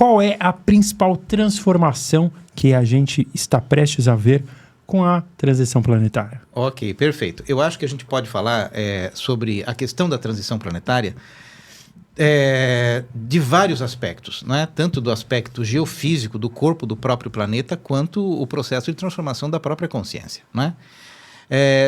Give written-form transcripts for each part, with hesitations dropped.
qual é a principal transformação que a gente está prestes a ver com a transição planetária? Ok, perfeito. Eu acho que a gente pode falar sobre a questão da transição planetária de vários aspectos, né? Tanto do aspecto geofísico do corpo do próprio planeta, quanto o processo de transformação da própria consciência, né?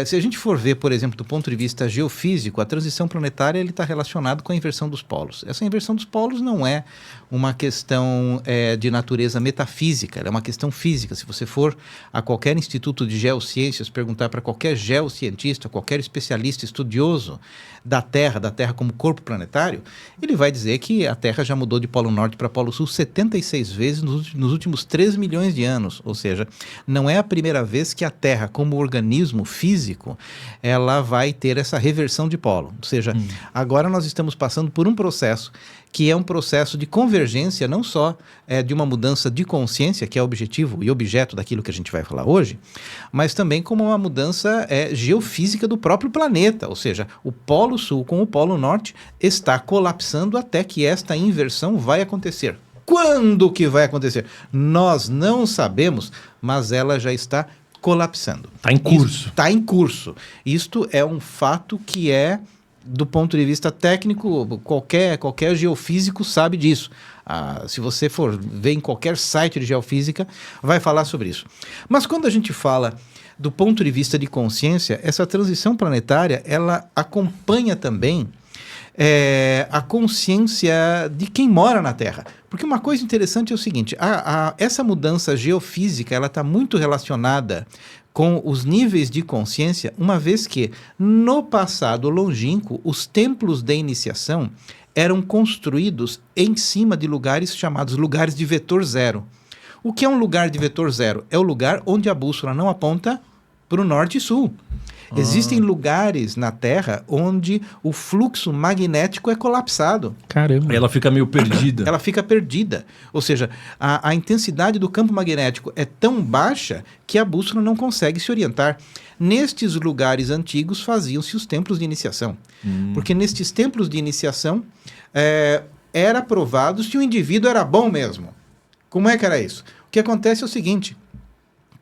Se a gente for ver, por exemplo, do ponto de vista geofísico, a transição planetária está relacionada com a inversão dos polos. Essa inversão dos polos não é uma questão de natureza metafísica, ela é uma questão física. Se você for a qualquer instituto de geociências, perguntar para qualquer geocientista, qualquer especialista estudioso da Terra como corpo planetário, ele vai dizer que a Terra já mudou de polo norte para polo sul 76 vezes nos últimos 3 milhões de anos. Ou seja, não é a primeira vez que a Terra, como organismo físico, ela vai ter essa reversão de polo. Ou seja, agora nós estamos passando por um processo que é um processo de convergência, não só de uma mudança de consciência, que é objetivo e objeto daquilo que a gente vai falar hoje, mas também como uma mudança geofísica do próprio planeta. Ou seja, o polo sul com o polo norte está colapsando até que esta inversão vai acontecer. Quando que vai acontecer? Nós não sabemos, mas ela já está colapsando. Está em curso. Está em curso. Isto é um fato que do ponto de vista técnico, qualquer geofísico sabe disso. Se você for ver em qualquer site de geofísica, vai falar sobre isso. Mas quando a gente fala do ponto de vista de consciência, essa transição planetária, ela acompanha também a consciência de quem mora na Terra. Porque uma coisa interessante é o seguinte, essa mudança geofísica, ela está muito relacionada com os níveis de consciência, uma vez que, no passado longínquo, os templos de iniciação eram construídos em cima de lugares chamados lugares de vetor zero. O que é um lugar de vetor zero? É o lugar onde a bússola não aponta para o norte e sul. Existem lugares na Terra onde o fluxo magnético é colapsado. Caramba. Ela fica meio perdida. Ela fica perdida. Ou seja, a intensidade do campo magnético é tão baixa que a bússola não consegue se orientar. Nestes lugares antigos faziam-se os templos de iniciação. Porque nestes templos de iniciação era provado se o indivíduo era bom mesmo. Como é que era isso? O que acontece é o seguinte: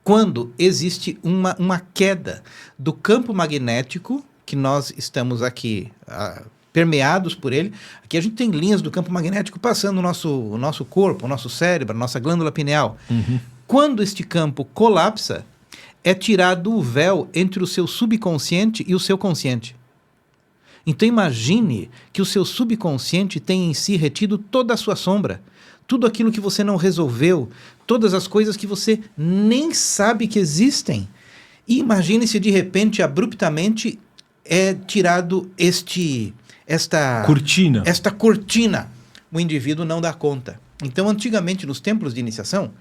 quando existe uma queda do campo magnético, que nós estamos aqui permeados por ele, aqui a gente tem linhas do campo magnético passando o nosso corpo, o nosso cérebro, a nossa glândula pineal. Quando este campo colapsa, é tirado o véu entre o seu subconsciente e o seu consciente. Então imagine que o seu subconsciente tem em si retido toda a sua sombra, tudo aquilo que você não resolveu, todas as coisas que você nem sabe que existem. E imagine se de repente, abruptamente, é tirado esta cortina. O indivíduo não dá conta. Então, antigamente, nos templos de iniciação,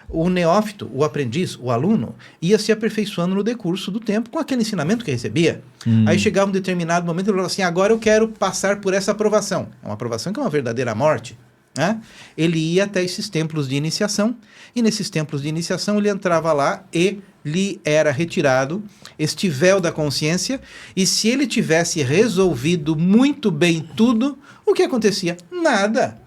o neófito, o aprendiz, o aluno, ia se aperfeiçoando no decurso do tempo com aquele ensinamento que recebia. Aí chegava um determinado momento e ele falava assim, agora eu quero passar por essa aprovação. É uma aprovação que é uma verdadeira morte. Ele ia até esses templos de iniciação, e nesses templos de iniciação ele entrava lá e lhe era retirado este véu da consciência, e se ele tivesse resolvido muito bem tudo, o que acontecia? Nada.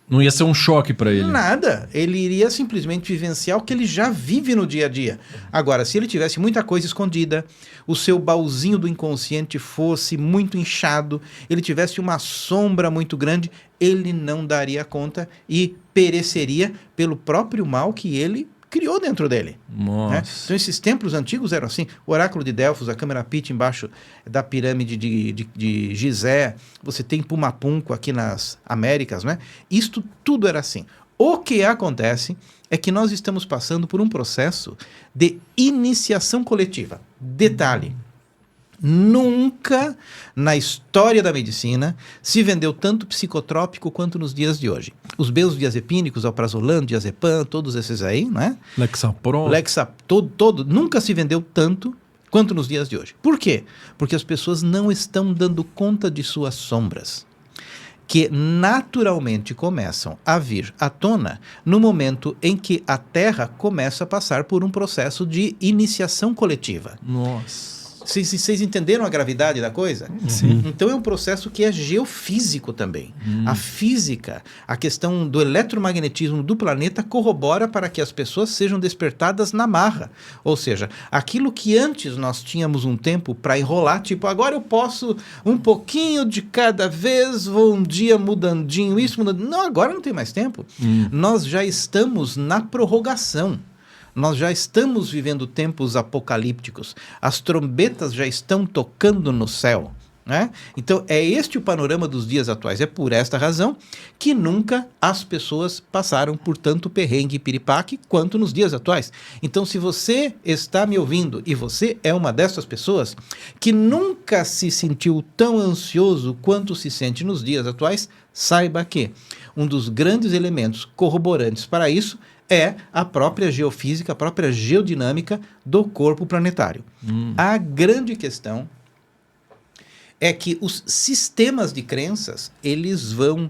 Não ia ser um choque para ele. Nada. Ele iria simplesmente vivenciar o que ele já vive no dia a dia. Agora, se ele tivesse muita coisa escondida, o seu baúzinho do inconsciente fosse muito inchado, ele tivesse uma sombra muito grande, ele não daria conta e pereceria pelo próprio mal que ele criou dentro dele. Nossa. Então esses templos antigos eram assim, o oráculo de Delfos, a câmara Pit embaixo da pirâmide de Gizé, você tem Pumapunco aqui nas Américas, né? Isto tudo era assim. O que acontece é que nós estamos passando por um processo de iniciação coletiva. Detalhe, nunca na história da medicina se vendeu tanto psicotrópico quanto nos dias de hoje. Os benzodiazepínicos, alprazolam, diazepam, todos esses aí, né? Lexapro. Todo, nunca se vendeu tanto quanto nos dias de hoje. Por quê? Porque as pessoas não estão dando conta de suas sombras, que naturalmente começam a vir à tona no momento em que a Terra começa a passar por um processo de iniciação coletiva. Nossa. Vocês entenderam a gravidade da coisa? Sim. Então é um processo que é geofísico também. A física, a questão do eletromagnetismo do planeta corrobora para que as pessoas sejam despertadas na marra. Ou seja, aquilo que antes nós tínhamos um tempo para enrolar, tipo, agora eu posso um pouquinho de cada vez, vou um dia mudandinho, isso mudando. Não, agora não tem mais tempo. Nós já estamos na prorrogação. Nós já estamos vivendo tempos apocalípticos. As trombetas já estão tocando no céu, né? Então, é este o panorama dos dias atuais. É por esta razão que nunca as pessoas passaram por tanto perrengue e piripaque quanto nos dias atuais. Então, se você está me ouvindo e você é uma dessas pessoas que nunca se sentiu tão ansioso quanto se sente nos dias atuais, saiba que um dos grandes elementos corroborantes para isso é a própria geofísica, a própria geodinâmica do corpo planetário. A grande questão é que os sistemas de crenças, eles vão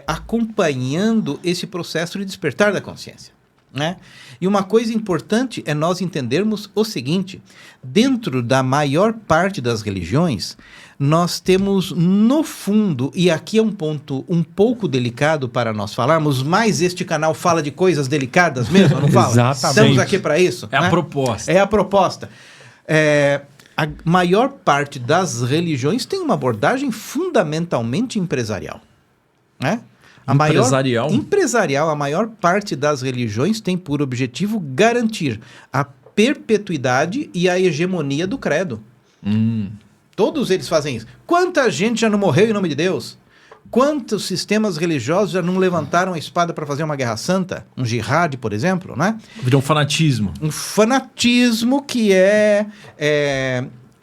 acompanhando esse processo de despertar da consciência, né? E uma coisa importante é nós entendermos o seguinte: dentro da maior parte das religiões, nós temos no fundo, e aqui é um ponto um pouco delicado para nós falarmos, mas este canal fala de coisas delicadas mesmo, não fala? Exatamente. Estamos aqui para isso. É né? a proposta. É a proposta. A maior parte das religiões tem uma abordagem fundamentalmente empresarial, né? A maior parte das religiões tem por objetivo garantir a perpetuidade e a hegemonia do credo. Todos eles fazem isso. Quanta gente já não morreu em nome de Deus? Quantos sistemas religiosos já não levantaram a espada para fazer uma guerra santa? Um jihad, por exemplo, né? Virou um fanatismo. Um fanatismo que é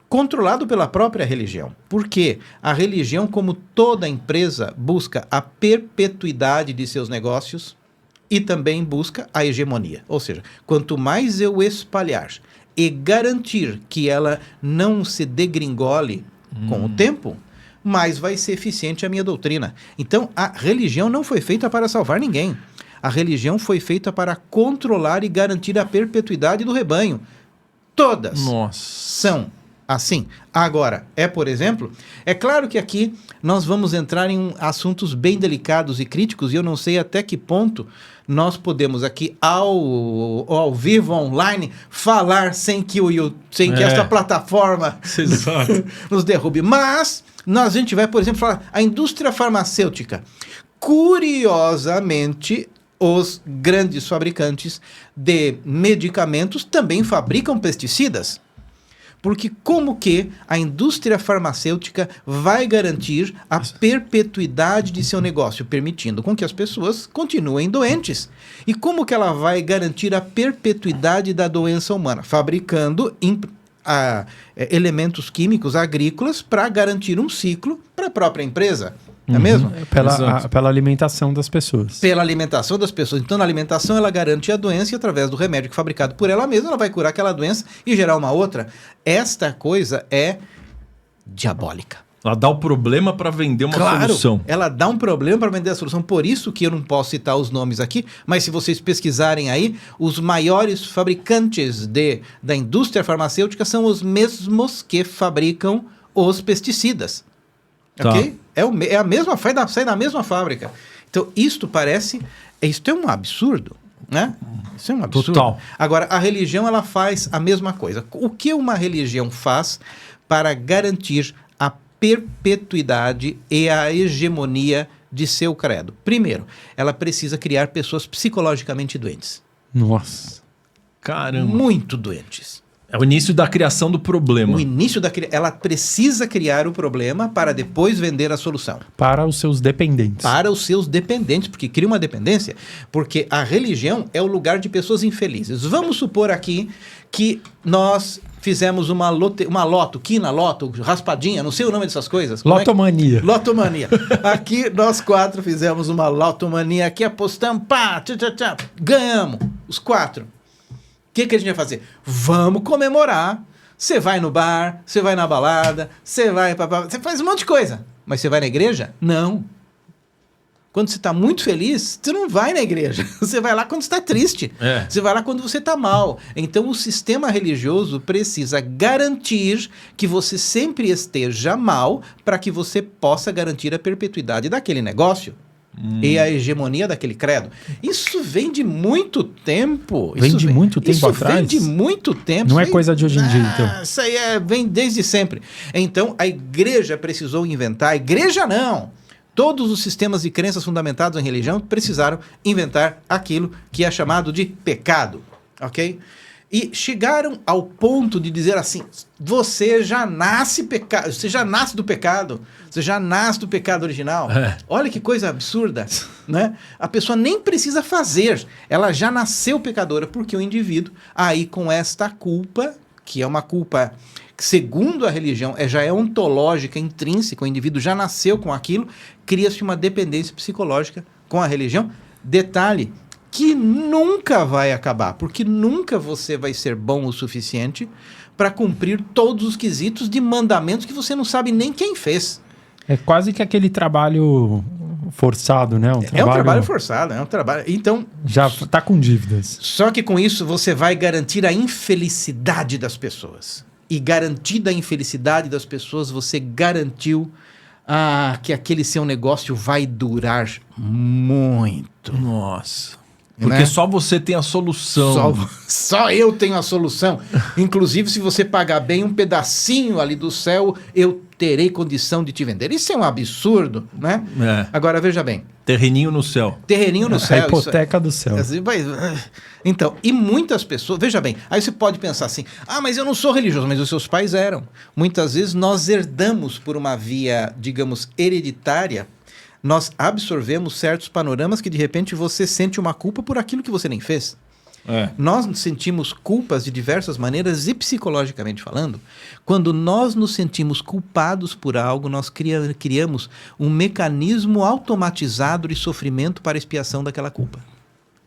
controlado pela própria religião. Porque a religião, como toda empresa, busca a perpetuidade de seus negócios e também busca a hegemonia. Ou seja, quanto mais eu espalhar e garantir que ela não se degringole com o tempo, mais vai ser eficiente a minha doutrina. Então, a religião não foi feita para salvar ninguém. A religião foi feita para controlar e garantir a perpetuidade do rebanho. Todas são assim. Agora, por exemplo, é claro que aqui nós vamos entrar em assuntos bem delicados e críticos, e eu não sei até que ponto nós podemos aqui, ao vivo, online, falar sem que esta plataforma nos derrube. Mas a gente vai, por exemplo, falar a indústria farmacêutica. Curiosamente, os grandes fabricantes de medicamentos também fabricam pesticidas. Porque como que a indústria farmacêutica vai garantir a perpetuidade de seu negócio, permitindo com que as pessoas continuem doentes? E como que ela vai garantir a perpetuidade da doença humana? Fabricando elementos químicos agrícolas para garantir um ciclo para a própria empresa. Não é mesmo? Pela alimentação das pessoas. Pela alimentação das pessoas. Então, na alimentação, ela garante a doença e, através do remédio fabricado por ela mesma, ela vai curar aquela doença e gerar uma outra. Esta coisa é diabólica. Ela dá o problema para vender uma solução. Ela dá um problema para vender a solução. Por isso que eu não posso citar os nomes aqui, mas se vocês pesquisarem aí, os maiores fabricantes da indústria farmacêutica são os mesmos que fabricam os pesticidas. Tá. Ok? É a mesma, sai da mesma fábrica. Então, isto é um absurdo, né? Isso é um absurdo. Total. Agora, a religião, ela faz a mesma coisa. O que uma religião faz para garantir a perpetuidade e a hegemonia de seu credo? Primeiro, ela precisa criar pessoas psicologicamente doentes. Nossa. Caramba. Muito doentes. É o início da criação do problema. Ela precisa criar o problema para depois vender a solução. Para os seus dependentes. Para os seus dependentes, porque cria uma dependência. Porque a religião é o lugar de pessoas infelizes. Vamos supor aqui que nós fizemos uma loto, quina, loto, raspadinha, não sei o nome dessas coisas. Lotomania. Lotomania. Aqui nós 4 fizemos uma lotomania, aqui apostamos, ganhamos, os 4. O que a gente vai fazer? Vamos comemorar. Você vai no bar, você vai na balada, você faz um monte de coisa. Mas você vai na igreja? Não. Quando você está muito feliz, você não vai na igreja. Você vai lá quando está triste. Você vai lá quando você está mal. Então, o sistema religioso precisa garantir que você sempre esteja mal para que você possa garantir a perpetuidade daquele negócio. E a hegemonia daquele credo. Isso vem de muito tempo. Vem de muito tempo atrás? Vem de muito tempo. Não é coisa de hoje em dia, então. Isso aí vem desde sempre. Então, a igreja precisou inventar... A igreja não! Todos os sistemas de crenças fundamentados em religião precisaram inventar aquilo que é chamado de pecado. Ok? E chegaram ao ponto de dizer assim, você já nasce pecado, você já nasce do pecado, você já nasce do pecado original. Olha que coisa absurda, né? A pessoa nem precisa fazer, ela já nasceu pecadora, porque o indivíduo, aí com esta culpa, que é uma culpa que segundo a religião já é ontológica, intrínseca, o indivíduo já nasceu com aquilo, cria-se uma dependência psicológica com a religião. Detalhe, que nunca vai acabar, porque nunca você vai ser bom o suficiente para cumprir todos os quesitos de mandamentos que você não sabe nem quem fez. É quase que aquele trabalho forçado, né? É um trabalho forçado, é um trabalho... Então... Já está com dívidas. Só que com isso você vai garantir a infelicidade das pessoas. E garantida a infelicidade das pessoas, você garantiu que aquele seu negócio vai durar muito. Nossa... Porque só você tem a solução. Só eu tenho a solução. Inclusive, se você pagar bem um pedacinho ali do céu, eu terei condição de te vender. Isso é um absurdo, né? Agora, veja bem. Terreninho no céu. Terreninho no céu. A hipoteca do céu. Então, e muitas pessoas... Veja bem, aí você pode pensar assim, mas eu não sou religioso, mas os seus pais eram. Muitas vezes nós herdamos por uma via, digamos, hereditária, nós absorvemos certos panoramas que de repente você sente uma culpa por aquilo que você nem fez. Nós sentimos culpas de diversas maneiras e psicologicamente falando, quando nós nos sentimos culpados por algo, nós criamos um mecanismo automatizado de sofrimento para expiação daquela culpa.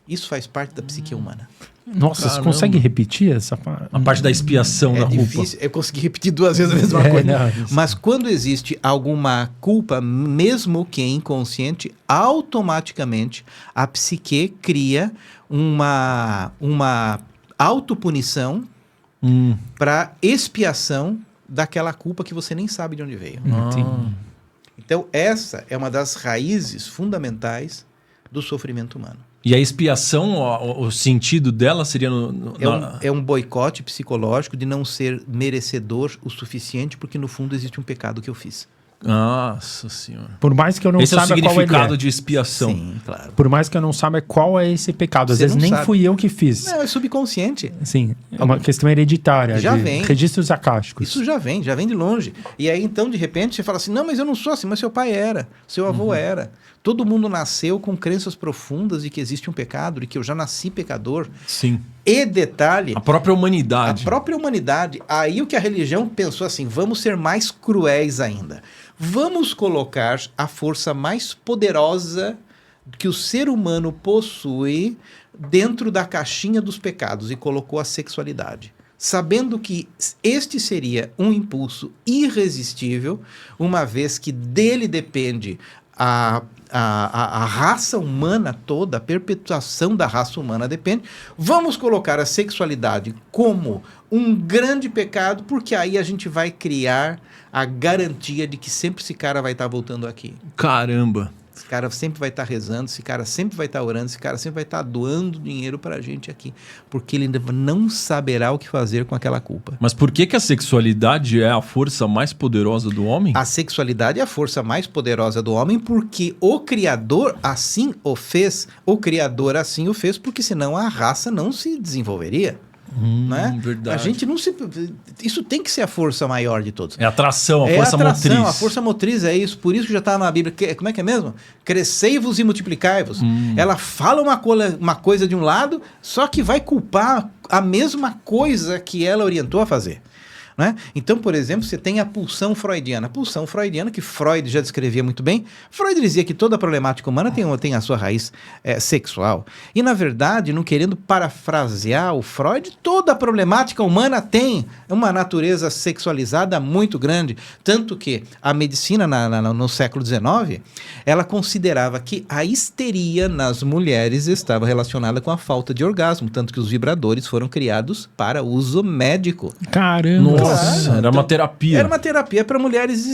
Isso faz parte da psique humana. Nossa, você consegue repetir essa parte? A parte da expiação da culpa. Difícil. Eu consegui repetir 2 vezes a mesma coisa. Mas quando existe alguma culpa, mesmo que inconsciente, automaticamente a psique cria uma autopunição para expiação daquela culpa que você nem sabe de onde veio. Então, essa é uma das raízes fundamentais do sofrimento humano. E a expiação, o sentido dela seria... É um boicote psicológico de não ser merecedor o suficiente, porque no fundo existe um pecado que eu fiz. Nossa Senhora. Por mais que eu não saiba qual é o significado de expiação. Sim, claro. Por mais que eu não saiba qual é esse pecado. Às vezes nem fui eu que fiz. Não, é subconsciente. Sim, é uma questão hereditária. Já vem. Registros acásticos. Isso já vem de longe. E aí então, de repente, você fala assim, não, mas eu não sou assim, mas seu pai era, seu avô era. Todo mundo nasceu com crenças profundas de que existe um pecado, de que eu já nasci pecador. Sim. E detalhe... A própria humanidade. A própria humanidade. Aí o que a religião pensou assim, vamos ser mais cruéis ainda. Vamos colocar a força mais poderosa que o ser humano possui dentro da caixinha dos pecados e colocou a sexualidade. Sabendo que este seria um impulso irresistível, uma vez que dele depende a raça humana toda, a perpetuação da raça humana depende, vamos colocar a sexualidade como um grande pecado, porque aí a gente vai criar a garantia de que sempre esse cara vai estar voltando aqui. Caramba! Esse cara sempre vai estar rezando, esse cara sempre vai estar orando, esse cara sempre vai estar doando dinheiro pra gente aqui, porque ele não saberá o que fazer com aquela culpa. Mas por que a sexualidade é a força mais poderosa do homem? A sexualidade é a força mais poderosa do homem porque o Criador assim o fez, porque senão a raça não se desenvolveria. Né? Verdade. A gente não se... Isso tem que ser a força maior de todos. É a atração, a força motriz. A força motriz é isso. Por isso que já está na Bíblia. Como é que é mesmo? Crescei-vos e multiplicai-vos. Ela fala uma coisa de um lado, só que vai culpar a mesma coisa que ela orientou a fazer. Né? Então, por exemplo, você tem a pulsão freudiana. A pulsão freudiana, que Freud já descrevia muito bem. Freud dizia que toda a problemática humana tem a sua raiz sexual. E, na verdade, não querendo parafrasear o Freud, toda a problemática humana tem uma natureza sexualizada muito grande. Tanto que a medicina, no século XIX, ela considerava que a histeria nas mulheres estava relacionada com a falta de orgasmo. Tanto que os vibradores foram criados para uso médico. Caramba! Nossa, era uma terapia. Era uma terapia para mulheres,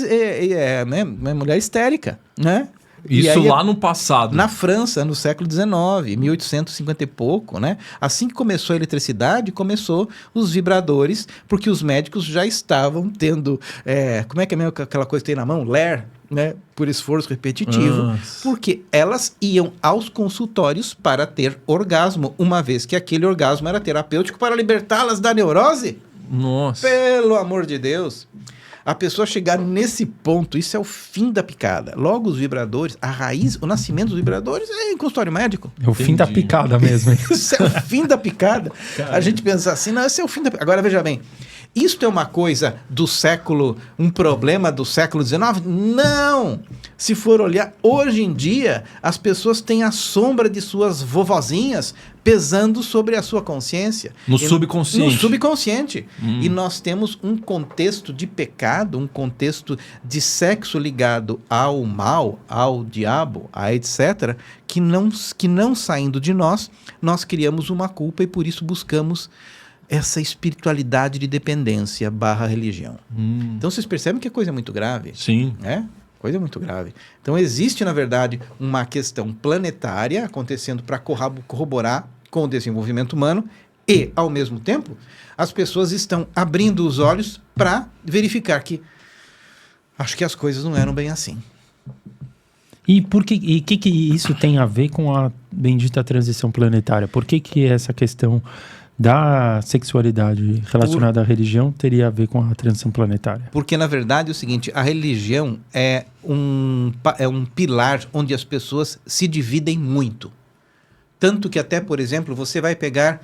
né, mulher histérica, né? Isso aí, lá no passado. Na França, no século XIX, 1850 e pouco, né? Assim que começou a eletricidade, começou os vibradores, porque os médicos já estavam tendo, como é que é mesmo aquela coisa que tem na mão? Ler, né? Por esforço repetitivo, Nossa. porque elas iam aos consultórios para ter orgasmo, uma vez que aquele orgasmo era terapêutico para libertá-las da neurose. Nossa. Pelo amor de Deus. A pessoa chegar nesse ponto, isso é o fim da picada. Logo, os vibradores, a raiz, o nascimento dos vibradores é em consultório médico. É o fim da picada mesmo. Hein? Isso é o fim da picada. A gente pensa assim, não, esse é o fim da picada. Agora, veja bem, isto é uma coisa um problema do século XIX? Não! Se for olhar, hoje em dia, as pessoas têm a sombra de suas vovozinhas pesando sobre a sua consciência. No subconsciente. No subconsciente. E nós temos um contexto de pecado, um contexto de sexo ligado ao mal, ao diabo, a etc., que não saindo de nós criamos uma culpa e por isso buscamos essa espiritualidade de dependência / religião. Então vocês percebem que a coisa é muito grave? Sim. Coisa muito grave. Então existe, na verdade, uma questão planetária acontecendo para corroborar com o desenvolvimento humano e, ao mesmo tempo, as pessoas estão abrindo os olhos para verificar que acho que as coisas não eram bem assim. E o que isso tem a ver com a bendita transição planetária? Por que essa questão da sexualidade relacionada à religião teria a ver com a transição planetária? Porque, na verdade, é o seguinte, a religião é um pilar onde as pessoas se dividem muito. Tanto que até, por exemplo, você vai pegar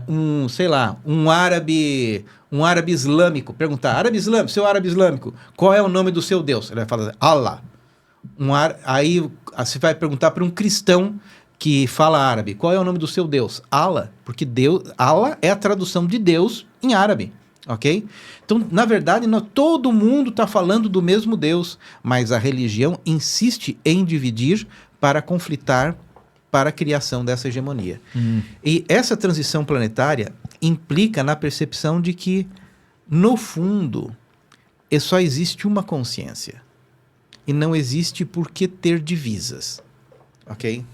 um árabe islâmico, perguntar, seu árabe islâmico, qual é o nome do seu Deus? Ele vai falar, Allah. Aí você vai perguntar para um cristão que fala árabe, qual é o nome do seu Deus? Allah, porque Allah é a tradução de Deus em árabe, ok? Então, na verdade, todo mundo está falando do mesmo Deus, mas a religião insiste em dividir para conflitar para a criação dessa hegemonia. E essa transição planetária implica na percepção de que, no fundo, só existe uma consciência. E não existe por que ter divisas. Ok?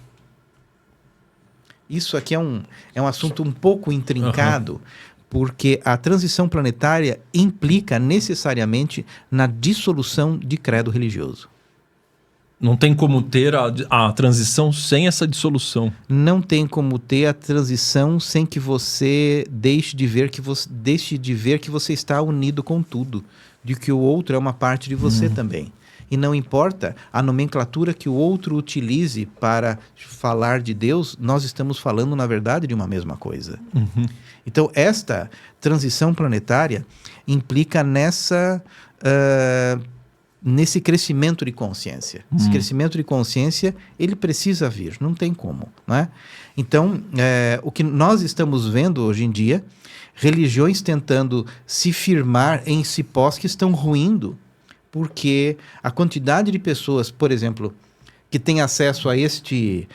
Isso aqui é um assunto um pouco intrincado, porque a transição planetária implica necessariamente na dissolução de credo religioso. Não tem como ter a transição sem essa dissolução. Não tem como ter a transição sem que você deixe de ver que você está unido com tudo, de que o outro é uma parte de você também. E não importa a nomenclatura que o outro utilize para falar de Deus, nós estamos falando, na verdade, de uma mesma coisa. Então, esta transição planetária implica nesse crescimento de consciência. Esse crescimento de consciência, ele precisa vir, não tem como, né? Então, o que nós estamos vendo hoje em dia, religiões tentando se firmar em cipós que estão ruindo, porque a quantidade de pessoas, por exemplo, que têm acesso a este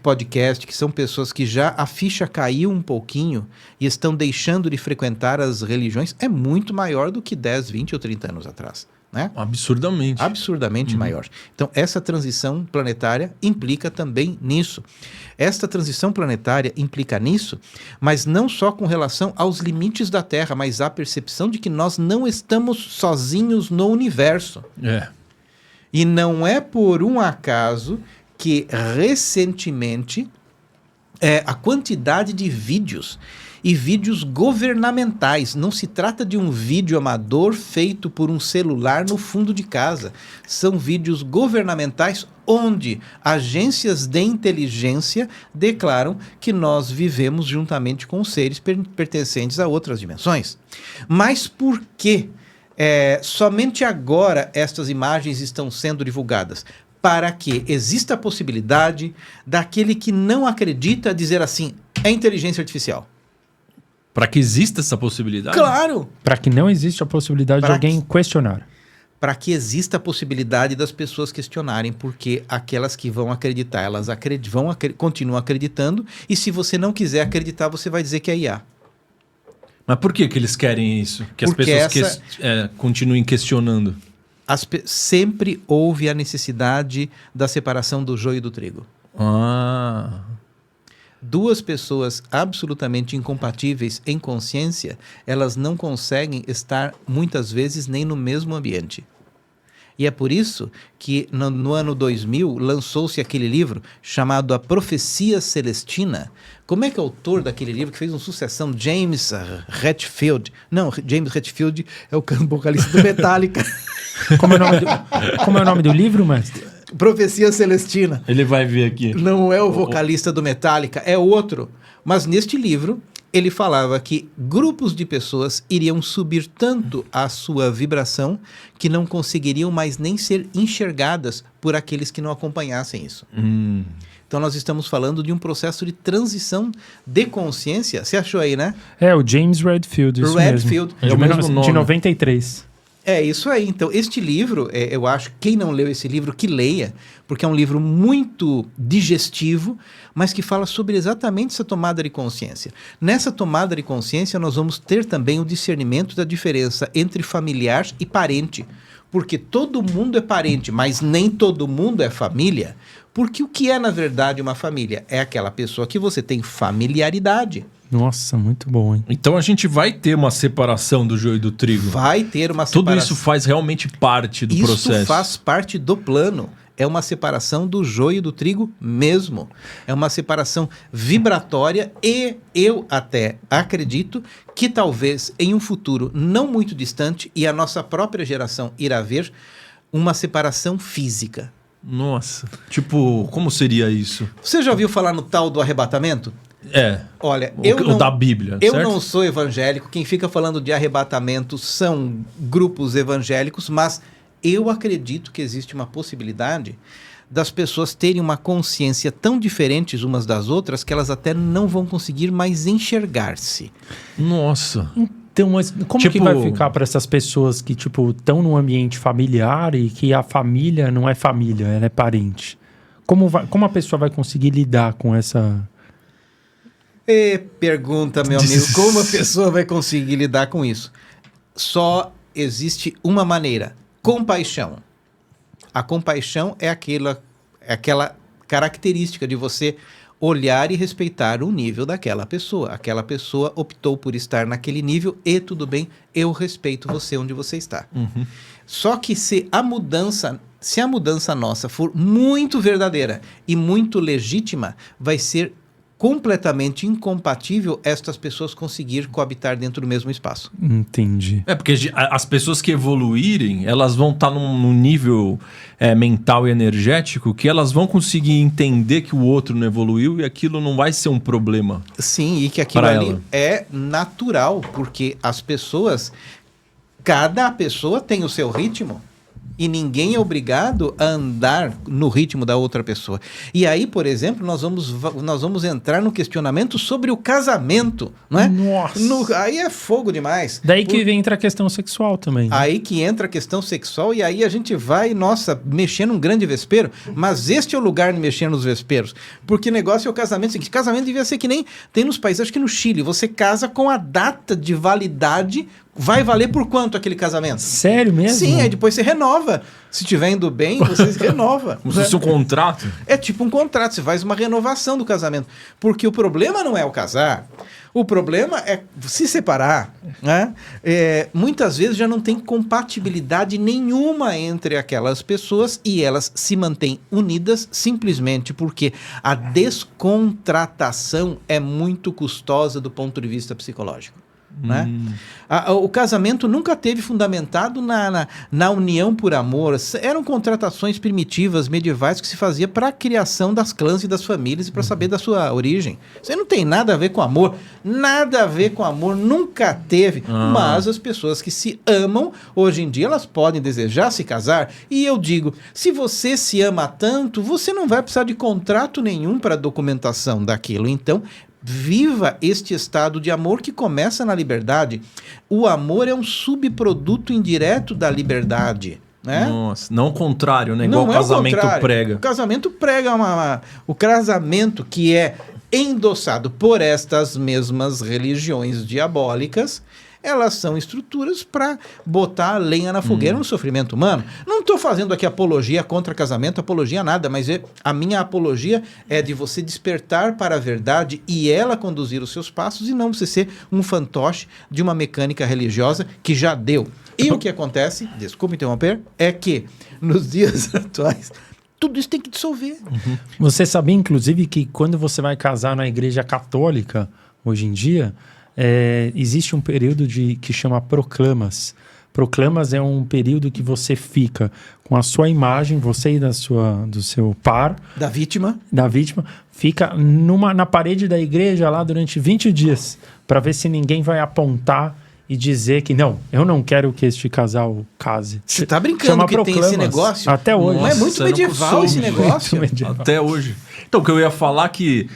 podcast, que são pessoas que já a ficha caiu um pouquinho e estão deixando de frequentar as religiões, é muito maior do que 10, 20 ou 30 anos atrás. Né? Absurdamente. Absurdamente maior. Então, essa transição planetária implica também nisso. Esta transição planetária implica nisso, mas não só com relação aos limites da Terra, mas à percepção de que nós não estamos sozinhos no universo. E não é por um acaso que, recentemente, a quantidade de vídeos e vídeos governamentais. Não se trata de um vídeo amador feito por um celular no fundo de casa. São vídeos governamentais onde agências de inteligência declaram que nós vivemos juntamente com seres pertencentes a outras dimensões. Mas por que somente agora estas imagens estão sendo divulgadas? Para que exista a possibilidade daquele que não acredita dizer assim, é inteligência artificial. Para que exista essa possibilidade? Claro! Para que não exista a possibilidade de alguém questionar. Para que exista a possibilidade das pessoas questionarem, porque aquelas que vão acreditar, elas continuam acreditando, e se você não quiser acreditar, você vai dizer que é IA. Mas por que eles querem isso? Que Porque as pessoas continuem questionando? Sempre houve a necessidade da separação do joio e do trigo. Ah... Duas pessoas absolutamente incompatíveis em consciência, elas não conseguem estar, muitas vezes, nem no mesmo ambiente. E é por isso que, no ano 2000, lançou-se aquele livro chamado A Profecia Celestina. Como é que é o autor daquele livro que fez uma sucessão? James Hetfield. Não, James Hetfield é o vocalista do Metallica. Como é o nome do livro, mestre? Profecia Celestina. Ele vai ver aqui. Não é o vocalista do Metallica, é outro. Mas neste livro, ele falava que grupos de pessoas iriam subir tanto a sua vibração que não conseguiriam mais nem ser enxergadas por aqueles que não acompanhassem isso. Então nós estamos falando de um processo de transição de consciência. Você achou aí, né? É, o James Redfield, isso Redfield. mesmo. É o mesmo nome. De 93. É isso aí. Então, este livro, eu acho que quem não leu esse livro, que leia, porque é um livro muito digestivo, mas que fala sobre exatamente essa tomada de consciência. Nessa tomada de consciência, nós vamos ter também o discernimento da diferença entre familiar e parente. Porque todo mundo é parente, mas nem todo mundo é família. Porque o que é, na verdade, uma família? É aquela pessoa que você tem familiaridade. Nossa, muito bom, hein? Então a gente vai ter uma separação do joio e do trigo. Vai ter uma Tudo separação. isso faz realmente parte do processo. Isso faz parte do plano. É uma separação do joio e do trigo mesmo. É uma separação vibratória e eu até acredito que talvez em um futuro não muito distante, e a nossa própria geração irá ver, uma separação física. Nossa. Tipo, como seria isso? Você já ouviu falar no tal do arrebatamento? Olha, o da Bíblia, eu certo? não sou evangélico, quem fica falando de arrebatamento são grupos evangélicos, mas eu acredito que existe uma possibilidade das pessoas terem uma consciência tão diferentes umas das outras que elas até não vão conseguir mais enxergar-se. Nossa. Então, mas como que vai ficar para essas pessoas que, tipo, estão num ambiente familiar e que a família não é família, ela é parente? Como a pessoa vai conseguir lidar com essa... Pergunta, meu amigo, como a pessoa vai conseguir lidar com isso? Só existe uma maneira: compaixão. A compaixão é aquela característica de você olhar e respeitar o nível daquela pessoa. Aquela pessoa optou por estar naquele nível e tudo bem, eu respeito você onde você está. Uhum. Só que se a mudança nossa for muito verdadeira e muito legítima, vai ser completamente incompatível estas pessoas conseguir coabitar dentro do mesmo espaço. Entendi. Porque as pessoas que evoluírem, elas vão estar num nível mental e energético que elas vão conseguir entender que o outro não evoluiu e aquilo não vai ser um problema. Sim, e que aquilo ali é natural, porque as pessoas, cada pessoa tem o seu ritmo. E ninguém é obrigado a andar no ritmo da outra pessoa. E aí, por exemplo, nós vamos entrar no questionamento sobre o casamento, não é? Nossa! Aí é fogo demais. Daí que entra a questão sexual também. Né? Aí que entra a questão sexual e aí a gente vai, mexer num grande vespeiro. Mas este é o lugar de mexer nos vesperos. Porque o negócio é o casamento. Assim, que casamento devia ser que nem tem nos países, acho que no Chile, você casa com a data de validade vai valer por quanto aquele casamento? Sério mesmo? Sim, aí depois você renova. Se estiver indo bem, você renova. Como se fosse um contrato. É tipo um contrato, você faz uma renovação do casamento. Porque o problema não é o casar, o problema é se separar. Né? Muitas vezes já não tem compatibilidade nenhuma entre aquelas pessoas e elas se mantêm unidas simplesmente porque a descontratação é muito custosa do ponto de vista psicológico. Né? O casamento nunca teve fundamentado na união por amor. Eram contratações primitivas, medievais, que se fazia para a criação das clãs e das famílias e para saber da sua origem. Isso aí não tem nada a ver com amor. Nada a ver com amor, nunca teve. Mas as pessoas que se amam, hoje em dia, elas podem desejar se casar. E eu digo, se você se ama tanto, você não vai precisar de contrato nenhum para a documentação daquilo. Então, viva este estado de amor que começa na liberdade. O amor é um subproduto indireto da liberdade. Né? Nossa, não o contrário, né? Igual Não o casamento prega. O casamento prega o casamento que é endossado por estas mesmas religiões diabólicas, elas são estruturas para botar a lenha na fogueira no sofrimento humano. Não estou fazendo aqui apologia contra casamento, apologia nada, mas a minha apologia é de você despertar para a verdade e ela conduzir os seus passos e não você ser um fantoche de uma mecânica religiosa que já deu. E o que acontece, desculpa interromper, é que nos dias atuais tudo isso tem que dissolver. Você sabia, inclusive, que quando você vai casar na igreja católica, hoje em dia, existe um período que chama proclamas. Proclamas é um período que você fica com a sua imagem, você e do seu par. Da vítima, fica na parede da igreja lá durante 20 dias, para ver se ninguém vai apontar e dizer que não, eu não quero que este casal case. Você tá brincando que proclamas. Tem esse negócio? Até hoje. Não é muito medieval esse negócio? Até hoje. Então, o que eu ia falar que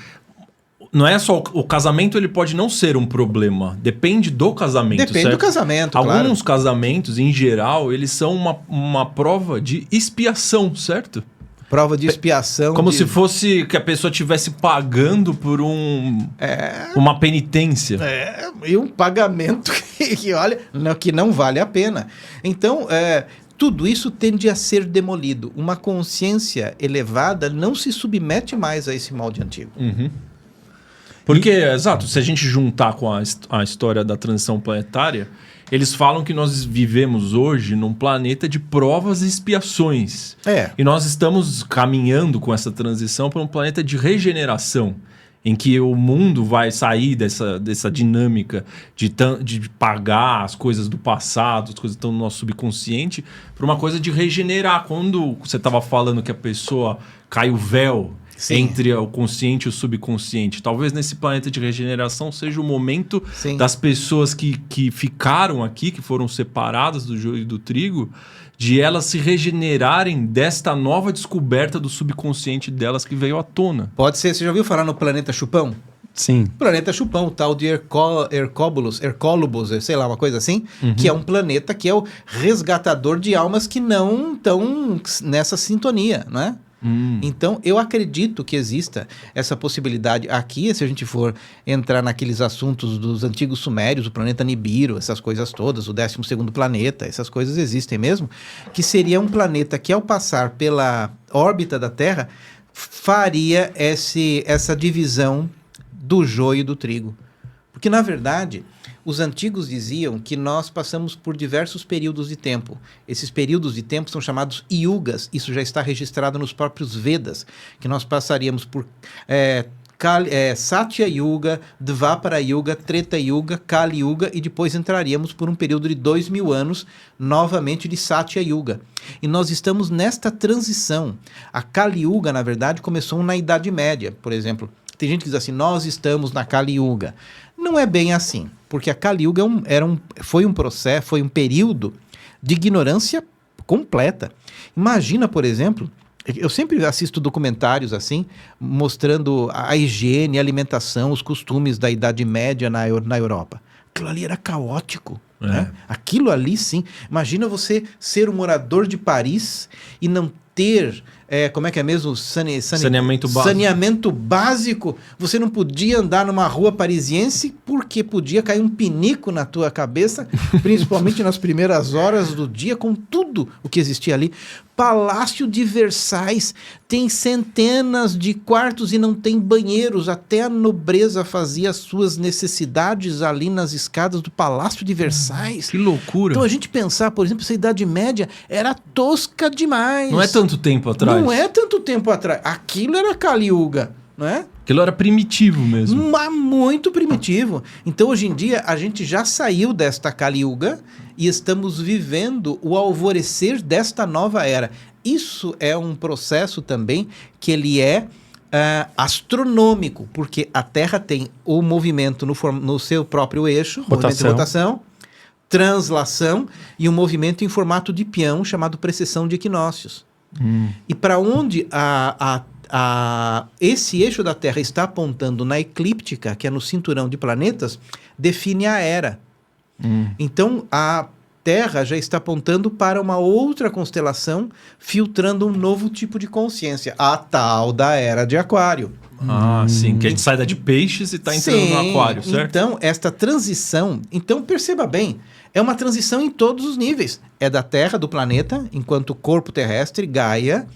não é só o casamento, ele pode não ser um problema. Depende do casamento. Depende certo? do casamento, Alguns casamentos, em geral, eles são uma prova de expiação, certo? Prova de expiação. Como se fosse que a pessoa estivesse pagando por uma penitência. E um pagamento que não vale a pena. Então, tudo isso tende a ser demolido. Uma consciência elevada não se submete mais a esse molde antigo. Porque, exato, se a gente juntar com a história da transição planetária, eles falam que nós vivemos hoje num planeta de provas e expiações. E nós estamos caminhando com essa transição para um planeta de regeneração, em que o mundo vai sair dessa dinâmica de pagar as coisas do passado, as coisas que estão no nosso subconsciente, para uma coisa de regenerar. Quando você estava falando que a pessoa cai o véu entre o consciente e o subconsciente. Talvez nesse planeta de regeneração seja o momento das pessoas que ficaram aqui, que foram separadas do joio e do trigo, de elas se regenerarem desta nova descoberta do subconsciente delas que veio à tona. Pode ser. Você já ouviu falar no Planeta Chupão? Sim. Planeta Chupão, o tal de Hercólubus, sei lá, uma coisa assim, que é um planeta que é o resgatador de almas que não estão nessa sintonia, não é? Então, eu acredito que exista essa possibilidade aqui, se a gente for entrar naqueles assuntos dos antigos sumérios, o planeta Nibiru, essas coisas todas, o 12º planeta, essas coisas existem mesmo, que seria um planeta que, ao passar pela órbita da Terra, faria essa divisão do joio e do trigo. Porque, na verdade, os antigos diziam que nós passamos por diversos períodos de tempo. Esses períodos de tempo são chamados yugas. Isso já está registrado nos próprios Vedas, que nós passaríamos por Satya Yuga, Dvapara Yuga, Treta Yuga, Kali Yuga e depois entraríamos por um período de 2000 anos novamente de Satya Yuga. E nós estamos nesta transição. A Kali Yuga, na verdade, começou na Idade Média, por exemplo. Tem gente que diz assim, nós estamos na Kali Yuga. Não é bem assim, porque a Kali Yuga foi um período de ignorância completa. Imagina, por exemplo, eu sempre assisto documentários assim, mostrando a higiene, a alimentação, os costumes da Idade Média na Europa. Aquilo ali era caótico. Né? Aquilo ali, sim. Imagina você ser um morador de Paris e não ter... como é que é mesmo? Saneamento básico. Saneamento básico. Você não podia andar numa rua parisiense porque podia cair um pinico na tua cabeça, principalmente nas primeiras horas do dia, com tudo o que existia ali. Palácio de Versailles tem centenas de quartos e não tem banheiros. Até a nobreza fazia as suas necessidades ali nas escadas do Palácio de Versailles. Que loucura. Então a gente pensar, por exemplo, essa Idade Média era tosca demais. Não é tanto tempo atrás. Não é tanto tempo atrás. Aquilo era Kali Yuga, não é? Aquilo era primitivo mesmo. Mas muito primitivo. Então, hoje em dia, a gente já saiu desta Kali Yuga e estamos vivendo o alvorecer desta nova era. Isso é um processo também que ele é astronômico, porque a Terra tem o movimento no seu próprio eixo, movimento de rotação, translação e um movimento em formato de peão chamado precessão de equinócios. E para onde esse eixo da Terra está apontando na eclíptica, que é no cinturão de planetas, define a era. Então, a Terra já está apontando para uma outra constelação, filtrando um novo tipo de consciência, a tal da Era de Aquário. Sim, que a gente sai da de peixes e está entrando no aquário, certo? Então, esta transição... Então, perceba bem, é uma transição em todos os níveis. É da Terra, do planeta, enquanto corpo terrestre, Gaia,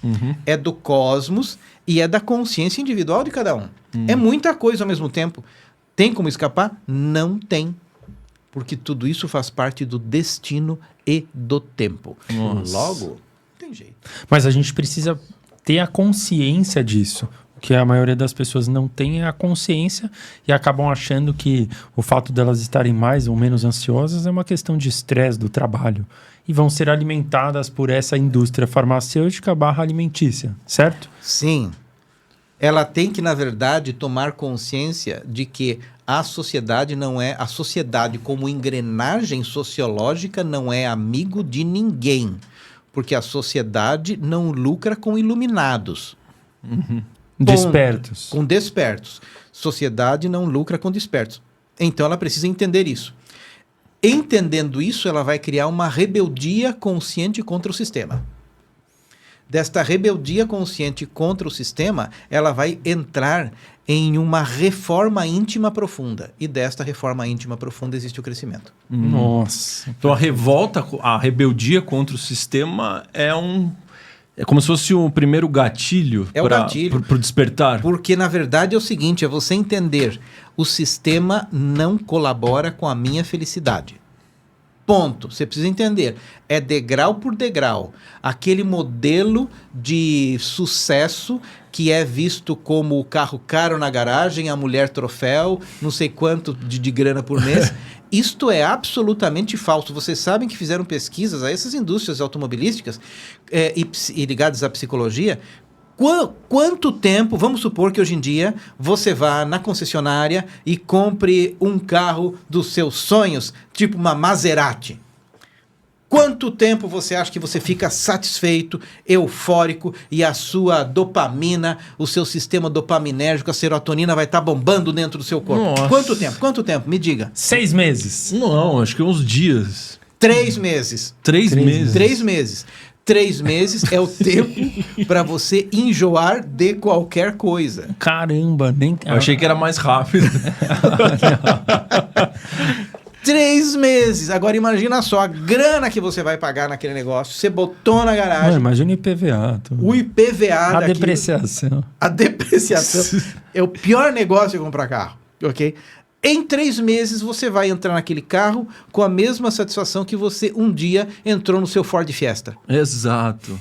é do cosmos e é da consciência individual de cada um. É muita coisa ao mesmo tempo. Tem como escapar? Não tem. Porque tudo isso faz parte do destino e do tempo. Logo, não tem jeito. Mas a gente precisa ter a consciência disso. O que a maioria das pessoas não tem é a consciência e acabam achando que o fato delas estarem mais ou menos ansiosas é uma questão de estresse do trabalho. E vão ser alimentadas por essa indústria farmacêutica / alimentícia, certo? Sim. Ela tem que, na verdade, tomar consciência de que a sociedade não é... A sociedade, como engrenagem sociológica, não é amigo de ninguém. Porque a sociedade não lucra com iluminados. Despertos. Com despertos. Sociedade não lucra com despertos. Então, ela precisa entender isso. Entendendo isso, ela vai criar uma rebeldia consciente contra o sistema. Desta rebeldia consciente contra o sistema, ela vai entrar em uma reforma íntima profunda. E desta reforma íntima profunda existe o crescimento. Nossa. Então a revolta, a rebeldia contra o sistema é como se fosse o primeiro gatilho para o despertar. Porque, na verdade, é o seguinte, é você entender, o sistema não colabora com a minha felicidade. Ponto. Você precisa entender. É degrau por degrau. Aquele modelo de sucesso que é visto como o carro caro na garagem, a mulher troféu, não sei quanto de grana por mês. Isto é absolutamente falso. Vocês sabem que fizeram pesquisas a essas indústrias automobilísticas e ligadas à psicologia. Quanto tempo, vamos supor que hoje em dia você vá na concessionária e compre um carro dos seus sonhos, tipo uma Maserati. Quanto tempo você acha que você fica satisfeito, eufórico e a sua dopamina, o seu sistema dopaminérgico, a serotonina vai estar bombando dentro do seu corpo? Nossa. Quanto tempo? Quanto tempo? Me diga. 6 meses. Não, acho que uns dias. 3 meses. 3 meses. 3 meses. 3 meses é o tempo para você enjoar de qualquer coisa. Caramba, nem... Eu achei que era mais rápido. 3 meses. Agora imagina só a grana que você vai pagar naquele negócio. Você botou na garagem. Não, imagina o IPVA. O IPVA A daquilo, depreciação. A depreciação é o pior negócio de comprar carro, ok? Em 3 meses você vai entrar naquele carro com a mesma satisfação que você um dia entrou no seu Ford Fiesta. Exato.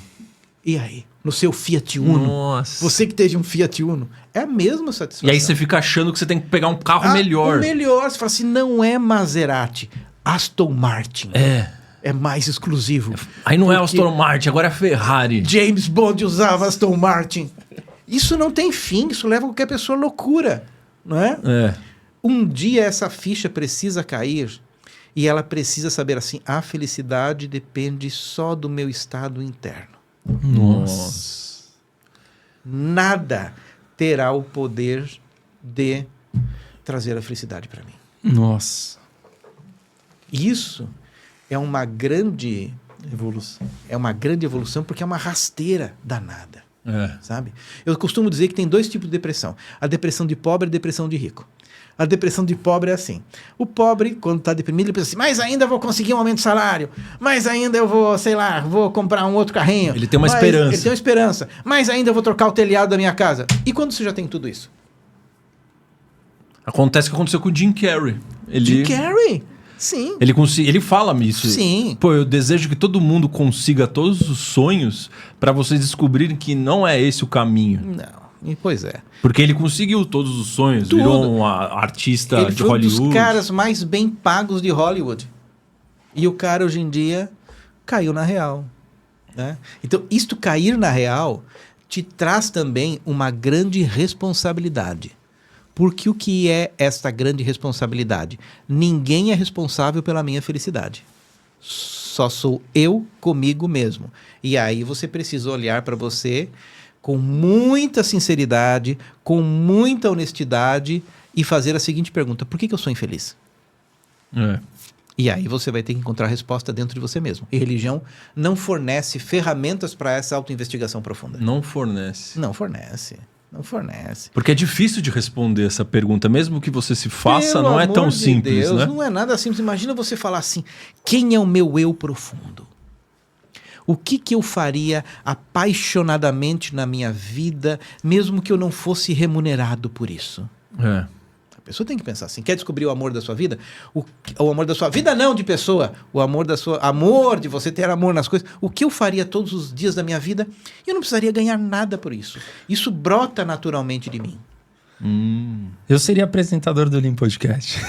E aí? No seu Fiat Uno. Nossa. Você que teve um Fiat Uno. É a mesma satisfação. E aí você fica achando que você tem que pegar um carro melhor. O melhor. Você fala assim, não é Maserati, Aston Martin. É mais exclusivo. Aí não é Aston Martin, agora é Ferrari. James Bond usava Aston Martin. Isso não tem fim, isso leva qualquer pessoa à loucura, não é? Um dia essa ficha precisa cair e ela precisa saber assim, a felicidade depende só do meu estado interno. Nossa. Nada terá o poder de trazer a felicidade para mim. Nossa. Isso é uma grande evolução. É uma grande evolução porque é uma rasteira danada. Sabe? Eu costumo dizer que tem 2 tipos de depressão. A depressão de pobre e a depressão de rico. A depressão de pobre é assim. O pobre, quando está deprimido, ele pensa assim, mas ainda vou conseguir um aumento de salário, mas ainda eu vou, sei lá, vou comprar um outro carrinho. Ele tem uma esperança. Ele tem uma esperança. Mas ainda eu vou trocar o telhado da minha casa. E quando você já tem tudo isso? Acontece o que aconteceu com o Jim Carrey. Jim Carrey? Sim. Ele fala isso. Sim. Pô, eu desejo que todo mundo consiga todos os sonhos para vocês descobrirem que não é esse o caminho. Não. E, pois é. Porque ele conseguiu todos os sonhos, Tudo. virou um artista ele de Hollywood. Ele foi um dos caras mais bem pagos de Hollywood. E o cara, hoje em dia, caiu na real. Né? Então, isto cair na real te traz também uma grande responsabilidade. Porque o que é esta grande responsabilidade? Ninguém é responsável pela minha felicidade. Só sou eu comigo mesmo. E aí você precisa olhar para você com muita sinceridade, com muita honestidade e fazer a seguinte pergunta: por que eu sou infeliz? E aí você vai ter que encontrar a resposta dentro de você mesmo. E religião não fornece ferramentas para essa autoinvestigação profunda. Não fornece. Não fornece. Não fornece. Porque é difícil de responder essa pergunta. Mesmo que você se faça, Pelo não é tão amor de simples, Deus, né? Não é nada simples. Imagina você falar assim, quem é o meu eu profundo? O que eu faria apaixonadamente na minha vida, mesmo que eu não fosse remunerado por isso? A pessoa tem que pensar assim. Quer descobrir o amor da sua vida? O amor da sua vida não de pessoa. O amor da sua... Amor, de você ter amor nas coisas. O que eu faria todos os dias da minha vida? Eu não precisaria ganhar nada por isso. Isso brota naturalmente de mim. Eu seria apresentador do Lim Podcast.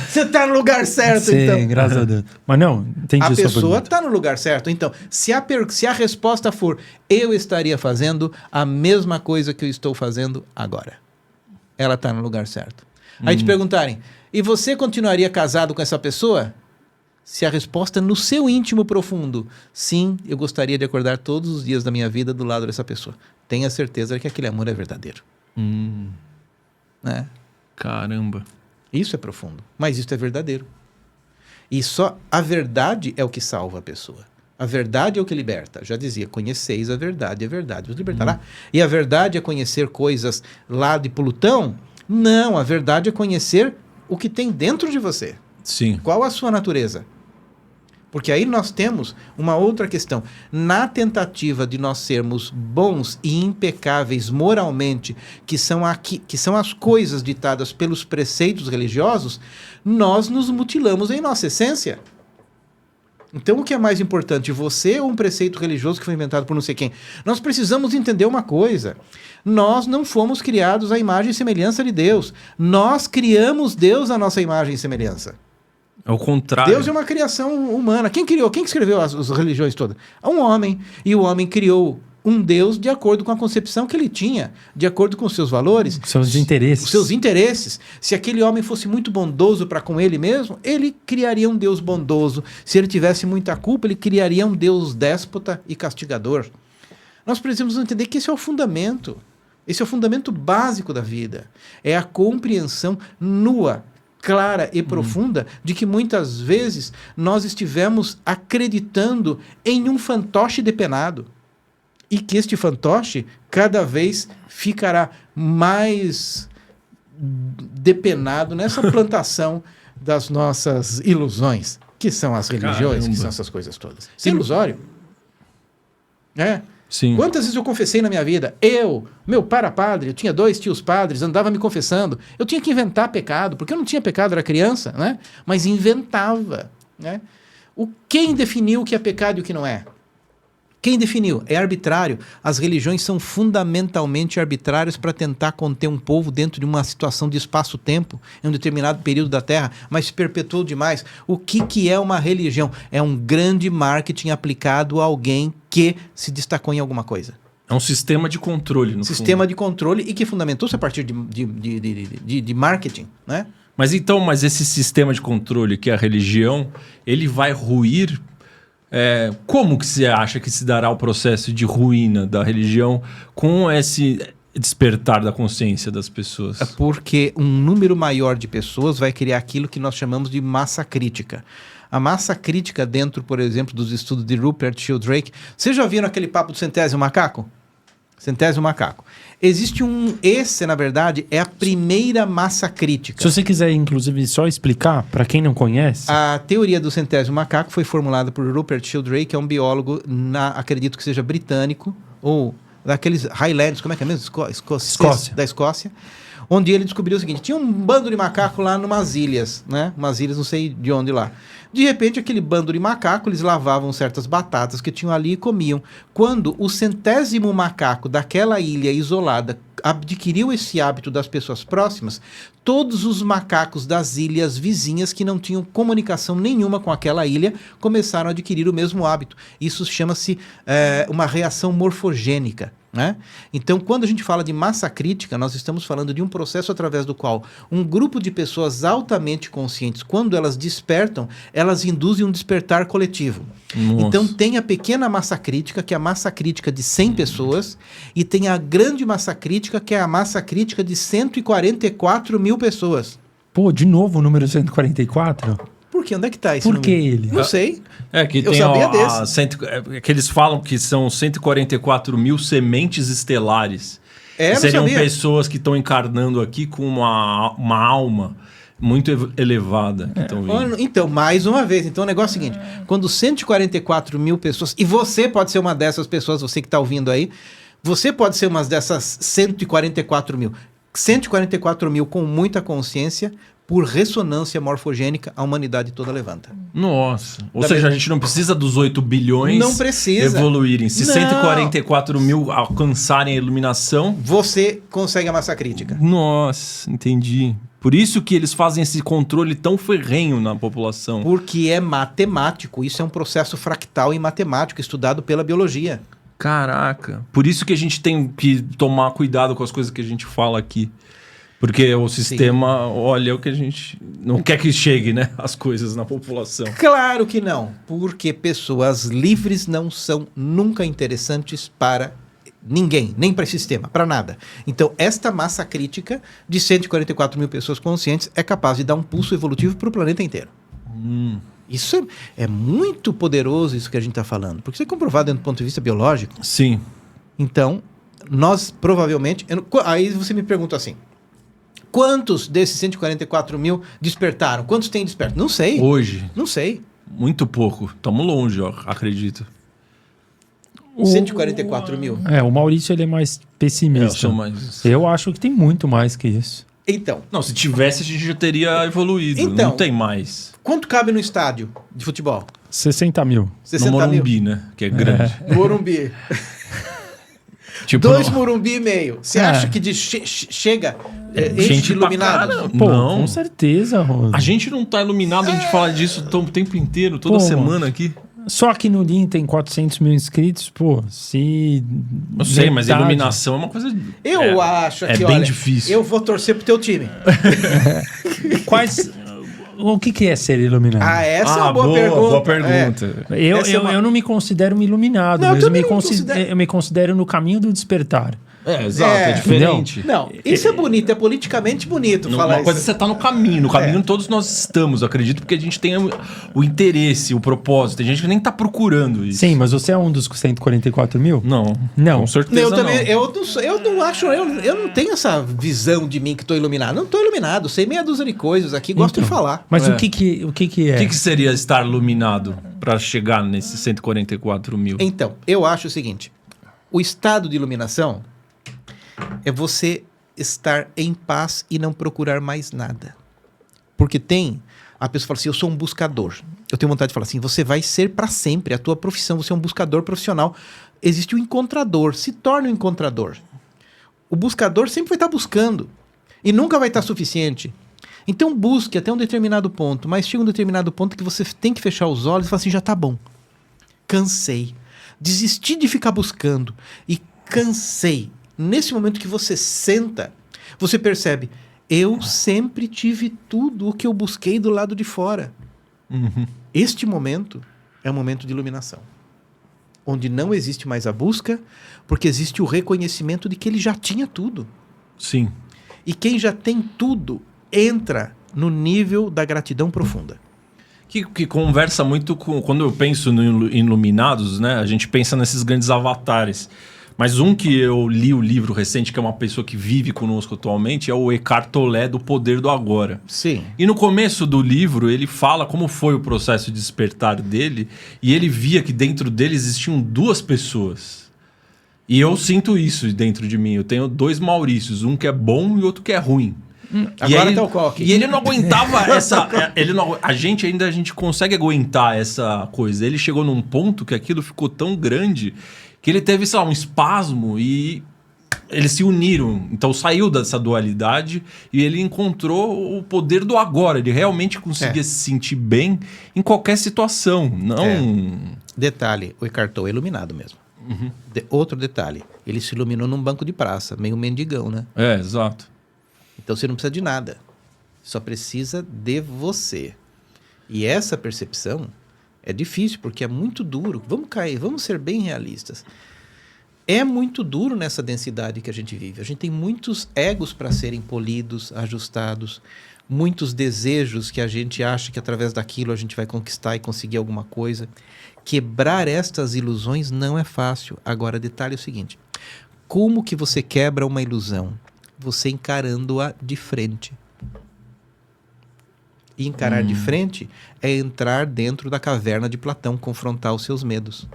Você está no lugar certo, Sim, então. Sim, graças a Deus. Mas não, entendi a sua pessoa pergunta. está no lugar certo. Então, se a resposta for eu estaria fazendo a mesma coisa que eu estou fazendo agora, ela está no lugar certo. Aí te perguntarem, e você continuaria casado com essa pessoa? Se a resposta no seu íntimo profundo, sim, eu gostaria de acordar todos os dias da minha vida do lado dessa pessoa. Tenha certeza que aquele amor é verdadeiro. Né? Caramba. Isso é profundo, mas isso é verdadeiro. E só a verdade é o que salva a pessoa. A verdade é o que liberta. Já dizia, conheceis a verdade vos libertará. E a verdade é conhecer coisas lá de Plutão? Não, a verdade é conhecer o que tem dentro de você. Sim. Qual a sua natureza? Porque aí nós temos uma outra questão. Na tentativa de nós sermos bons e impecáveis moralmente, que são as coisas ditadas pelos preceitos religiosos, nós nos mutilamos em nossa essência. Então, o que é mais importante, você ou um preceito religioso que foi inventado por não sei quem? Nós precisamos entender uma coisa. Nós não fomos criados à imagem e semelhança de Deus. Nós criamos Deus à nossa imagem e semelhança. É o contrário. Deus é uma criação humana. Quem escreveu as religiões todas? Um homem. E o homem criou um Deus de acordo com a concepção que ele tinha, de acordo com os seus valores. Seus interesses. Os seus interesses. Se aquele homem fosse muito bondoso para com ele mesmo, ele criaria um Deus bondoso. Se ele tivesse muita culpa, ele criaria um Deus déspota e castigador. Nós precisamos entender que esse é o fundamento. Esse é o fundamento básico da vida. É a compreensão nua, clara e profunda de que muitas vezes nós estivemos acreditando em um fantoche depenado e que este fantoche cada vez ficará mais depenado nessa plantação das nossas ilusões, que são as religiões, Caramba. que são essas coisas todas. Isso é ilusório. Sim. Quantas vezes eu confessei na minha vida? Meu pai era padre, eu tinha 2 tios padres, andava me confessando. Eu tinha que inventar pecado, porque eu não tinha pecado, era criança, né? Mas inventava. Né? Quem definiu o que é pecado e o que não é? Quem definiu? É arbitrário. As religiões são fundamentalmente arbitrárias para tentar conter um povo dentro de uma situação de espaço-tempo, em um determinado período da Terra, mas se perpetuou demais. O que é uma religião? É um grande marketing aplicado a alguém que se destacou em alguma coisa. É um sistema de controle, no Sistema fundo. de controle e que fundamentou-se a partir de marketing, né? Mas esse sistema de controle que é a religião, ele vai ruir... como que você acha que se dará o processo de ruína da religião com despertar da consciência das pessoas? É porque um número maior de pessoas vai criar aquilo que nós chamamos de massa crítica. A massa crítica dentro, por exemplo, dos estudos de Rupert Sheldrake. Vocês já viram aquele papo do centésimo macaco? Centésimo macaco. Existe esse, na verdade, é a primeira massa crítica. Se você quiser, inclusive, só explicar, para quem não conhece... A teoria do centésimo macaco foi formulada por Rupert Sheldrake, que é um biólogo, acredito que seja britânico, ou daqueles Highlands, como é que é mesmo? Escócia. Da Escócia. Onde ele descobriu o seguinte: tinha um bando de macaco lá numas ilhas, né? Umas ilhas, não sei de onde lá. De repente, aquele bando de macaco, eles lavavam certas batatas que tinham ali e comiam. Quando o 100º macaco daquela ilha isolada adquiriu esse hábito das pessoas próximas, todos os macacos das ilhas vizinhas que não tinham comunicação nenhuma com aquela ilha começaram a adquirir o mesmo hábito. Isso chama-se uma reação morfogênica. Né? Então, quando a gente fala de massa crítica, nós estamos falando de um processo através do qual um grupo de pessoas altamente conscientes, quando elas despertam, elas induzem um despertar coletivo. Nossa. Então, tem a pequena massa crítica, que é a massa crítica de 100 pessoas, e tem a grande massa crítica, que é a massa crítica de 144 mil pessoas. Pô, de novo o número 144? Por quê? Onde é que está esse Por número? que ele? Não sei. Que Eu tem sabia desse. que eles falam que são 144 mil sementes estelares. Não Seriam sabia. pessoas que estão encarnando aqui com uma alma muito elevada. Que estão vindo. Então, mais uma vez, então o negócio é o seguinte: quando 144 mil pessoas, e você pode ser uma dessas pessoas, você que está ouvindo aí, você pode ser uma dessas 144 mil. 144 mil com muita consciência, por ressonância morfogênica, a humanidade toda levanta. Nossa. Ou seja, a gente não precisa dos 8 bilhões Não precisa. evoluírem. Se Não. 144 mil alcançarem a iluminação... Você consegue a massa crítica. Nossa, entendi. Por isso que eles fazem esse controle tão ferrenho na população. Porque é matemático. Isso é um processo fractal e matemático estudado pela biologia. Caraca. Por isso que a gente tem que tomar cuidado com as coisas que a gente fala aqui. Porque o sistema olha o que a gente não quer que chegue, né? As coisas na população. Claro que não. Porque pessoas livres não são nunca interessantes para ninguém, nem para esse sistema, para nada. Então, esta massa crítica de 144 mil pessoas conscientes é capaz de dar um pulso evolutivo para o planeta inteiro. Isso é muito poderoso, isso que a gente está falando. Porque isso é comprovado do ponto de vista biológico. Sim. Então, nós provavelmente... Aí você me pergunta assim: quantos desses 144 mil despertaram? Quantos têm desperto? Não sei. Hoje? Não sei. Muito pouco. Estamos longe, ó, acredito. 144 mil. O Maurício ele é mais pessimista. Eu acho que tem muito mais que isso. Então. Não, se tivesse, a gente já teria evoluído. Então, não tem mais. Quanto cabe no estádio de futebol? 60 mil. 60 no Morumbi, mil. Né? Que é grande. No Morumbi. Tipo, 2 Morumbi e meio. Você acha que chega gente iluminada? Pô, não. Com certeza, Rosa. A gente não tá iluminado, a gente fala disso o tempo inteiro, toda semana aqui. Só aqui no Lean tem 400 mil inscritos, pô, se... Eu sei, mas iluminação é uma coisa... Eu acho que, bem difícil. Eu vou torcer pro teu time. O que é ser iluminado? Essa é uma boa pergunta. Boa pergunta. Eu não me considero um iluminado, não, mas eu me considero no caminho do despertar. Exato, é diferente. Não, isso é bonito, é politicamente bonito falar uma coisa isso. Você tá no caminho todos nós estamos, acredito, porque a gente tem o interesse, o propósito. Tem gente que nem tá procurando isso. Sim, mas você é um dos 144 mil? Não. Com certeza eu também, eu não acho, eu não tenho essa visão de mim que tô iluminado. Não tô iluminado, sei meia dúzia de coisas aqui, gosto de falar. Mas o que é? O que seria estar iluminado para chegar nesses 144 mil? Então, eu acho o seguinte: o estado de iluminação é você estar em paz e não procurar mais nada. Porque a pessoa fala assim: eu sou um buscador. Eu tenho vontade de falar assim: você vai ser para sempre a tua profissão, você é um buscador profissional. Existe o encontrador, se torna um encontrador. O buscador sempre vai estar buscando e nunca vai estar suficiente. Então busque até um determinado ponto, mas chega um determinado ponto que você tem que fechar os olhos e falar assim: já tá bom. Cansei. Desisti de ficar buscando e cansei. Nesse momento que você senta, você percebe: eu sempre tive tudo o que eu busquei do lado de fora. Este momento é um momento de iluminação. onde não existe mais a busca, porque existe o reconhecimento de que ele já tinha tudo. Sim. E quem já tem tudo entra no nível da gratidão profunda. Que conversa muito com... Quando eu penso no Iluminados, né? A gente pensa nesses grandes avatares. Mas um que eu li o livro recente, que é uma pessoa que vive conosco atualmente, é o Eckhart Tolle, do Poder do Agora. Sim. E no começo do livro, ele fala como foi o processo de despertar dele, e ele via que dentro dele existiam 2 pessoas. E eu sinto isso dentro de mim. Eu tenho 2 Maurícios, um que é bom e outro que é ruim. Agora tá o coque. E ele não aguentava essa... a gente consegue aguentar essa coisa. Ele chegou num ponto que aquilo ficou tão grande que ele teve, sei lá, um espasmo e eles se uniram. Então saiu dessa dualidade e ele encontrou o poder do agora. Ele realmente conseguia se sentir bem em qualquer situação. Não... Detalhe, o Eckhart Tolle é iluminado mesmo. Uhum. Outro detalhe, ele se iluminou num banco de praça, meio mendigão, né? É, exato. Então você não precisa de nada. Só precisa de você. E essa percepção é difícil, porque é muito duro. Vamos ser bem realistas. É muito duro nessa densidade que a gente vive. A gente tem muitos egos para serem polidos, ajustados, muitos desejos que a gente acha que através daquilo a gente vai conquistar e conseguir alguma coisa. Quebrar estas ilusões não é fácil. Agora, detalhe é o seguinte. Como que você quebra uma ilusão? Você encarando-a de frente. E encarar de frente é entrar dentro da caverna de Platão, confrontar os seus medos.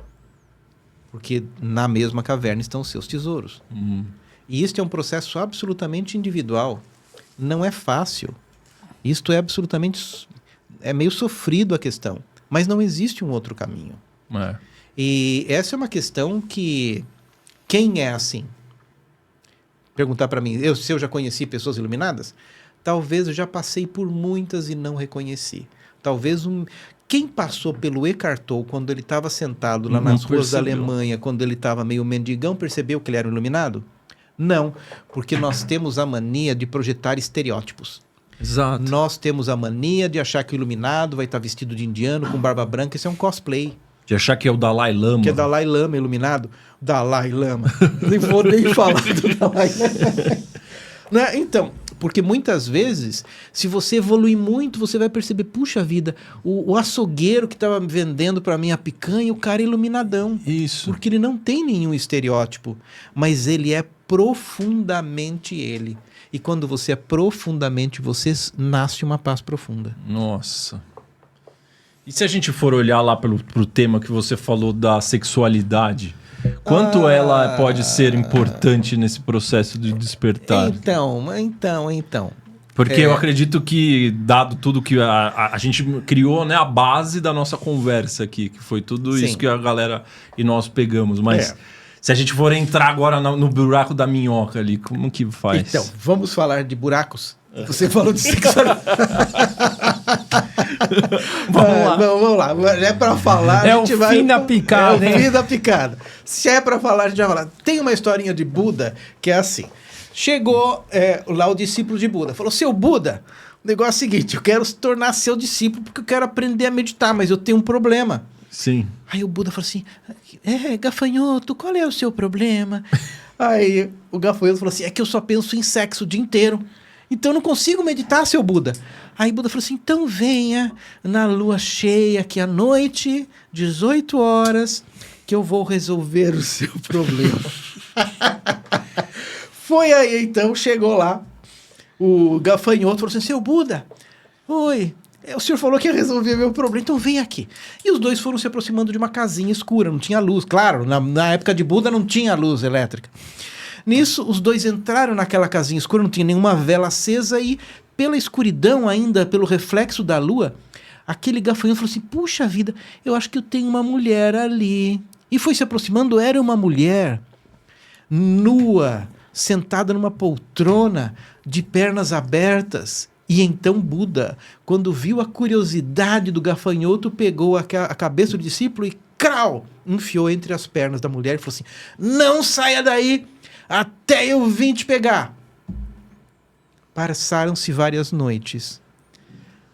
Porque na mesma caverna estão os seus tesouros. E este é um processo absolutamente individual. Não é fácil. Isto é absolutamente... É meio sofrido a questão. Mas não existe um outro caminho. É. E essa é uma questão que... Quem é assim? Perguntar para mim, se eu já conheci pessoas iluminadas? Talvez eu já passei por muitas e não reconheci. Talvez quem passou pelo Eckhart Tolle quando ele estava sentado lá nas ruas da Alemanha, quando ele estava meio mendigão, percebeu que ele era um iluminado? Não, porque nós temos a mania de projetar estereótipos. Exato. Nós temos a mania de achar que o iluminado vai estar vestido de indiano, com barba branca. Isso é um cosplay. De achar que é o Dalai Lama. Que é Dalai Lama iluminado. Dalai Lama. Nem vou nem falar do Dalai Lama. Né? Então, porque muitas vezes, se você evoluir muito, você vai perceber, puxa vida, o açougueiro que estava vendendo para mim a picanha, o cara é iluminadão. Isso. Porque ele não tem nenhum estereótipo, mas ele é profundamente ele. E quando você é profundamente você, nasce uma paz profunda. Nossa. E se a gente for olhar lá pro tema que você falou da sexualidade, quanto ela pode ser importante nesse processo de despertar? Então. Porque eu acredito que, dado tudo que a gente criou, né, a base da nossa conversa aqui, que foi tudo isso que a galera e nós pegamos, mas... Se a gente for entrar agora no buraco da minhoca ali, como que faz? Então, vamos falar de buracos? Você falou de sexualidade. Vamos lá. É para falar... É o fim da picada, hein? É o fim da picada. Se é para falar, a gente vai falar. Tem uma historinha de Buda que é assim. Chegou lá o discípulo de Buda. Falou, seu Buda, o negócio é o seguinte, eu quero se tornar seu discípulo porque eu quero aprender a meditar, mas eu tenho um problema. Sim. Aí o Buda falou assim, gafanhoto, qual é o seu problema? Aí o gafanhoto falou assim, é que eu só penso em sexo o dia inteiro. Então eu não consigo meditar, seu Buda. Aí o Buda falou assim, então venha na lua cheia aqui à noite, 18 horas, que eu vou resolver o seu problema. Foi aí então, chegou lá, o gafanhoto falou assim, seu Buda, oi... O senhor falou que ia resolver meu problema, então vem aqui. E os dois foram se aproximando de uma casinha escura, não tinha luz. Claro, na época de Buda não tinha luz elétrica. Nisso, os dois entraram naquela casinha escura, não tinha nenhuma vela acesa e, pela escuridão ainda, pelo reflexo da lua, aquele gafanhoto falou assim, puxa vida, eu acho que eu tenho uma mulher ali. E foi se aproximando, era uma mulher nua, sentada numa poltrona, de pernas abertas. E então Buda, quando viu a curiosidade do gafanhoto, pegou a cabeça do discípulo e, crau, enfiou entre as pernas da mulher e falou assim, não saia daí até eu vim te pegar. Passaram-se várias noites,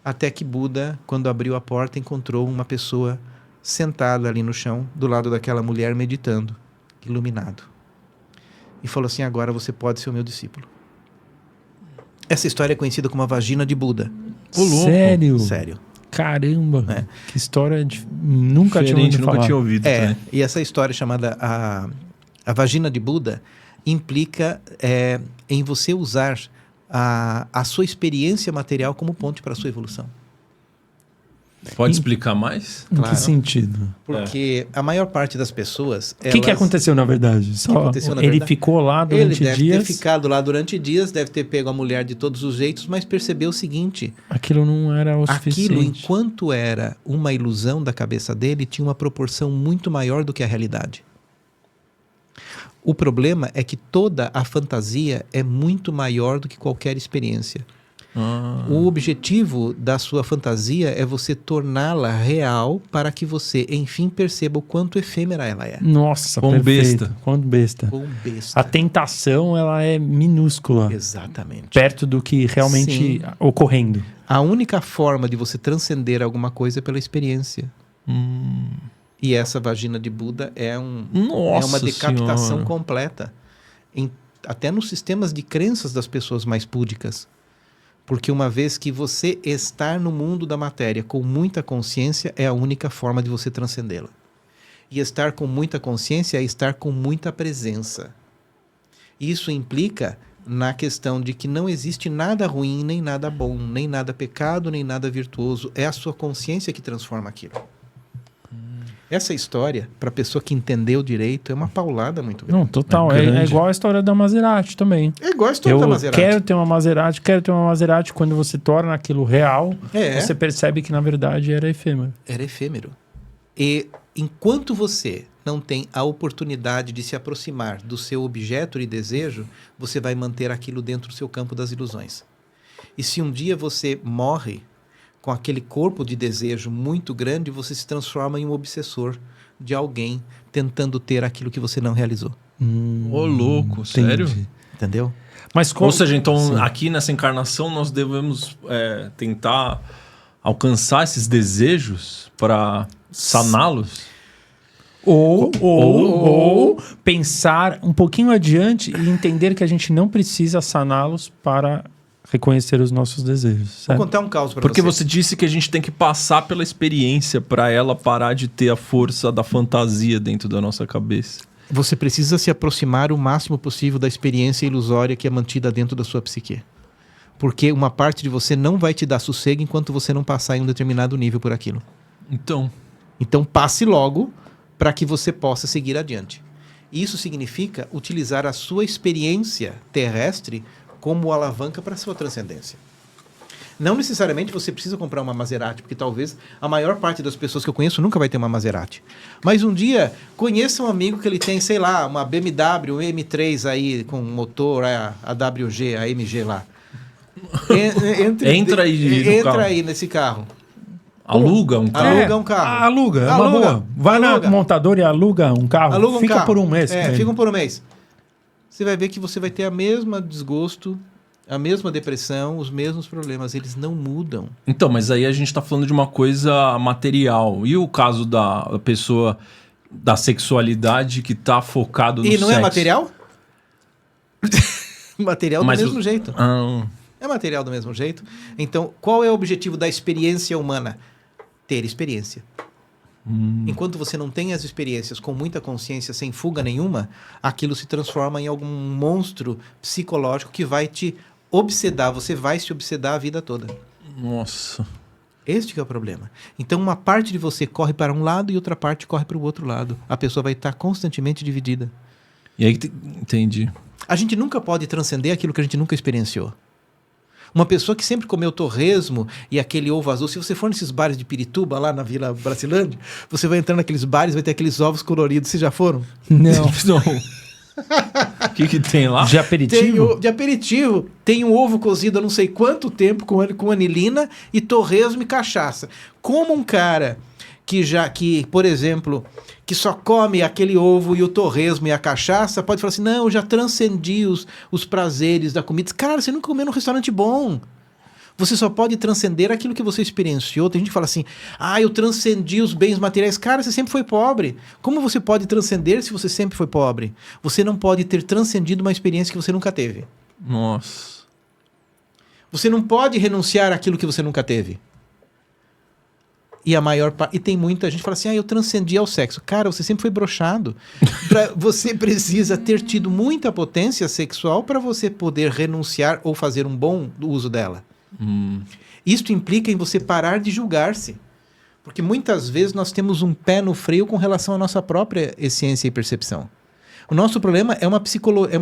até que Buda, quando abriu a porta, encontrou uma pessoa sentado ali no chão, do lado daquela mulher meditando, iluminado. E falou assim: agora você pode ser o meu discípulo. Essa história é conhecida como a vagina de Buda. Sério? Sério. Caramba, que história nunca tinha ouvido falar. Nunca tinha ouvido. E essa história chamada a vagina de Buda implica em você usar a sua experiência material como ponte para a sua evolução. Pode explicar mais? Em que sentido? Porque a maior parte das pessoas... O que aconteceu na verdade? Ele ficou lá durante dias? Ele deve ter ficado lá durante dias, deve ter pego a mulher de todos os jeitos, mas percebeu o seguinte... Aquilo não era o suficiente. Aquilo, enquanto era uma ilusão da cabeça dele, tinha uma proporção muito maior do que a realidade. O problema é que toda a fantasia é muito maior do que qualquer experiência. O objetivo da sua fantasia é você torná-la real para que você, enfim, perceba o quanto efêmera ela é. Nossa, Quão besta. Quão besta. A tentação, ela é minúscula. Exatamente. Perto do que realmente ocorrendo. A única forma de você transcender alguma coisa é pela experiência. E essa vagina de Buda é uma decapitação completa. Até nos sistemas de crenças das pessoas mais púdicas. Porque uma vez que você estar no mundo da matéria com muita consciência é a única forma de você transcendê-la. E estar com muita consciência é estar com muita presença. Isso implica na questão de que não existe nada ruim, nem nada bom, nem nada pecado, nem nada virtuoso. É a sua consciência que transforma aquilo. Essa história, para a pessoa que entendeu direito, é uma paulada muito grande. Não, total. É igual a história da Maserati também. É igual a história da Maserati. Quero ter uma Maserati. Quando você torna aquilo real, você percebe que, na verdade, era efêmero. Era efêmero. E enquanto você não tem a oportunidade de se aproximar do seu objeto de desejo, você vai manter aquilo dentro do seu campo das ilusões. E se um dia você morre com aquele corpo de desejo muito grande, você se transforma em um obsessor de alguém tentando ter aquilo que você não realizou. Ô, louco, sério? Entendeu? Mas Ou seja, então, aqui nessa encarnação, nós devemos tentar alcançar esses desejos para saná-los? Ou pensar um pouquinho adiante e entender que a gente não precisa saná-los para reconhecer os nossos desejos. Certo? Vou contar um caos para você. Porque você disse que a gente tem que passar pela experiência para ela parar de ter a força da fantasia dentro da nossa cabeça. Você precisa se aproximar o máximo possível da experiência ilusória que é mantida dentro da sua psique. Porque uma parte de você não vai te dar sossego enquanto você não passar em um determinado nível por aquilo. Então passe logo para que você possa seguir adiante. Isso significa utilizar a sua experiência terrestre como alavanca para a sua transcendência. Não necessariamente você precisa comprar uma Maserati, porque talvez a maior parte das pessoas que eu conheço nunca vai ter uma Maserati. Mas um dia, conheça um amigo que ele tem, sei lá, uma BMW, um M3 aí, com motor, a WG, a MG lá. Entra aí nesse carro. Aluga um carro. Aluga um carro. Aluga, é uma boa. Vai na montadora e aluga um carro. Fica por um mês. Fica por um mês. Você vai ver que você vai ter a mesma desgosto, a mesma depressão, os mesmos problemas. Eles não mudam. Então, mas aí a gente está falando de uma coisa material. E o caso da pessoa da sexualidade que está focado no sexo? E não é material? Material do mesmo jeito. É material do mesmo jeito. Então, qual é o objetivo da experiência humana? Ter experiência. Enquanto você não tem as experiências com muita consciência, sem fuga nenhuma, aquilo se transforma em algum monstro psicológico que vai te obsedar. Você vai se obsedar a vida toda. Nossa. Este que é o problema. Então, uma parte de você corre para um lado e outra parte corre para o outro lado. A pessoa vai estar constantemente dividida. E aí, entendi. A gente nunca pode transcender aquilo que a gente nunca experienciou. Uma pessoa que sempre comeu torresmo e aquele ovo azul, se você for nesses bares de Pirituba, lá na Vila Bracilândia, você vai entrar naqueles bares, vai ter aqueles ovos coloridos. Vocês já foram? Não. O que tem lá? De aperitivo? De aperitivo. Tem um ovo cozido há não sei quanto tempo com anilina e torresmo e cachaça. Como um cara que, por exemplo, que só come aquele ovo e o torresmo e a cachaça, pode falar assim, não, eu já transcendi os prazeres da comida. Cara, você nunca comeu num restaurante bom. Você só pode transcender aquilo que você experienciou. Tem gente que fala assim, eu transcendi os bens materiais. Cara, você sempre foi pobre. Como você pode transcender se você sempre foi pobre? Você não pode ter transcendido uma experiência que você nunca teve. Nossa. Você não pode renunciar àquilo que você nunca teve. E tem muita gente que fala assim, eu transcendi ao sexo. Cara, você sempre foi broxado. Você precisa ter tido muita potência sexual para você poder renunciar ou fazer um bom uso dela. Isto implica em você parar de julgar-se. Porque muitas vezes nós temos um pé no freio com relação à nossa própria essência e percepção. O nosso problema é uma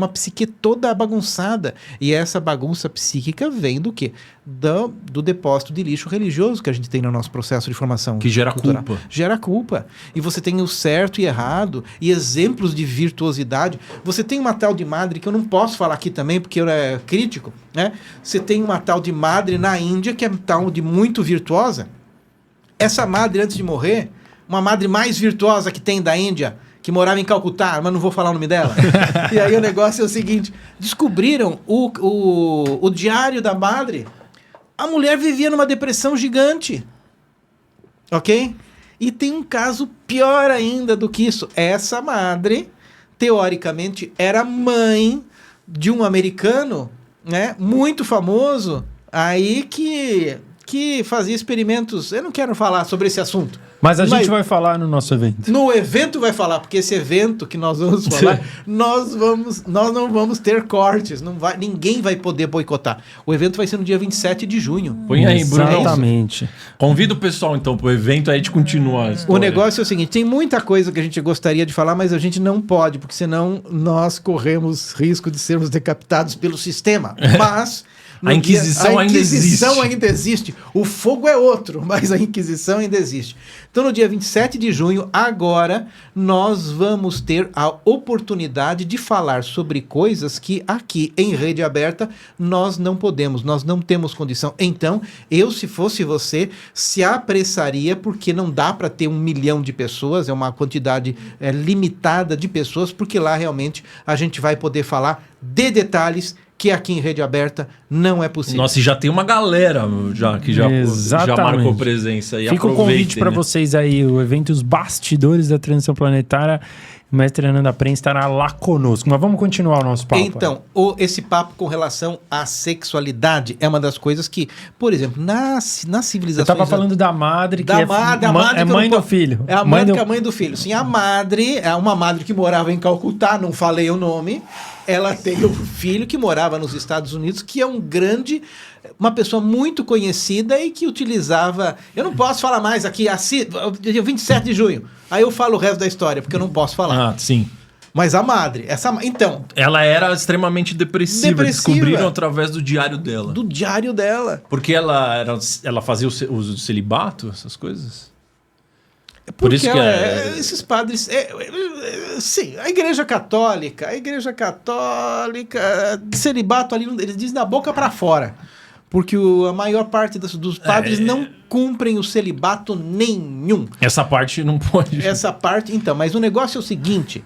psique toda bagunçada. E essa bagunça psíquica vem do quê? Do depósito de lixo religioso que a gente tem no nosso processo de formação que gera cultural. culpa. Gera culpa. E você tem o certo e errado, e exemplos de virtuosidade. Você tem uma tal de madre, que eu não posso falar aqui também, porque eu é crítico, né? Você tem uma tal de madre na Índia, que é tal de muito virtuosa. Essa madre, antes de morrer, uma madre mais virtuosa que tem da Índia, que morava em Calcutá, mas não vou falar o nome dela. E aí o negócio é o seguinte, descobriram o diário da madre. A mulher vivia numa depressão gigante. Ok? E tem um caso pior ainda do que isso. Essa madre, teoricamente, era mãe de um americano, né, muito famoso, aí que fazia experimentos. Eu não quero falar sobre esse assunto. Mas a gente vai falar no nosso evento. No evento vai falar, porque esse evento que nós vamos falar, nós não vamos ter cortes, ninguém vai poder boicotar. O evento vai ser no dia 27 de junho. Põe aí, Bruno. Exatamente. Convida o pessoal, então, pro evento, aí a gente continua a história. O negócio é o seguinte, tem muita coisa que a gente gostaria de falar, mas a gente não pode, porque senão nós corremos risco de sermos decapitados pelo sistema. Mas... A Inquisição ainda existe. O fogo é outro, mas a Inquisição ainda existe. Então, no dia 27 de junho, agora, nós vamos ter a oportunidade de falar sobre coisas que aqui, em rede aberta, nós não podemos, nós não temos condição. Então, eu, se fosse você, se apressaria, porque não dá para ter 1 milhão de pessoas, é uma quantidade limitada de pessoas, porque lá, realmente, a gente vai poder falar de detalhes que aqui em rede aberta não é possível. Nossa, e já tem uma galera que já marcou presença. E fica o convite para vocês aí, o evento Os Bastidores da Transição Planetária. O mestre Ananda Prenz estará lá conosco. Mas vamos continuar o nosso papo. Então, esse papo com relação à sexualidade é uma das coisas que, por exemplo, nas civilizações... Eu estava falando da madre, que é mãe do filho. É a mãe do filho. Sim, a madre, é uma madre que morava em Calcutá, não falei o nome. Ela tem um filho que morava nos Estados Unidos, que é uma pessoa muito conhecida e que utilizava... Eu não posso falar mais aqui, dia 27 de junho. Aí eu falo o resto da história, porque eu não posso falar. Ah, sim. Mas a madre, então... Ela era extremamente depressiva. Descobriram através do diário dela. Do diário dela. Porque ela fazia o celibato, essas coisas? Por isso que esses padres... sim, a Igreja Católica, celibato ali, eles dizem da boca para fora. Porque a maior parte dos padres não cumprem o celibato nenhum. Essa parte não pode. Essa parte, então. Mas o negócio é o seguinte...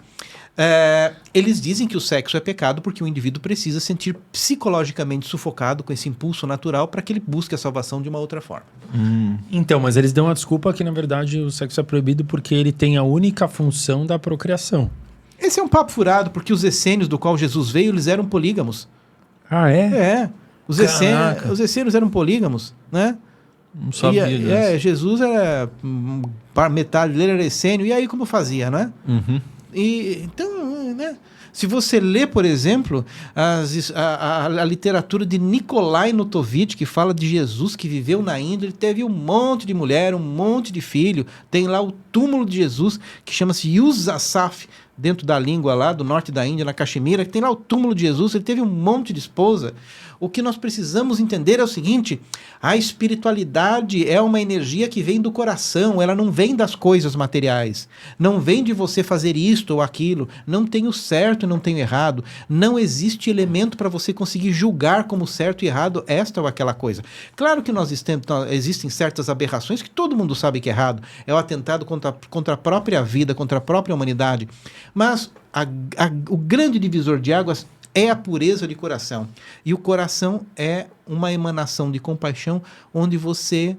eles dizem que o sexo é pecado porque o indivíduo precisa sentir psicologicamente sufocado com esse impulso natural para que ele busque a salvação de uma outra forma. Então, mas eles dão a desculpa que, na verdade, o sexo é proibido porque ele tem a única função da procriação. Esse é um papo furado, porque os essênios do qual Jesus veio, eles eram polígamos. Ah, é? Os essênios eram polígamos, né? Não sabia Jesus era... metade dele era essênio. E aí como fazia, né? Uhum. Então, né? Se você lê, por exemplo, a literatura de Nikolai Notovitch, que fala de Jesus que viveu na Índia, ele teve um monte de mulher, um monte de filho. Tem lá o túmulo de Jesus, que chama-se Yusasaf, dentro da língua lá do norte da Índia, na Caxemira, que tem lá o túmulo de Jesus, ele teve um monte de esposa. O que nós precisamos entender é o seguinte: a espiritualidade é uma energia que vem do coração, ela não vem das coisas materiais, não vem de você fazer isto ou aquilo, não tem o certo e não tem o errado, não existe elemento para você conseguir julgar como certo e errado esta ou aquela coisa. Claro que existem certas aberrações que todo mundo sabe que é errado, é o atentado contra a própria vida, contra a própria humanidade, mas o grande divisor de águas é a pureza de coração. E o coração é uma emanação de compaixão onde você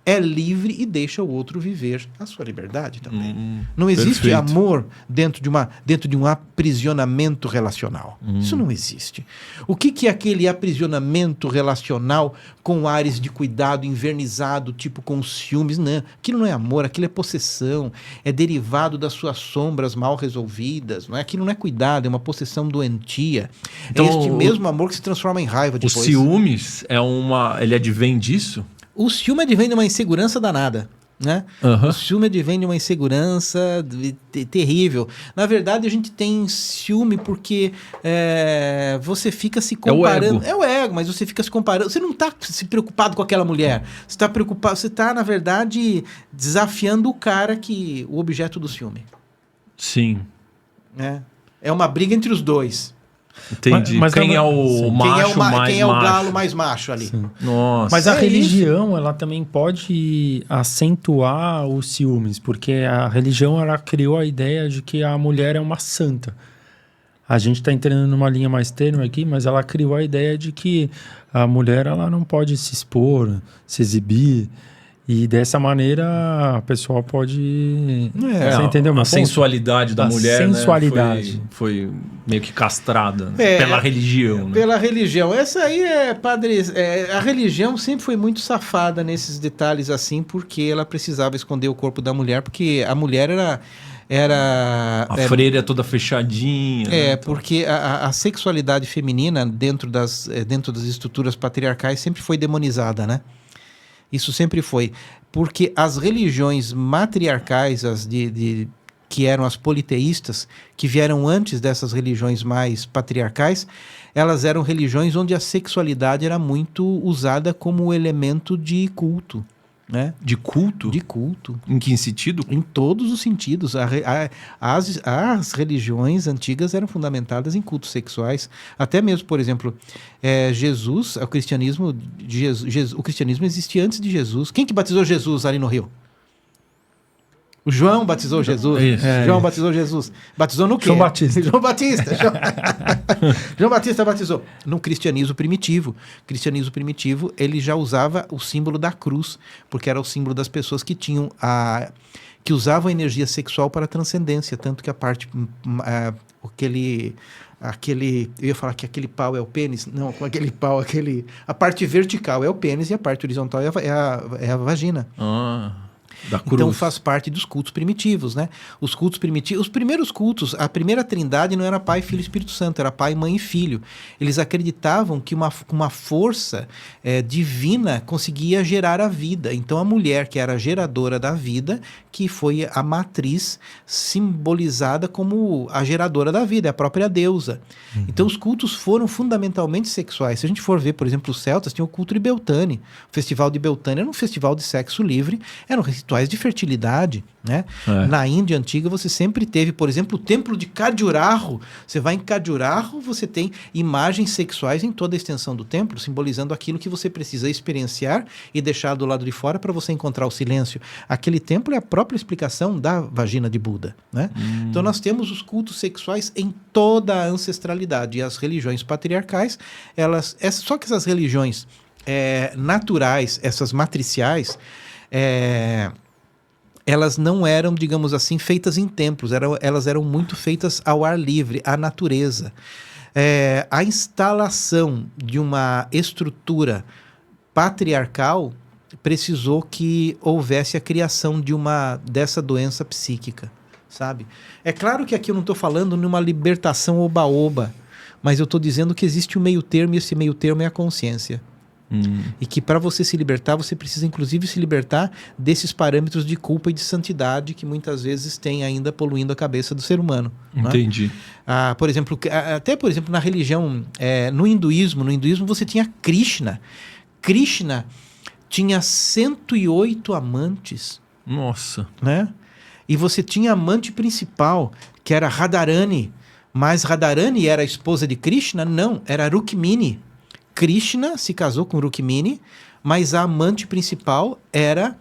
é livre e deixa o outro viver a sua liberdade também. Não existe perfeito. amor dentro de um aprisionamento relacional. Isso não existe. O que é aquele aprisionamento relacional com ares de cuidado invernizado, tipo com ciúmes? Não, aquilo não é amor, aquilo é possessão, é derivado das suas sombras mal resolvidas, não é? Aquilo não é cuidado, é uma possessão doentia. Então, é este mesmo amor que se transforma em raiva O depois. ciúmes ele advém disso? O ciúme advém de uma insegurança danada, né? Uhum. O ciúme advém de uma insegurança terrível. Na verdade, a gente tem ciúme porque você fica se comparando. É o ego. É o ego, mas você fica se comparando. Você não está se preocupado com aquela mulher. Você está preocupado. Você está, na verdade, desafiando o cara o objeto do ciúme. Sim. Né? É uma briga entre os dois. Entendi. Mas quem é o macho mais quem é o macho? galo mais macho ali? Sim. Nossa. Mas a religião, ela também pode acentuar os ciúmes, porque a religião, ela criou a ideia de que a mulher é uma santa. A gente está entrando numa linha mais tênue aqui, mas ela criou a ideia de que a mulher, ela não pode se expor, se exibir, e dessa maneira a pessoa pode... Você entendeu meu a ponto? sensualidade da mulher, sensualidade. né, foi meio que castrada pela religião. Né? Pela religião. Essa aí padre. A religião sempre foi muito safada nesses detalhes assim, porque ela precisava esconder o corpo da mulher, porque a mulher era A freira é toda fechadinha. né? Porque a sexualidade feminina dentro das estruturas patriarcais sempre foi demonizada, né? Isso sempre foi. Porque as religiões matriarcais, que eram as politeístas, que vieram antes dessas religiões mais patriarcais, elas eram religiões onde a sexualidade era muito usada como elemento de culto. Né? De culto? De culto. Em que sentido? Em todos os sentidos. As religiões antigas eram fundamentadas em cultos sexuais. Até mesmo, por exemplo, Jesus, o cristianismo existia antes de Jesus. Quem que batizou Jesus ali no Rio? O João batizou Jesus. João batizou Jesus. Batizou no quê? João Batista. João Batista. João Batista batizou. No cristianismo primitivo. O cristianismo primitivo, ele já usava o símbolo da cruz, porque era o símbolo das pessoas que tinham que usavam a energia sexual para a transcendência. Tanto que a parte... eu ia falar que aquele pau é o pênis. Não, com aquele pau, a parte vertical é o pênis e a parte horizontal é a vagina. Da cruz. Então faz parte dos cultos primitivos, né? Os cultos primitivos, os primeiros cultos, a primeira trindade não era Pai, Filho e Espírito Santo, era Pai, Mãe e Filho. Eles acreditavam que uma força divina conseguia gerar a vida. Então a mulher, que era a geradora da vida, que foi a matriz simbolizada como a geradora da vida, a própria deusa. Então os cultos foram fundamentalmente sexuais. Se a gente for ver, por exemplo, os celtas tinham o culto de Beltane. O festival de Beltane era um festival de sexo livre, eram rituais de fertilidade, né? Na Índia antiga você sempre teve, por exemplo, o templo de Khajuraho. Você vai em Khajuraho, você tem imagens sexuais em toda a extensão do templo, simbolizando aquilo que você precisa experienciar e deixar do lado de fora para você encontrar o silêncio. Aquele templo é a própria explicação da vagina de Buda, né? Então nós temos os cultos sexuais em toda a ancestralidade, e as religiões patriarcais, só que essas religiões naturais, essas matriciais, elas não eram, digamos assim, feitas em templos, elas eram muito feitas ao ar livre, à natureza. A instalação de uma estrutura patriarcal precisou que houvesse a criação dessa doença psíquica, sabe? É claro que aqui eu não estou falando numa libertação oba-oba, mas eu estou dizendo que existe um meio termo, e esse meio termo é a consciência. E que para você se libertar, você precisa inclusive se libertar desses parâmetros de culpa e de santidade que muitas vezes tem ainda poluindo a cabeça do ser humano. Entendi. Né? Por exemplo, na religião, no hinduísmo você tinha Krishna. Krishna tinha 108 amantes. Nossa. Né? E você tinha a amante principal, que era Radharani. Mas Radharani era a esposa de Krishna? Não, era Rukmini. Krishna se casou com Rukmini, mas a amante principal era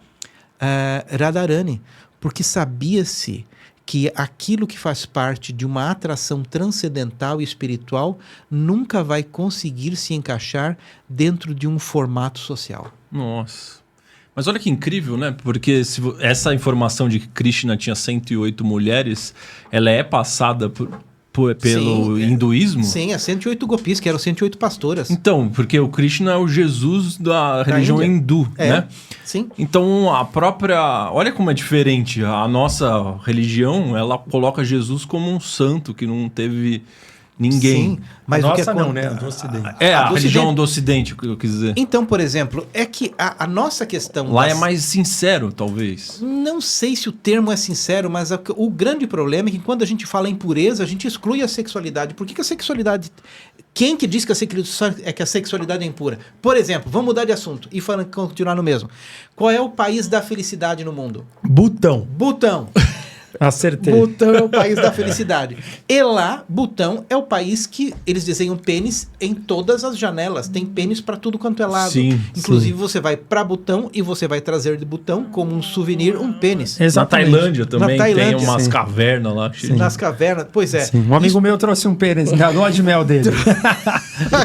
Radharani, porque sabia-se que aquilo que faz parte de uma atração transcendental e espiritual nunca vai conseguir se encaixar dentro de um formato social. Nossa. Mas olha que incrível, né? Porque essa informação de que Krishna tinha 108 mulheres, ela é passada pelo hinduísmo? Sim, as 108 gopis, que eram 108 pastoras. Então, porque o Krishna é o Jesus da religião hindu, né? Sim. Então, a própria... Olha como é diferente. A nossa religião, ela coloca Jesus como um santo que não teve ninguém. Sim, mas nossa não, né? Do Ocidente. A religião do Ocidente, o que eu quis dizer. Então, por exemplo, é que a nossa questão... Lá é mais sincero, talvez. Não sei se o termo é sincero, mas o grande problema é que quando a gente fala em pureza, a gente exclui a sexualidade. Por que a sexualidade... Quem que diz que a sexualidade é impura? Por exemplo, vamos mudar de assunto e continuar no mesmo. Qual é o país da felicidade no mundo? Butão. Acertei. Butão é o país da felicidade. E lá, Butão é o país que eles desenham pênis em todas as janelas. Tem pênis para tudo quanto é lado. Sim, inclusive, você vai para Butão e você vai trazer de Butão como um souvenir um pênis. Exatamente. Na Tailândia também Tailândia, tem umas cavernas lá. Nas cavernas, pois é. Sim. Um amigo meu trouxe um pênis da lua de mel dele.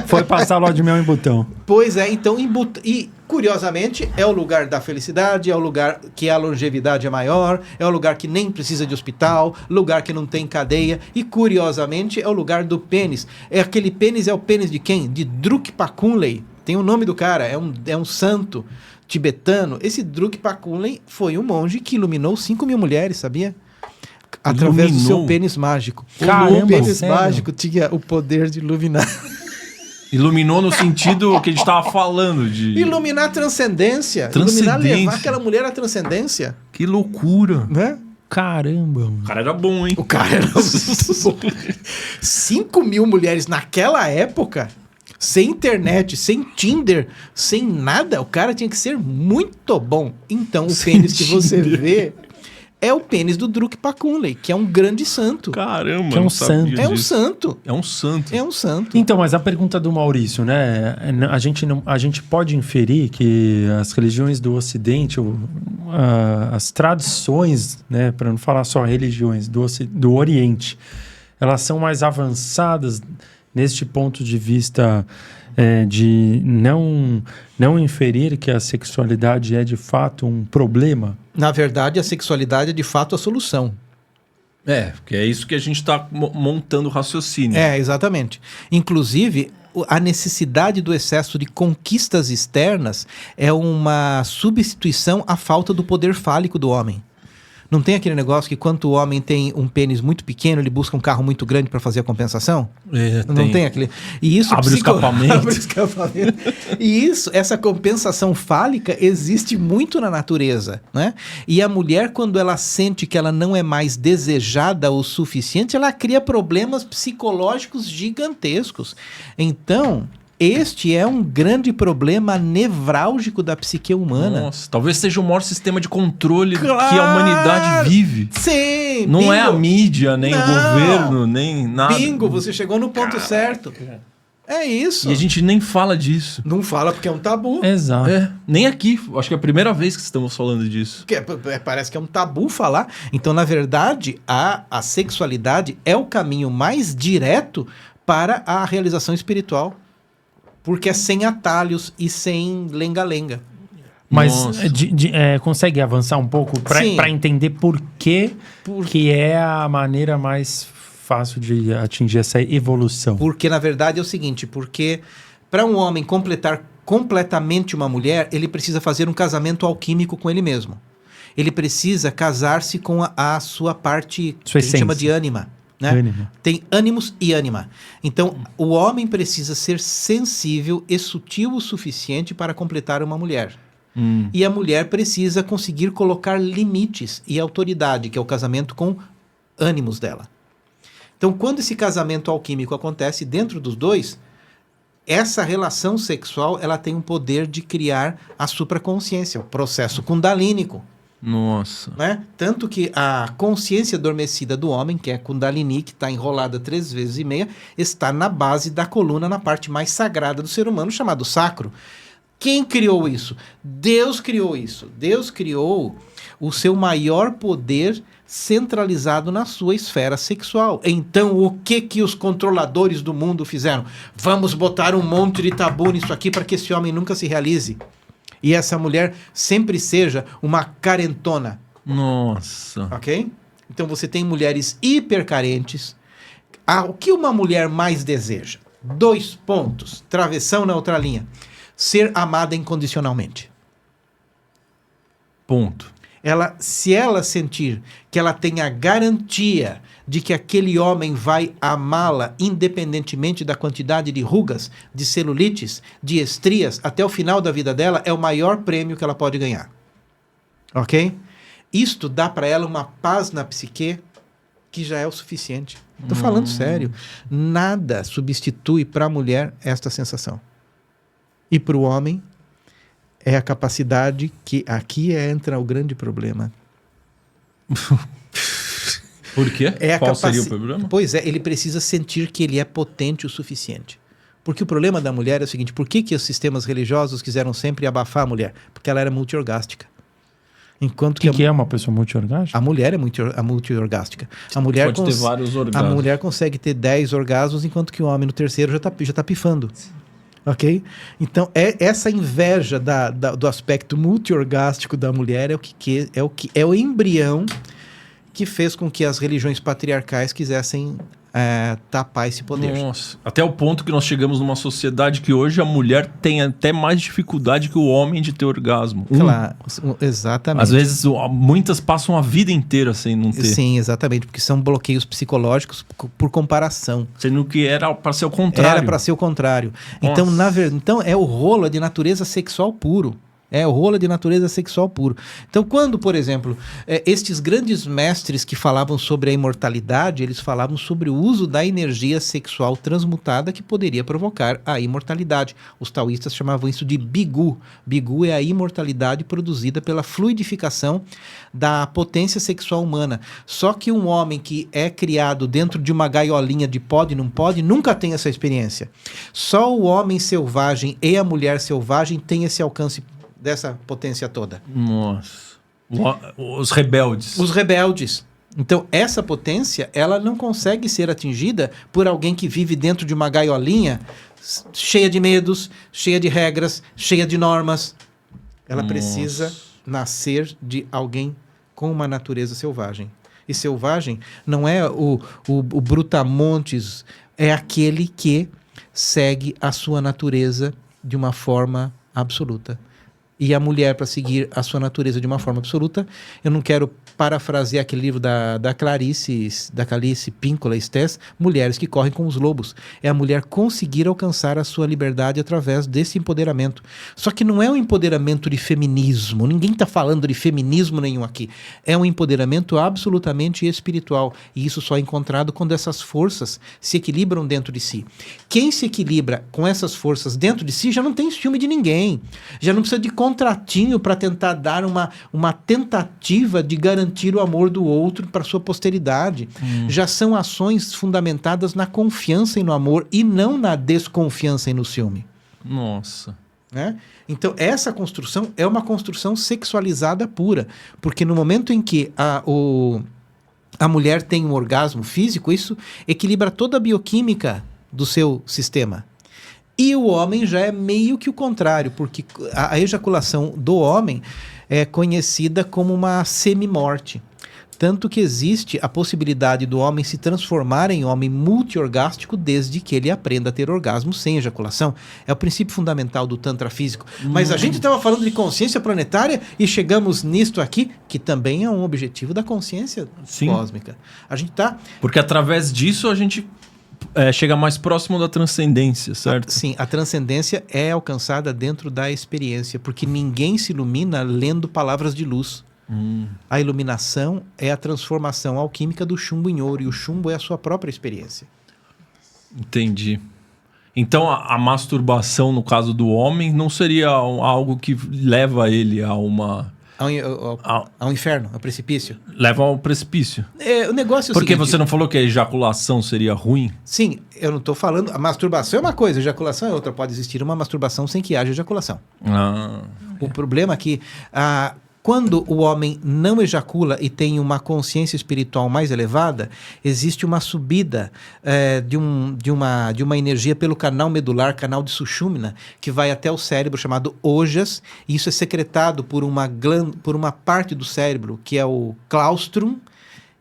Foi passar a lua de mel em Butão. Pois é, então em Butão... Curiosamente, é o lugar da felicidade, é o lugar que a longevidade é maior, é o lugar que nem precisa de hospital, lugar que não tem cadeia, e curiosamente é o lugar do pênis. Aquele pênis é o pênis de quem? De Drukpa Kunley. Tem o nome do cara, é um santo tibetano. Esse Drukpa Kunley foi um monge que iluminou 5.000 mulheres, sabia? Através do seu pênis mágico. Caramba, o pênis sério? mágico tinha o poder de iluminar. Iluminou no sentido que a gente estava falando de... Iluminar a transcendência. Iluminar, levar aquela mulher à transcendência. Que loucura. Né? Caramba. O cara era bom, hein? O cara era... 5.000 mulheres naquela época, sem internet, sem Tinder, sem nada. O cara tinha que ser muito bom. Então, o pênis que você vê... é o pênis do Drukpa Kunley, que é um grande santo. Caramba, que é um santo. É um santo. É um santo. É um santo. Então, mas a pergunta do Maurício, né? A gente pode inferir que as religiões do Ocidente, as tradições, né? Para não falar só religiões do Oriente, elas são mais avançadas neste ponto de vista de não inferir que a sexualidade é de fato um problema? Na verdade, a sexualidade é de fato a solução. Porque é isso que a gente está montando o raciocínio. Exatamente. Inclusive, a necessidade do excesso de conquistas externas é uma substituição à falta do poder fálico do homem. Não tem aquele negócio que quando o homem tem um pênis muito pequeno, ele busca um carro muito grande para fazer a compensação? Não tem aquele... E isso Abre o escapamento. Abre o escapamento. E essa compensação fálica existe muito na natureza, né? E a mulher, quando ela sente que ela não é mais desejada o suficiente, ela cria problemas psicológicos gigantescos. Então... este é um grande problema nevrálgico da psique humana. Nossa, talvez seja o maior sistema de controle que a humanidade vive. Sim, não bingo. É a mídia, nem o governo, nem nada. Bingo, você chegou no ponto certo. É isso. E a gente nem fala disso. Não fala porque é um tabu. Exato. Nem aqui. Acho que é a primeira vez que estamos falando disso. Parece que é um tabu falar. Então, na verdade, a sexualidade é o caminho mais direto para a realização espiritual. Porque é sem atalhos e sem lenga-lenga. Mas consegue avançar um pouco para entender por que é a maneira mais fácil de atingir essa evolução? Porque, na verdade, é o seguinte, porque para um homem completar completamente uma mulher, ele precisa fazer um casamento alquímico com ele mesmo. Ele precisa casar-se com a sua parte, que a gente chama de ânima. Né? Tem ânimos e ânima. Então, o homem precisa ser sensível e sutil o suficiente para completar uma mulher. E a mulher precisa conseguir colocar limites e autoridade, que é o casamento com ânimos dela. Então, quando esse casamento alquímico acontece dentro dos dois, essa relação sexual ela tem um poder de criar a supraconsciência, o processo kundalínico. Nossa. Né? Tanto que a consciência adormecida do homem, que é a Kundalini, que está enrolada 3 vezes e meia, está na base da coluna, na parte mais sagrada do ser humano, chamado sacro. Quem criou isso? Deus criou isso. Deus criou o seu maior poder centralizado na sua esfera sexual. Então, o que os controladores do mundo fizeram? Vamos botar um monte de tabu nisso aqui para que esse homem nunca se realize. E essa mulher sempre seja uma carentona. Nossa. Ok? Então, você tem mulheres hipercarentes. O que uma mulher mais deseja? 2 pontos. Travessão na outra linha. Ser amada incondicionalmente. Ponto. Se ela sentir que ela tem a garantia de que aquele homem vai amá-la independentemente da quantidade de rugas, de celulites, de estrias, até o final da vida dela, é o maior prêmio que ela pode ganhar. Ok? Isto dá para ela uma paz na psique que já é o suficiente. Estou falando sério. Nada substitui para a mulher esta sensação. E para o homem, é a capacidade que aqui entra o grande problema. Por quê? Qual seria o problema? Pois é, ele precisa sentir que ele é potente o suficiente. Porque o problema da mulher é o seguinte, por que os sistemas religiosos quiseram sempre abafar a mulher? Porque ela era multiorgástica. Enquanto que é uma pessoa multiorgástica? A mulher é multiorgástica. A mulher pode ter vários orgasmos. A mulher consegue ter 10 orgasmos, enquanto que o homem no terceiro já tá pifando. Ok? Então, essa inveja do aspecto multiorgástico da mulher é o embrião que fez com que as religiões patriarcais quisessem tapar esse poder. Nossa. Até o ponto que nós chegamos numa sociedade que hoje a mulher tem até mais dificuldade que o homem de ter orgasmo. Claro, exatamente. Às vezes, muitas passam a vida inteira sem não ter. Sim, exatamente, porque são bloqueios psicológicos por comparação. Sendo que era para ser o contrário. Era para ser o contrário. Então, então, é o rolo de natureza sexual puro. É o rolo de natureza sexual puro. Então, quando, por exemplo, estes grandes mestres que falavam sobre a imortalidade, eles falavam sobre o uso da energia sexual transmutada que poderia provocar a imortalidade. Os taoístas chamavam isso de bigu. Bigu é a imortalidade produzida pela fluidificação da potência sexual humana. Só que um homem que é criado dentro de uma gaiolinha de pode e não pode, nunca tem essa experiência. Só o homem selvagem e a mulher selvagem têm esse alcance dessa potência toda. Nossa. Os rebeldes. Os rebeldes. Então, essa potência, ela não consegue ser atingida por alguém que vive dentro de uma gaiolinha cheia de medos, cheia de regras, cheia de normas. Ela precisa nascer de alguém com uma natureza selvagem. E selvagem não é o brutamontes, é aquele que segue a sua natureza de uma forma absoluta. E a mulher, para seguir a sua natureza de uma forma absoluta, eu não quero parafrasear aquele livro da Clarice Píncola Estés, Mulheres que Correm com os Lobos. É a mulher conseguir alcançar a sua liberdade através desse empoderamento. Só que não é um empoderamento de feminismo, ninguém está falando de feminismo nenhum aqui. É um empoderamento absolutamente espiritual. E isso só é encontrado quando essas forças se equilibram dentro de si. Quem se equilibra com essas forças dentro de si já não tem ciúme de ninguém. Já não precisa de contratinho para tentar dar uma tentativa de garantir o amor do outro para sua posteridade. Já são ações fundamentadas na confiança e no amor e não na desconfiança e no ciúme. Nossa. Né? Então, essa construção é uma construção sexualizada pura, porque no momento em que a mulher tem um orgasmo físico, isso equilibra toda a bioquímica do seu sistema. E o homem já é meio que o contrário, porque a ejaculação do homem é conhecida como uma semi-morte. Tanto que existe a possibilidade do homem se transformar em homem multiorgástico desde que ele aprenda a ter orgasmo sem ejaculação. É o princípio fundamental do Tantra físico. Mas a gente estava falando de consciência planetária e chegamos nisto aqui, que também é um objetivo da consciência cósmica. A gente tá... Porque através disso a gente... chega mais próximo da transcendência, certo? Sim, a transcendência é alcançada dentro da experiência, porque ninguém se ilumina lendo palavras de luz. A iluminação é a transformação alquímica do chumbo em ouro, e o chumbo é a sua própria experiência. Entendi. Então a masturbação, no caso do homem, não seria algo que leva ele a uma... Ao inferno, ao precipício. Leva ao precipício. O negócio é o Porque seguinte, você não falou que a ejaculação seria ruim? Sim, eu não estou falando... A masturbação é uma coisa, a ejaculação é outra. Pode existir uma masturbação sem que haja ejaculação. O problema é que quando o homem não ejacula e tem uma consciência espiritual mais elevada, existe uma subida de uma energia pelo canal medular, canal de Sushumna, que vai até o cérebro, chamado Ojas, e isso é secretado por uma parte do cérebro, que é o claustrum,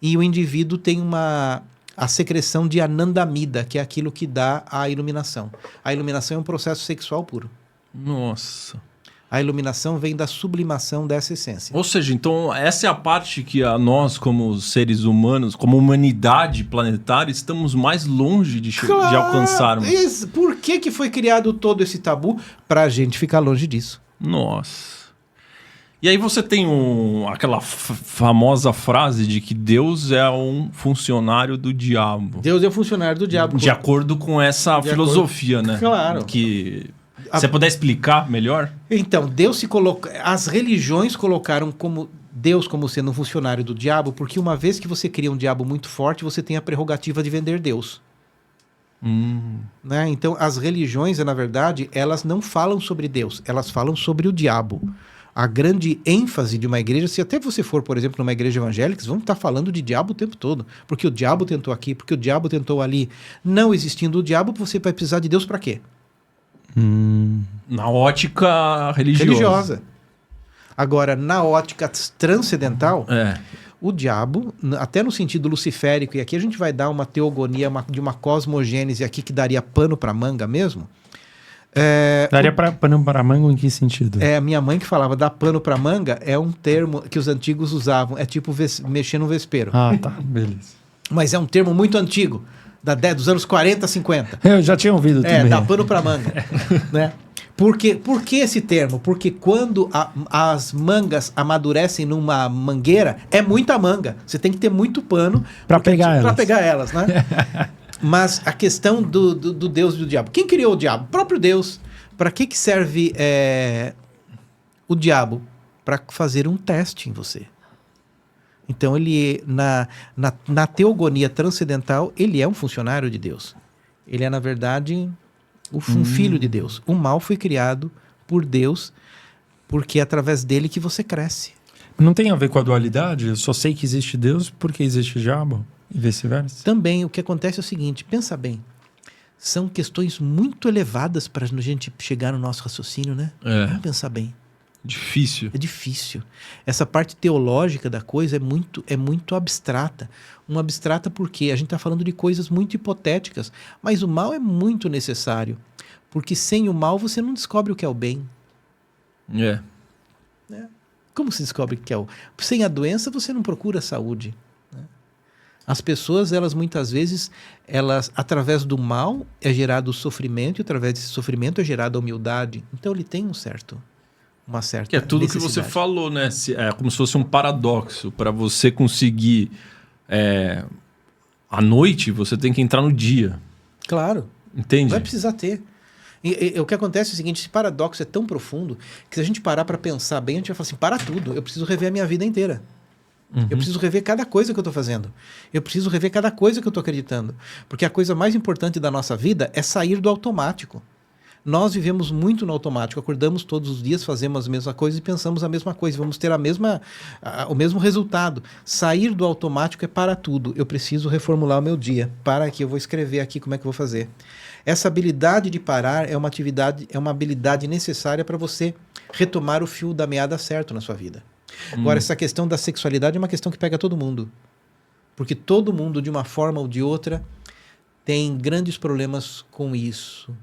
e o indivíduo tem a secreção de anandamida, que é aquilo que dá a iluminação. A iluminação é um processo sexual puro. Nossa. A iluminação vem da sublimação dessa essência. Ou seja, então essa é a parte que nós, como seres humanos, como humanidade planetária, estamos mais longe de alcançarmos. Por que foi criado todo esse tabu? Para a gente ficar longe disso. Nossa. E aí você tem aquela famosa frase de que Deus é um funcionário do diabo. Deus é um funcionário do diabo. De acordo com essa filosofia, né? Claro. Que... Se você puder explicar melhor? Então, as religiões colocaram Deus como sendo um funcionário do diabo, porque uma vez que você cria um diabo muito forte, você tem a prerrogativa de vender Deus. Né? Então, as religiões, na verdade, elas não falam sobre Deus, elas falam sobre o diabo. A grande ênfase de uma igreja, se até você for, por exemplo, numa igreja evangélica, vamos estar falando de diabo o tempo todo. Porque o diabo tentou aqui, porque o diabo tentou ali. Não existindo o diabo, você vai precisar de Deus para quê? Na ótica religiosa. Agora, na ótica transcendental, o diabo, até no sentido luciférico, e aqui a gente vai dar uma teogonia de uma cosmogênese aqui que daria pano para manga mesmo. Daria pano para manga em que sentido? A minha mãe que falava dar pano para manga é um termo que os antigos usavam, é tipo mexer no vespeiro. Ah, tá, beleza. Mas é um termo muito antigo. Dos anos 40, 50. Eu já tinha ouvido também. Dá pano pra manga. Né? Por que esse termo? Porque quando as mangas amadurecem numa mangueira, é muita manga. Você tem que ter muito pano para pegar elas, né? Mas a questão do Deus e do diabo. Quem criou o diabo? O próprio Deus. Para que serve o diabo? Para fazer um teste em você. Então, ele, na teogonia transcendental, ele é um funcionário de Deus. Ele é, na verdade, um filho de Deus. O mal foi criado por Deus, porque é através dele que você cresce. Não tem a ver com a dualidade? Eu só sei que existe Deus porque existe diabo e vice-versa? Também, o que acontece é o seguinte, pensa bem. São questões muito elevadas para a gente chegar no nosso raciocínio, né? Vamos pensar bem. Difícil. É difícil. Essa parte teológica da coisa é muito abstrata. Uma abstrata porque a gente está falando de coisas muito hipotéticas, mas o mal é muito necessário. Porque sem o mal você não descobre o que é o bem. Como se descobre o que é o... Sem a doença você não procura saúde. Né? As pessoas, elas muitas vezes, através do mal é gerado o sofrimento, e através desse sofrimento é gerada a humildade. Então ele tem uma certa que é tudo que você falou, né? É como se fosse um paradoxo. Para você conseguir à noite, você tem que entrar no dia. Claro. Entende? Vai precisar ter. E o que acontece é o seguinte, esse paradoxo é tão profundo que se a gente parar para pensar bem, a gente vai falar assim, para tudo, eu preciso rever a minha vida inteira. Eu preciso rever cada coisa que eu estou fazendo. Eu preciso rever cada coisa que eu estou acreditando. Porque a coisa mais importante da nossa vida é sair do automático. Nós vivemos muito no automático, acordamos todos os dias, fazemos a mesma coisa e pensamos a mesma coisa, vamos ter o mesmo resultado. Sair do automático é para tudo. Eu preciso reformular o meu dia. Para aqui, eu vou escrever aqui como é que eu vou fazer. Essa habilidade de parar é uma habilidade necessária para você retomar o fio da meada certo na sua vida. Agora, essa questão da sexualidade é uma questão que pega todo mundo. Porque todo mundo, de uma forma ou de outra, tem grandes problemas com isso.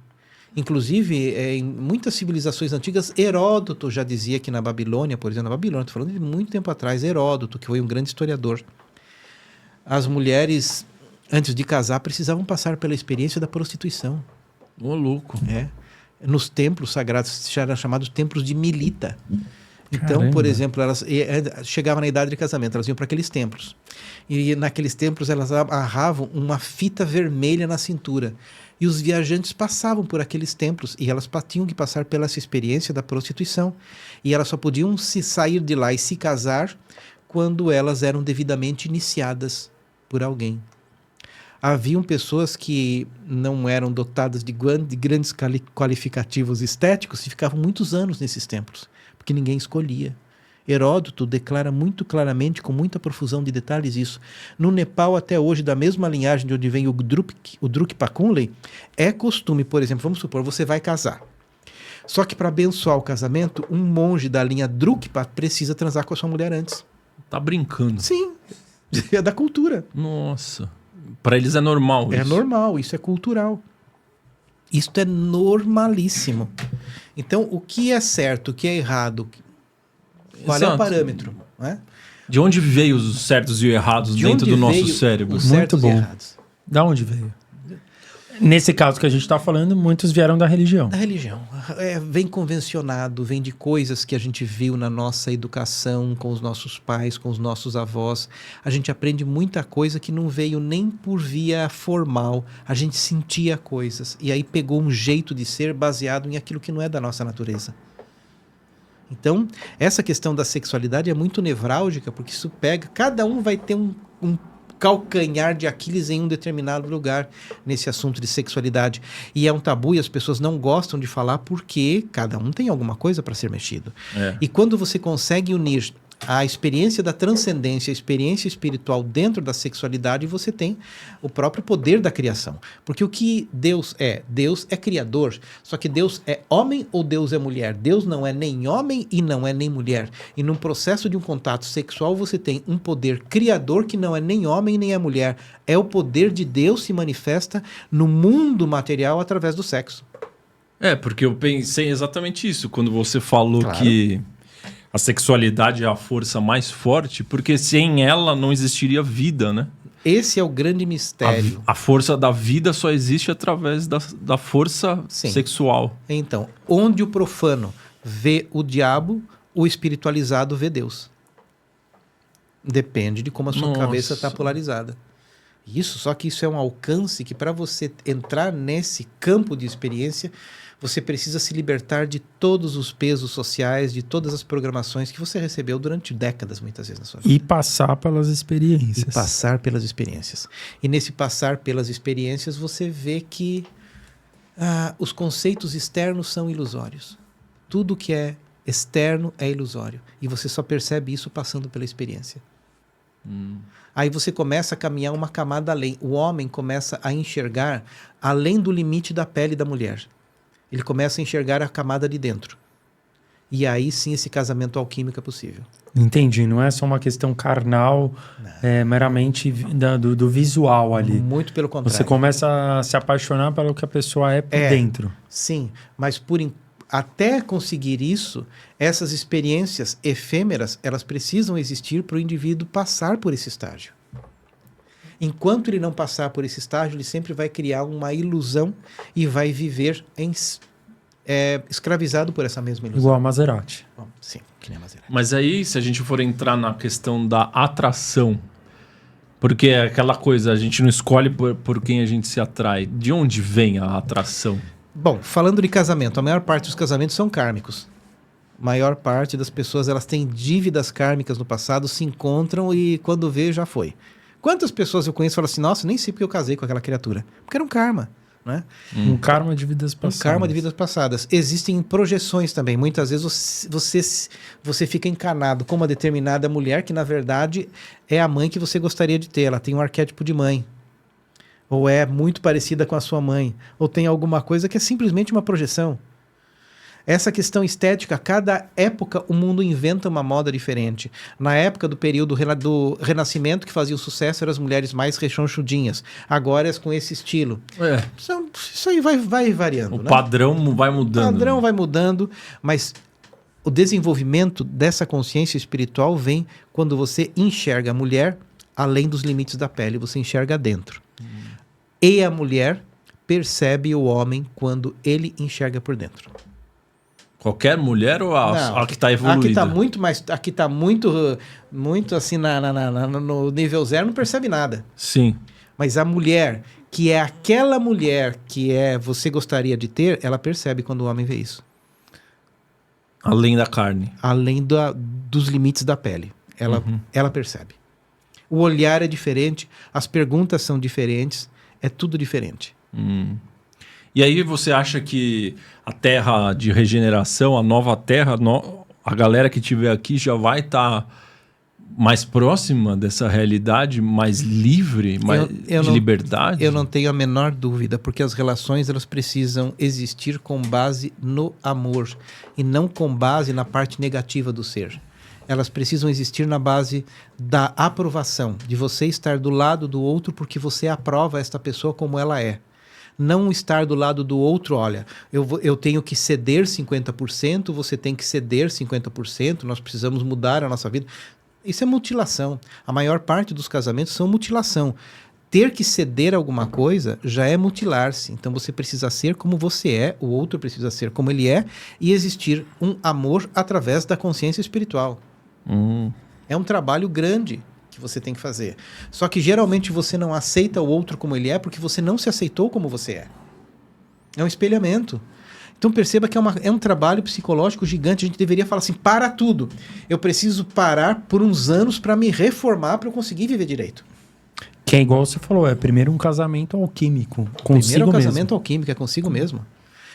Inclusive, em muitas civilizações antigas, Heródoto já dizia que na Babilônia, por exemplo, estou falando de muito tempo atrás, Heródoto, que foi um grande historiador, as mulheres, antes de casar, precisavam passar pela experiência da prostituição. Ô, louco. Nos templos sagrados, eram chamados templos de Milita. Então, Caramba. por exemplo, elas chegavam na idade de casamento, elas iam para aqueles templos. E naqueles templos elas amarravam uma fita vermelha na cintura, E os viajantes passavam por aqueles templos e elas tinham que passar pela essa experiência da prostituição. E elas só podiam se sair de lá e se casar quando elas eram devidamente iniciadas por alguém. Haviam pessoas que não eram dotadas de grandes qualificativos estéticos e ficavam muitos anos nesses templos, porque ninguém escolhia. Heródoto declara muito claramente, com muita profusão de detalhes, isso. No Nepal, até hoje, da mesma linhagem de onde vem o Drukpa Kunley, é costume, por exemplo, vamos supor, você vai casar. Só que para abençoar o casamento, um monge da linha Drukpa precisa transar com a sua mulher antes. Tá brincando? Sim, é da cultura. Nossa, para eles é normal isso. É normal, isso é cultural. Isso é normalíssimo. Então, o que é certo, o que é errado... Qual é o parâmetro? Né? De onde veio os certos e errados dentro do nosso cérebro? Muito bom. Da onde veio? Nesse caso que a gente está falando, muitos vieram da religião. Da religião. Vem convencionado, vem de coisas que a gente viu na nossa educação, com os nossos pais, com os nossos avós. A gente aprende muita coisa que não veio nem por via formal. A gente sentia coisas. E aí pegou um jeito de ser baseado em aquilo que não é da nossa natureza. Então, essa questão da sexualidade é muito nevrálgica, porque isso pega... Cada um vai ter um calcanhar de Aquiles em um determinado lugar nesse assunto de sexualidade. E é um tabu e as pessoas não gostam de falar porque cada um tem alguma coisa para ser mexido. E quando você consegue unir a experiência da transcendência, a experiência espiritual dentro da sexualidade, você tem o próprio poder da criação. Porque o que Deus é criador, só que Deus é homem ou Deus é mulher? Deus não é nem homem e não é nem mulher. E num processo de um contato sexual, você tem um poder criador que não é nem homem nem é mulher. É o poder de Deus se manifesta no mundo material através do sexo. Porque eu pensei exatamente isso, quando você falou que a sexualidade é a força mais forte, porque sem ela não existiria vida, né? Esse é o grande mistério. A força da vida só existe através da força sexual. Então, onde o profano vê o diabo, o espiritualizado vê Deus. Depende de como a sua cabeça está polarizada. Só que isso é um alcance que, para você entrar nesse campo de experiência, você precisa se libertar de todos os pesos sociais, de todas as programações que você recebeu durante décadas, muitas vezes, na sua vida. E passar pelas experiências. E nesse passar pelas experiências, você vê que os conceitos externos são ilusórios. Tudo que é externo é ilusório. E você só percebe isso passando pela experiência. Aí você começa a caminhar uma camada além. O homem começa a enxergar além do limite da pele da mulher. Ele começa a enxergar a camada de dentro. E aí sim esse casamento alquímico é possível. Entendi. Não é só uma questão carnal, meramente do visual ali. Muito pelo contrário. Você começa a se apaixonar pelo que a pessoa é por dentro. Sim, mas até conseguir isso, essas experiências efêmeras, elas precisam existir para o indivíduo passar por esse estágio. Enquanto ele não passar por esse estágio, ele sempre vai criar uma ilusão e vai viver escravizado por essa mesma ilusão. Igual a Maserati. Bom, sim, que nem a Maserati. Mas aí, se a gente for entrar na questão da atração, porque é aquela coisa, a gente não escolhe por quem a gente se atrai. De onde vem a atração? Bom, falando de casamento, a maior parte dos casamentos são kármicos. A maior parte das pessoas, elas têm dívidas kármicas no passado, se encontram e quando vê, já foi. Quantas pessoas eu conheço e falam assim, nossa, nem sei porque eu casei com aquela criatura. Porque era um karma, né? Um karma de vidas passadas. Um karma de vidas passadas. Existem projeções também. Muitas vezes você fica encanado com uma determinada mulher que, na verdade, é a mãe que você gostaria de ter. Ela tem um arquétipo de mãe. Ou é muito parecida com a sua mãe. Ou tem alguma coisa que é simplesmente uma projeção. Essa questão estética, cada época o mundo inventa uma moda diferente. Na época do período do Renascimento, que fazia o sucesso, eram as mulheres mais rechonchudinhas. Agora é com esse estilo. Isso aí vai variando. O padrão vai mudando. O padrão vai mudando, mas o desenvolvimento dessa consciência espiritual vem quando você enxerga a mulher além dos limites da pele, você enxerga dentro. E a mulher percebe o homem quando ele enxerga por dentro. Qualquer mulher ou a que está evoluída? Aqui está muito assim no nível 0, não percebe nada. Sim. Mas a mulher, que é aquela mulher que você gostaria de ter, ela percebe quando o homem vê isso. Além da carne. Além dos limites da pele. Ela percebe. O olhar é diferente, as perguntas são diferentes, é tudo diferente. E aí você acha que a terra de regeneração, a nova terra, a galera que estiver aqui já vai estar mais próxima dessa realidade, mais livre, de liberdade? Eu não tenho a menor dúvida, porque as relações elas precisam existir com base no amor e não com base na parte negativa do ser. Elas precisam existir na base da aprovação, de você estar do lado do outro porque você aprova esta pessoa como ela é. Não estar do lado do outro, olha, eu tenho que ceder 50%, você tem que ceder 50%, nós precisamos mudar a nossa vida. Isso é mutilação. A maior parte dos casamentos são mutilação. Ter que ceder alguma coisa já é mutilar-se. Então você precisa ser como você é, o outro precisa ser como ele é, e existir um amor através da consciência espiritual. É um trabalho grande que você tem que fazer. Só que geralmente você não aceita o outro como ele é porque você não se aceitou como você é. É um espelhamento. Então perceba que é um trabalho psicológico gigante. A gente deveria falar assim, para tudo. Eu preciso parar por uns anos para me reformar, para eu conseguir viver direito. Que é igual você falou, é primeiro um casamento alquímico, consigo mesmo. Primeiro é um casamento alquímico, é consigo mesmo.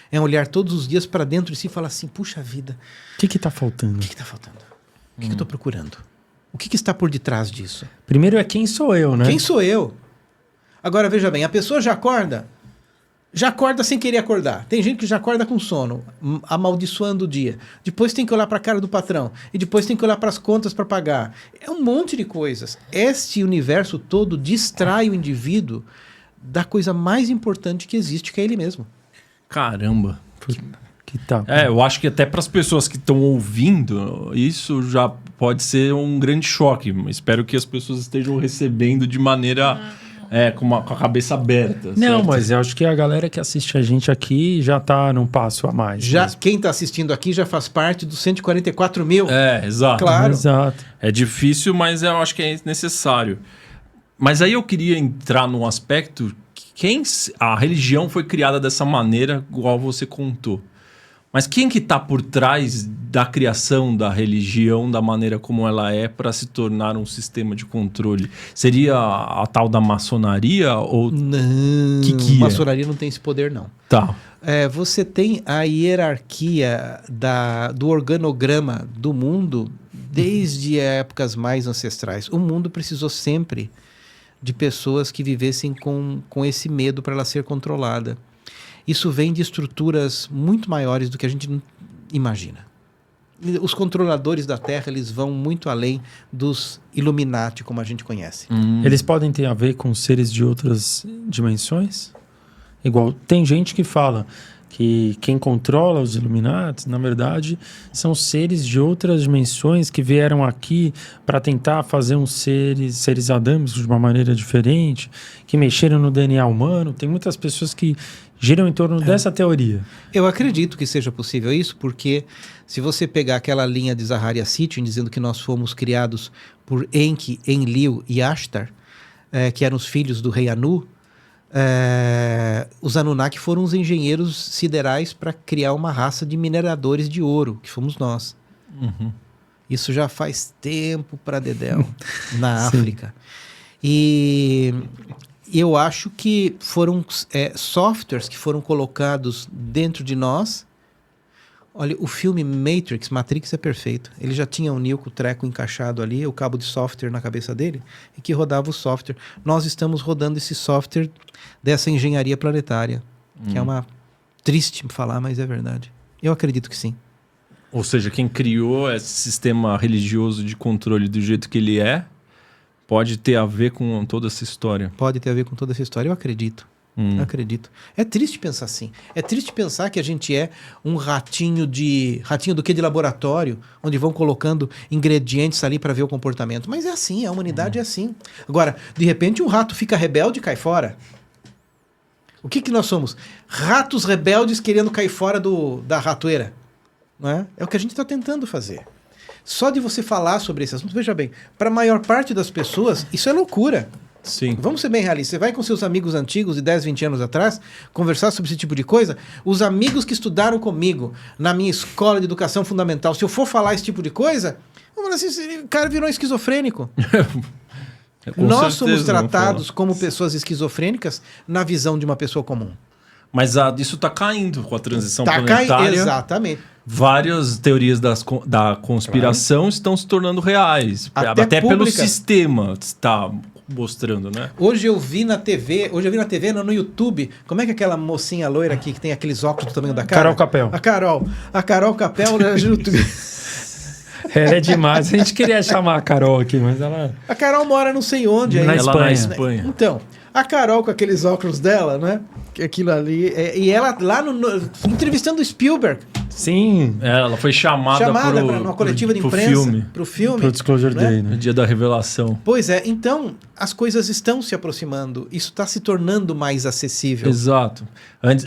É olhar todos os dias para dentro de si e falar assim, puxa vida. O que está faltando? O que está faltando? O que eu estou procurando? O que está por detrás disso? Primeiro é quem sou eu, né? Quem sou eu? Agora, veja bem, a pessoa já acorda sem querer acordar. Tem gente que já acorda com sono, amaldiçoando o dia. Depois tem que olhar para a cara do patrão. E depois tem que olhar para as contas para pagar. É um monte de coisas. Este universo todo distrai o indivíduo da coisa mais importante que existe, que é ele mesmo. Caramba. Que tá. Eu acho que até para as pessoas que estão ouvindo, isso já pode ser um grande choque. Espero que as pessoas estejam recebendo de maneira com a cabeça aberta. Não, certo? mas eu acho que a galera que assiste a gente aqui já tá num passo a mais. Quem está assistindo aqui já faz parte dos 144 mil. Exato. Claro. Exato. É difícil, mas eu acho que é necessário. Mas aí eu queria entrar num aspecto que a religião foi criada dessa maneira, igual você contou. Mas quem que está por trás da criação da religião, da maneira como ela é, para se tornar um sistema de controle? Seria a tal da maçonaria? Ou não, que maçonaria não tem esse poder, não. Tá. Você tem a hierarquia do organograma do mundo desde épocas mais ancestrais. O mundo precisou sempre de pessoas que vivessem com esse medo para ela ser controlada. Isso vem de estruturas muito maiores do que a gente imagina. Os controladores da Terra, eles vão muito além dos Illuminati, como a gente conhece. Eles podem ter a ver com seres de outras dimensões? Igual, tem gente que fala que quem controla os Illuminati, na verdade, são seres de outras dimensões que vieram aqui para tentar fazer uns seres adâmicos de uma maneira diferente, que mexeram no DNA humano. Tem muitas pessoas que giram em torno dessa teoria. Eu acredito que seja possível isso, porque se você pegar aquela linha de Zaharia Sitchin, dizendo que nós fomos criados por Enki, Enlil e Ashtar, que eram os filhos do rei Anu, os Anunnaki foram os engenheiros siderais para criar uma raça de mineradores de ouro, que fomos nós. Isso já faz tempo para dedéu, na África. E eu acho que foram softwares que foram colocados dentro de nós. Olha, o filme Matrix é perfeito. Ele já tinha o Neo com o treco encaixado ali, o cabo de software na cabeça dele, e que rodava o software. Nós estamos rodando esse software dessa engenharia planetária, que é uma triste falar, mas é verdade. Eu acredito que sim. Ou seja, quem criou esse sistema religioso de controle do jeito que ele pode ter a ver com toda essa história. Pode ter a ver com toda essa história, eu acredito. Eu acredito. É triste pensar assim. É triste pensar que a gente é um ratinho do que de laboratório, onde vão colocando ingredientes ali para ver o comportamento. Mas é assim, a humanidade é assim. Agora, de repente um rato fica rebelde e cai fora. O que nós somos? Ratos rebeldes querendo cair fora da ratoeira. Não é? É o que a gente está tentando fazer. Só de você falar sobre esse assunto, veja bem, para a maior parte das pessoas, isso é loucura. Sim. Vamos ser bem realistas. Você vai com seus amigos antigos de 10, 20 anos atrás, conversar sobre esse tipo de coisa, os amigos que estudaram comigo na minha escola de educação fundamental, se eu for falar esse tipo de coisa, eu vou falar assim, o cara virou esquizofrênico. Nós somos tratados como pessoas esquizofrênicas na visão de uma pessoa comum. Mas isso está caindo com a transição planetária. Exatamente. Várias teorias da conspiração estão se tornando reais. Até pelo sistema está mostrando, né? Hoje eu vi na TV, no YouTube, como é que aquela mocinha loira aqui que tem aqueles óculos do tamanho da cara? Carol Capel. A Carol Capel no YouTube. Ela é demais. A gente queria chamar a Carol aqui, mas ela... A Carol mora não sei onde. Na Espanha. Então, a Carol com aqueles óculos dela, né? Aquilo ali... e ela lá entrevistando o Spielberg. Sim. Ela foi chamada para uma coletiva de imprensa. Pro filme. Pro Disclosure Day, né? No dia da revelação. Pois é. Então, as coisas estão se aproximando. Isso está se tornando mais acessível. Exato.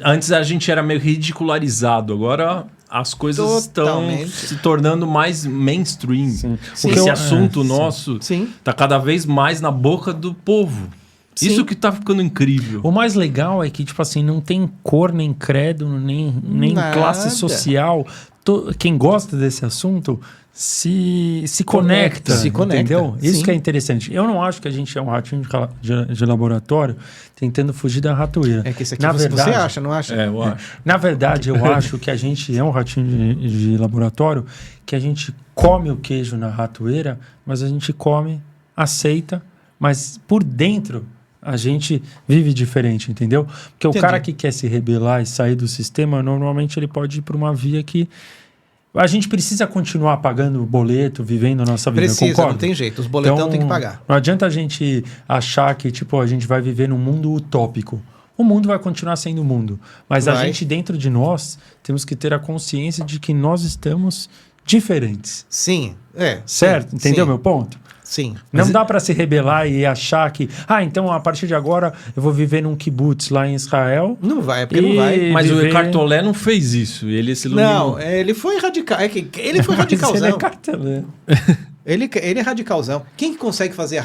Antes a gente era meio ridicularizado. Agora... as coisas estão se tornando mais mainstream. Sim. Esse assunto nosso está cada vez mais na boca do povo. Sim. Isso que está ficando incrível. O mais legal é que, tipo assim, não tem cor, nem credo, nem classe social. Quem gosta desse assunto se conecta. Entendeu? Isso que é interessante. Eu não acho que a gente é um ratinho de laboratório tentando fugir da ratoeira. É que esse aqui você acha, não acha? Eu acho. Na verdade, eu acho que a gente é um ratinho de laboratório, que a gente come o queijo na ratoeira, mas a gente come, aceita, mas por dentro a gente vive diferente, entendeu? Porque o cara que quer se rebelar e sair do sistema, normalmente ele pode ir para uma via que a gente precisa continuar pagando o boleto, vivendo a nossa vida, concorda? Não tem jeito, os boletão tem que pagar. Não adianta a gente achar que tipo, a gente vai viver num mundo utópico. O mundo vai continuar sendo o mundo, mas a gente dentro de nós temos que ter a consciência de que nós estamos diferentes. Sim, certo? Entendeu meu ponto? Sim. Não dá para se rebelar e achar que... então a partir de agora eu vou viver num kibbutz lá em Israel. Não vai, porque não vai. Mas o Eckhart Tolle não fez isso. Ele se iluminou. Não, ele foi radical. Ele foi radicalzão. Ele é Eckhart Tolle. Ele é radicalzão. Quem que consegue fazer a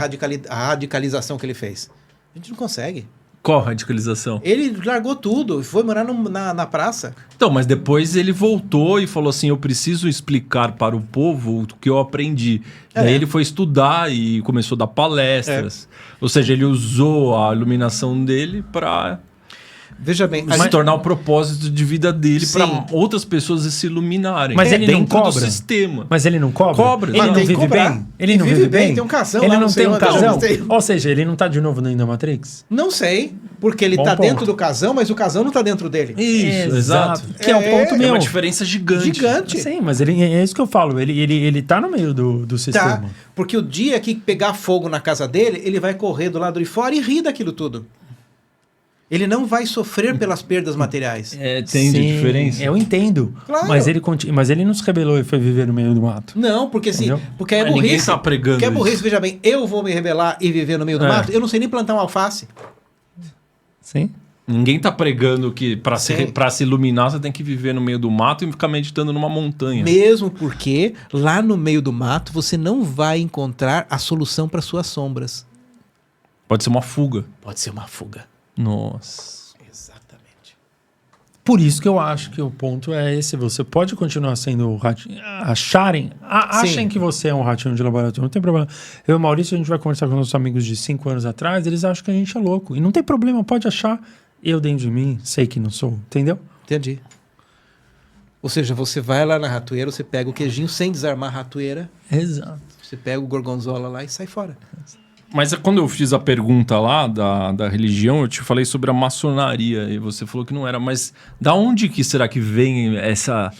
radicalização que ele fez? A gente não consegue. Qual radicalização? Ele largou tudo, foi morar na praça. Então, mas depois ele voltou e falou assim, eu preciso explicar para o povo o que eu aprendi. Daí ele foi estudar e começou a dar palestras. Ou seja, ele usou a iluminação dele para... Veja bem, se tornar o propósito de vida dele para outras pessoas se iluminarem. Mas ele não cobra. Do sistema. Mas ele não cobra? Cobra. Ele não vive bem? Ele não vive bem? Tem um casão ele lá, não tem um casão? Ou seja, ele não tá de novo na Matrix? Não sei, porque ele tá dentro do casão, mas o casão não tá dentro dele. Isso, exato. Que é o ponto meu. É uma diferença gigante. Sim, mas é isso que eu falo. Ele tá no meio do sistema. Tá, porque o dia que pegar fogo na casa dele, ele vai correr do lado de fora e rir daquilo tudo. Ele não vai sofrer pelas perdas materiais. Tem diferença? Eu entendo. Claro. Mas ele não se rebelou e foi viver no meio do mato. Não, porque porque é burrice. Ninguém tá pregando porque é burrice, veja bem, eu vou me rebelar e viver no meio do mato, eu não sei nem plantar um alface. Sim. Ninguém tá pregando que para se iluminar você tem que viver no meio do mato e ficar meditando numa montanha. Mesmo porque lá no meio do mato você não vai encontrar a solução para suas sombras. Pode ser uma fuga. Pode ser uma fuga. Nossa. Exatamente. Por isso que eu acho que o ponto é esse. Você pode continuar sendo o ratinho. Achem que você é um ratinho de laboratório. Não tem problema. Eu e o Maurício, a gente vai conversar com nossos amigos de 5 anos atrás. Eles acham que a gente é louco. E não tem problema. Pode achar. Eu dentro de mim sei que não sou. Entendeu? Entendi. Ou seja, você vai lá na ratoeira, você pega o queijinho sem desarmar a ratoeira. Exato. Você pega o gorgonzola lá e sai fora. Mas quando eu fiz a pergunta lá da religião, eu te falei sobre a maçonaria e você falou que não era. Mas da onde que será que vem essa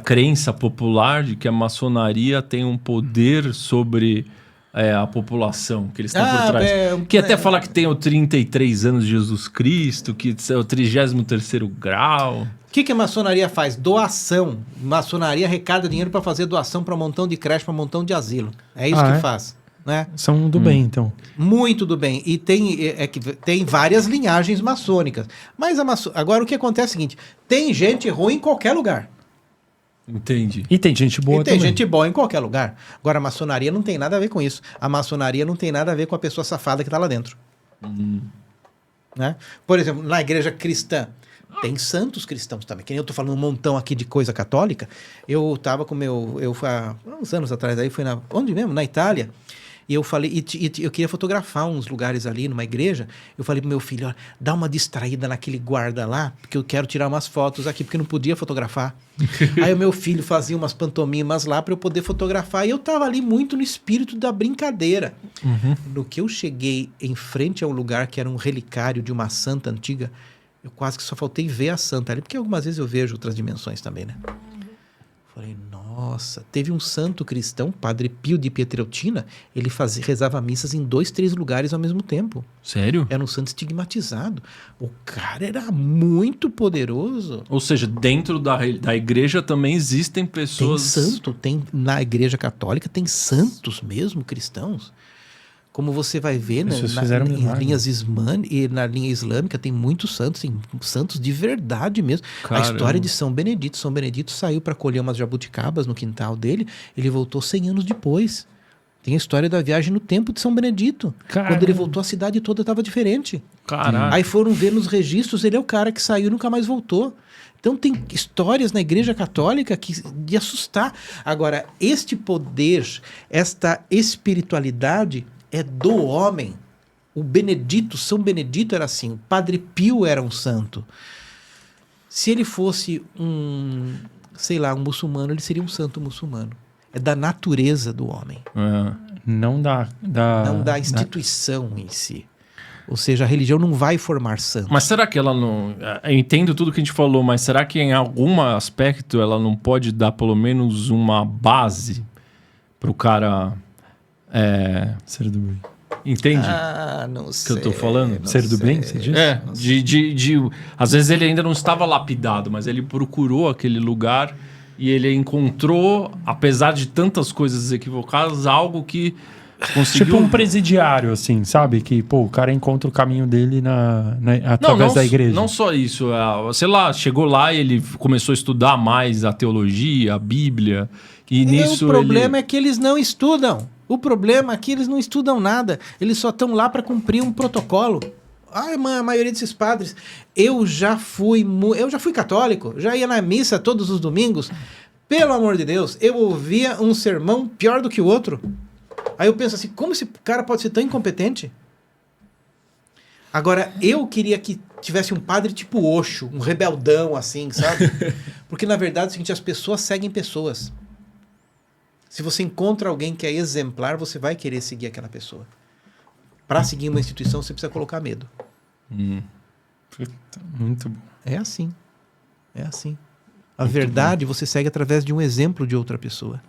crença popular de que a maçonaria tem um poder sobre a população que eles têm por trás? Que até fala que tem o 33 anos de Jesus Cristo, que é o 33º grau. O que a maçonaria faz? Doação. Maçonaria arrecada dinheiro para fazer doação para um montão de creche, para um montão de asilo. É isso que faz. Né? São do bem, então. Muito do bem. E tem várias linhagens maçônicas. Mas agora o que acontece é o seguinte: tem gente ruim em qualquer lugar. Entendi. E tem gente boa E tem também. gente boa em qualquer lugar. Agora, a maçonaria não tem nada a ver com isso. A maçonaria não tem nada a ver com a pessoa safada que está lá dentro. Né? Por exemplo, na igreja cristã, tem santos cristãos também. Que nem eu estou falando um montão aqui de coisa católica. Eu estava com há uns anos atrás, aí fui onde mesmo? Na Itália. E eu falei, eu queria fotografar uns lugares ali numa igreja. Eu falei pro meu filho, ó, dá uma distraída naquele guarda lá, porque eu quero tirar umas fotos aqui, porque não podia fotografar. Aí o meu filho fazia umas pantomimas lá para eu poder fotografar. E eu tava ali muito no espírito da brincadeira. No que eu cheguei em frente ao lugar que era um relicário de uma santa antiga, eu quase que só faltei ver a santa ali, porque algumas vezes eu vejo outras dimensões também, né? Falei, nossa, teve um santo cristão, Padre Pio de Pietrelcina, ele rezava missas em 2, 3 lugares ao mesmo tempo. Sério? Era um santo estigmatizado. O cara era muito poderoso. Ou seja, dentro da igreja também existem pessoas... Na igreja católica tem santos mesmo, cristãos. Como você vai ver, né, na linha islâmica tem muitos santos, tem santos de verdade mesmo. Caramba. A história de São Benedito. São Benedito saiu para colher umas jabuticabas no quintal dele, ele voltou 100 anos depois. Tem a história da viagem no tempo de São Benedito. Caramba. Quando ele voltou, a cidade toda estava diferente. Caraca. Aí foram ver nos registros, ele é o cara que saiu e nunca mais voltou. Então tem histórias na igreja católica de assustar. Agora, este poder, esta espiritualidade é do homem. O Benedito, São Benedito era assim, o Padre Pio era um santo. Se ele fosse um muçulmano, ele seria um santo muçulmano. É da natureza do homem. Não da instituição em si. Ou seja, a religião não vai formar santos. Mas será que ela não... Eu entendo tudo que a gente falou, mas será que em algum aspecto ela não pode dar pelo menos uma base para o cara... Ser do bem. Entende? Não que sei. eu tô falando? Ser do bem, você diz? Às vezes ele ainda não estava lapidado, mas ele procurou aquele lugar e ele encontrou, apesar de tantas coisas equivocadas, algo que conseguiu... Tipo um presidiário, assim, sabe? Que, o cara encontra o caminho dele através da igreja. Não só isso. Sei lá, chegou lá e ele começou a estudar mais a teologia, a Bíblia, e nisso o problema é que eles não estudam. O problema é que eles não estudam nada. Eles só estão lá para cumprir um protocolo. A maioria desses padres... Eu já fui católico, já ia na missa todos os domingos. Pelo amor de Deus, eu ouvia um sermão pior do que o outro. Aí eu penso assim, como esse cara pode ser tão incompetente? Agora, eu queria que tivesse um padre tipo Osho, um rebeldão assim, sabe? Porque, na verdade, é o seguinte, as pessoas seguem pessoas. Se você encontra alguém que é exemplar, você vai querer seguir aquela pessoa. Para seguir uma instituição, você precisa colocar medo. Muito bom. É assim. É assim. A verdade você segue através de um exemplo de outra pessoa.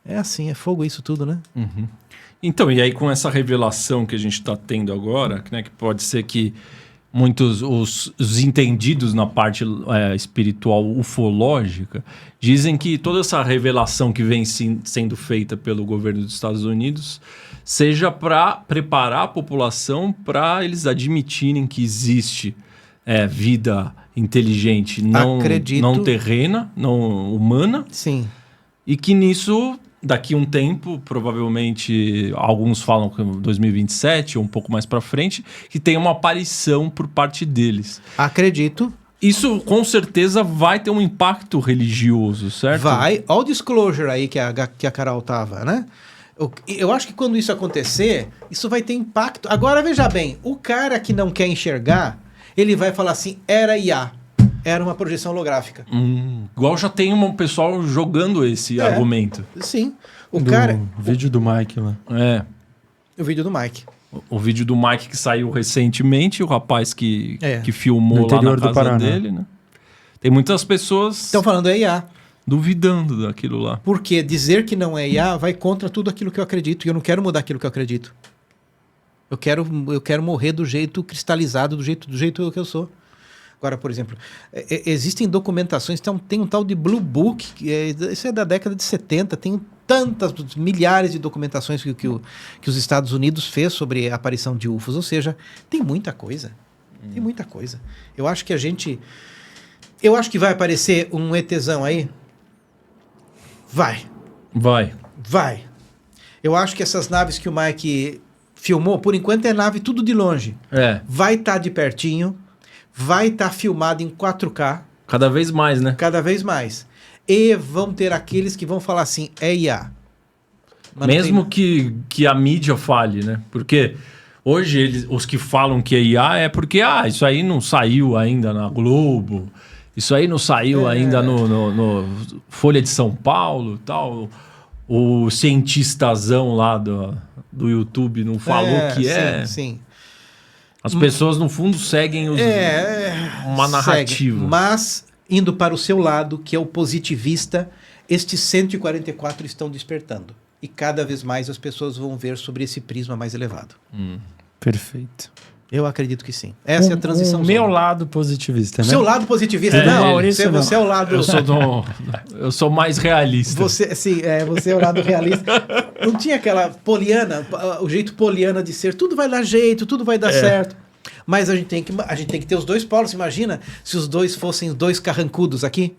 É assim, é fogo isso tudo, né? Então, e aí com essa revelação que a gente está tendo agora, né, que pode ser que muitos os entendidos na parte espiritual ufológica dizem que toda essa revelação que vem sendo feita pelo governo dos Estados Unidos seja para preparar a população para eles admitirem que existe vida inteligente não terrena, não humana. Sim. E que nisso, daqui a um tempo, provavelmente, alguns falam que 2027 ou um pouco mais para frente, que tem uma aparição por parte deles. Acredito. Isso, com certeza, vai ter um impacto religioso, certo? Vai. Olha o disclosure aí que a Carol tava, né? Eu acho que quando isso acontecer, isso vai ter impacto. Agora, veja bem, o cara que não quer enxergar, ele vai falar assim, era IA. Era uma projeção holográfica. Igual já tem um pessoal jogando esse argumento. Sim. O vídeo do Mike lá. O vídeo do Mike. O vídeo do Mike que saiu recentemente, o rapaz que filmou lá na casa dele, né? Tem muitas pessoas... Estão falando IA. Duvidando daquilo lá. Porque dizer que não é IA vai contra tudo aquilo que eu acredito. E eu não quero mudar aquilo que eu acredito. Eu quero morrer do jeito cristalizado, do jeito que eu sou. Agora, por exemplo, existem documentações, tem um tal de Blue Book, isso é da década de 70, tem milhares de documentações que os Estados Unidos fez sobre a aparição de UFOs, ou seja, tem muita coisa. Tem muita coisa. Eu acho que vai aparecer um ETzão aí, Vai. Eu acho que essas naves que o Mike filmou, por enquanto é nave tudo de longe. Vai estar de pertinho, vai estar filmado em 4K. Cada vez mais, né? Cada vez mais. E vão ter aqueles que vão falar assim, é IA. Mas mesmo que a mídia fale, né? Porque hoje os que falam que é IA é porque isso aí não saiu ainda na Globo, isso aí não saiu ainda no Folha de São Paulo e tal. O cientistazão lá do YouTube não falou que é. Sim. As pessoas, no fundo, seguem uma narrativa. Segue, mas, indo para o seu lado, que é o positivista, estes 144 estão despertando. E cada vez mais as pessoas vão ver sobre esse prisma mais elevado. Perfeito. Eu acredito que sim. Essa é a transição. O meu lado positivista, né? Seu lado positivista. Não, Maurício, você é o lado... Eu sou mais realista. Você é o lado realista. Não tinha aquela poliana, o jeito poliana de ser. Tudo vai dar jeito, tudo vai dar certo. Mas a gente tem que ter os dois polos. Imagina se os dois fossem dois carrancudos aqui.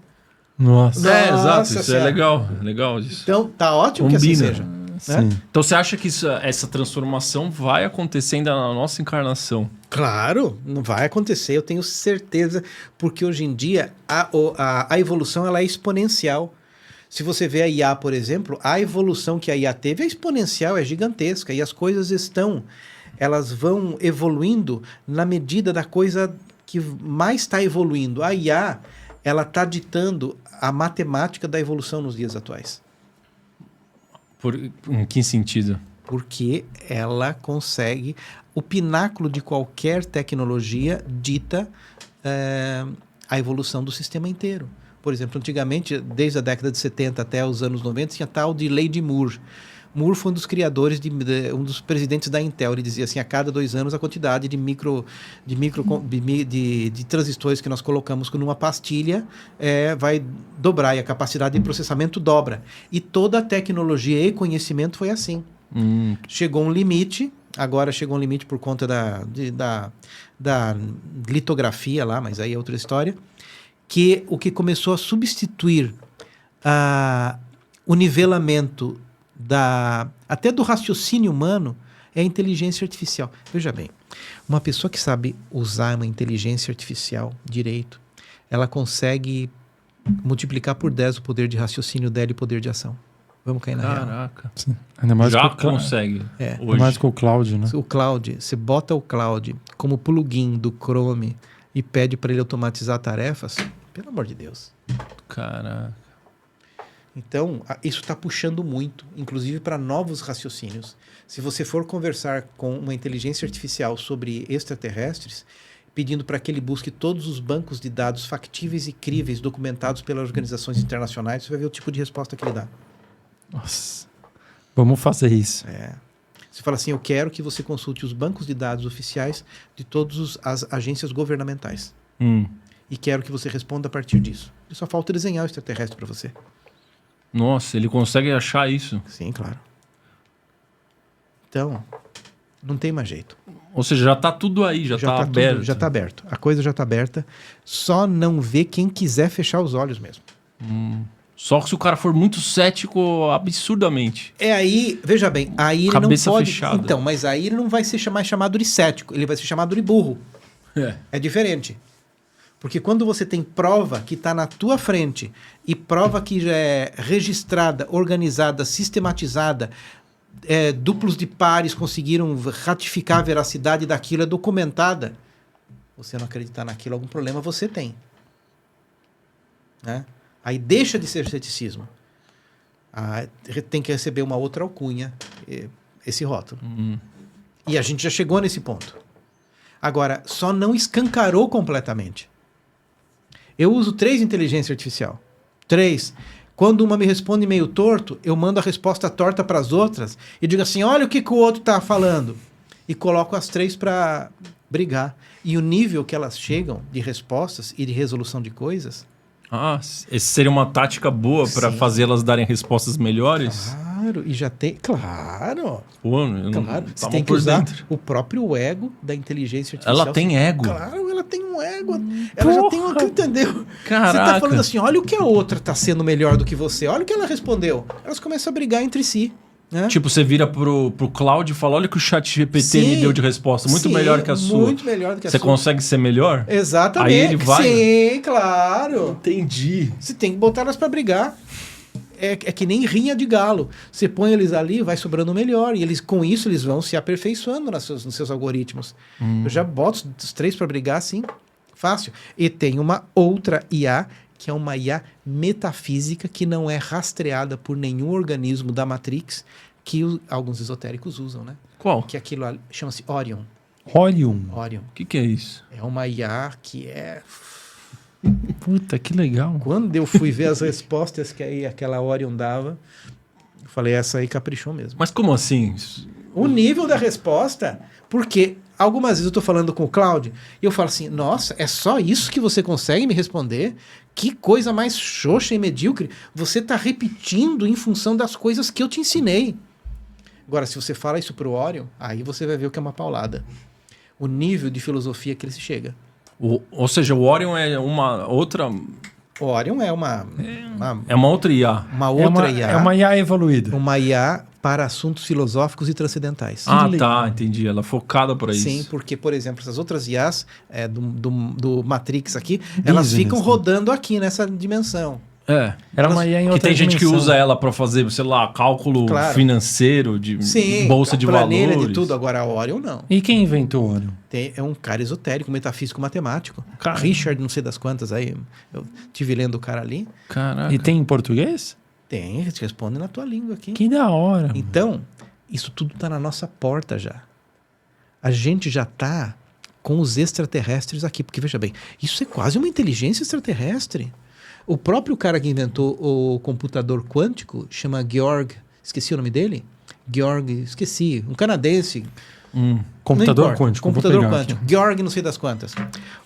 Nossa. Exato. Isso é legal. Legal isso. Então, tá ótimo que assim seja. Sim. Então você acha que essa transformação vai acontecer ainda na nossa encarnação? Claro, não vai acontecer, eu tenho certeza, porque hoje em dia a evolução ela é exponencial. Se você vê a IA, por exemplo, a evolução que a IA teve é exponencial, é gigantesca, e as coisas elas vão evoluindo na medida da coisa que mais está evoluindo. A IA, ela está ditando a matemática da evolução nos dias atuais. Em que sentido? Porque ela consegue... O pináculo de qualquer tecnologia dita a evolução do sistema inteiro. Por exemplo, antigamente, desde a década de 70 até os anos 90, tinha a tal de lei de Moore. Moore foi um dos criadores, um dos presidentes da Intel. Ele dizia assim, a cada 2 anos a quantidade de transistores que nós colocamos numa pastilha vai dobrar e a capacidade de processamento dobra. E toda a tecnologia e conhecimento foi assim. Chegou um limite, agora chegou um limite por conta da litografia lá, mas aí é outra história, que o que começou a substituir o nivelamento até do raciocínio humano é a inteligência artificial. Veja bem, uma pessoa que sabe usar uma inteligência artificial direito, ela consegue multiplicar por 10 o poder de raciocínio dela e poder de ação. Vamos cair na real. Caraca. Ainda mais já consegue. Ainda mais com o Cloud, né? O Cloud, você bota o Cloud como plugin do Chrome e pede para ele automatizar tarefas, pelo amor de Deus. Caraca. Então, isso está puxando muito, inclusive para novos raciocínios. Se você for conversar com uma inteligência artificial sobre extraterrestres, pedindo para que ele busque todos os bancos de dados factíveis e críveis documentados pelas organizações internacionais, você vai ver o tipo de resposta que ele dá. Nossa. Vamos fazer isso. Você fala assim, eu quero que você consulte os bancos de dados oficiais de todas as agências governamentais. E quero que você responda a partir disso. E só falta desenhar o extraterrestre para você. Nossa, ele consegue achar isso? Sim, claro. Então, não tem mais jeito. Ou seja, já está tudo aí, já está aberto. Já está aberto. A coisa já está aberta. Só não vê quem quiser fechar os olhos mesmo. Só que se o cara for muito cético, absurdamente. Aí, veja bem, aí ele Cabeça não pode... fechada. Então, mas aí ele não vai ser mais chamado de cético, ele vai ser chamado de burro. É diferente. Porque quando você tem prova que está na tua frente e prova que já é registrada, organizada, sistematizada, duplos de pares conseguiram ratificar a veracidade daquilo, é documentada, você não acreditar naquilo, algum problema você tem. Né? Aí deixa de ser ceticismo. Tem que receber uma outra alcunha, esse rótulo. E a gente já chegou nesse ponto. Agora, só não escancarou completamente. Eu uso 3 inteligência artificial. 3. Quando uma me responde meio torto, eu mando a resposta torta para as outras e digo assim, olha o que o outro está falando. E coloco as 3 para brigar. E o nível que elas chegam de respostas e de resolução de coisas... essa seria uma tática boa para fazê-las darem respostas melhores? Claro, e já tem... Claro! Pô, claro. Você tem que usar o próprio ego da inteligência artificial. Ela tem ego? Claro, ela já tem um ego, ela já tem um... Entendeu? Caraca. Você tá falando assim, olha o que a outra tá sendo melhor do que você, olha o que ela respondeu. Elas começam a brigar entre si. Né? Tipo, você vira pro Cloud e fala, olha o que o chat GPT me deu de resposta, muito melhor que a sua. Muito melhor do que a sua. Você sua. Consegue ser melhor? Exatamente. Aí ele vai... Sim, claro. Entendi. Você tem que botar elas pra brigar. É que nem rinha de galo. Você põe eles ali, vai sobrando melhor. E eles, com isso, eles vão se aperfeiçoando nos seus algoritmos. Eu já boto os 3 para brigar, assim, fácil. E tem uma outra IA, que é uma IA metafísica, que não é rastreada por nenhum organismo da Matrix, que alguns esotéricos usam, né? Qual? Que aquilo ali chama-se Orion. Orion. O que é isso? É uma IA que é... Puta, que legal. Quando eu fui ver as respostas que aí aquela Orion dava, eu falei, essa aí caprichou mesmo. Mas como assim? O nível da resposta, porque algumas vezes eu estou falando com o Cláudio e eu falo assim, nossa, é só isso que você consegue me responder? Que coisa mais xoxa e medíocre. Você está repetindo em função das coisas que eu te ensinei. Agora, se você fala isso para o Orion, aí você vai ver o que é uma paulada. O nível de filosofia que ele se chega. Ou seja, o Orion é uma outra... O Orion é uma outra IA. Uma outra IA. É uma IA evoluída. Uma IA para assuntos filosóficos e transcendentais. Tá, entendi. Ela é focada para isso. Sim, porque, por exemplo, essas outras IAs do Matrix aqui, elas ficam rodando aqui nessa dimensão. Era uma IA em outra que tem gente dimensão. que usa ela para fazer, sei lá, cálculo financeiro, de bolsa de valores. De tudo. Agora, a Orion não. E quem inventou o Orion? É um cara esotérico, metafísico, matemático. Cara. Richard, não sei das quantas aí. Eu tive lendo o cara ali. Caraca. E tem em português? Tem, eles respondem na tua língua aqui. Que da hora. Então, isso tudo tá na nossa porta já. A gente já tá com os extraterrestres aqui. Porque, veja bem, isso é quase uma inteligência extraterrestre. O próprio cara que inventou o computador quântico chama Georg, esqueci o nome dele? Esqueci, um canadense. Computador quântico. Computador quântico. Georg não sei das quantas.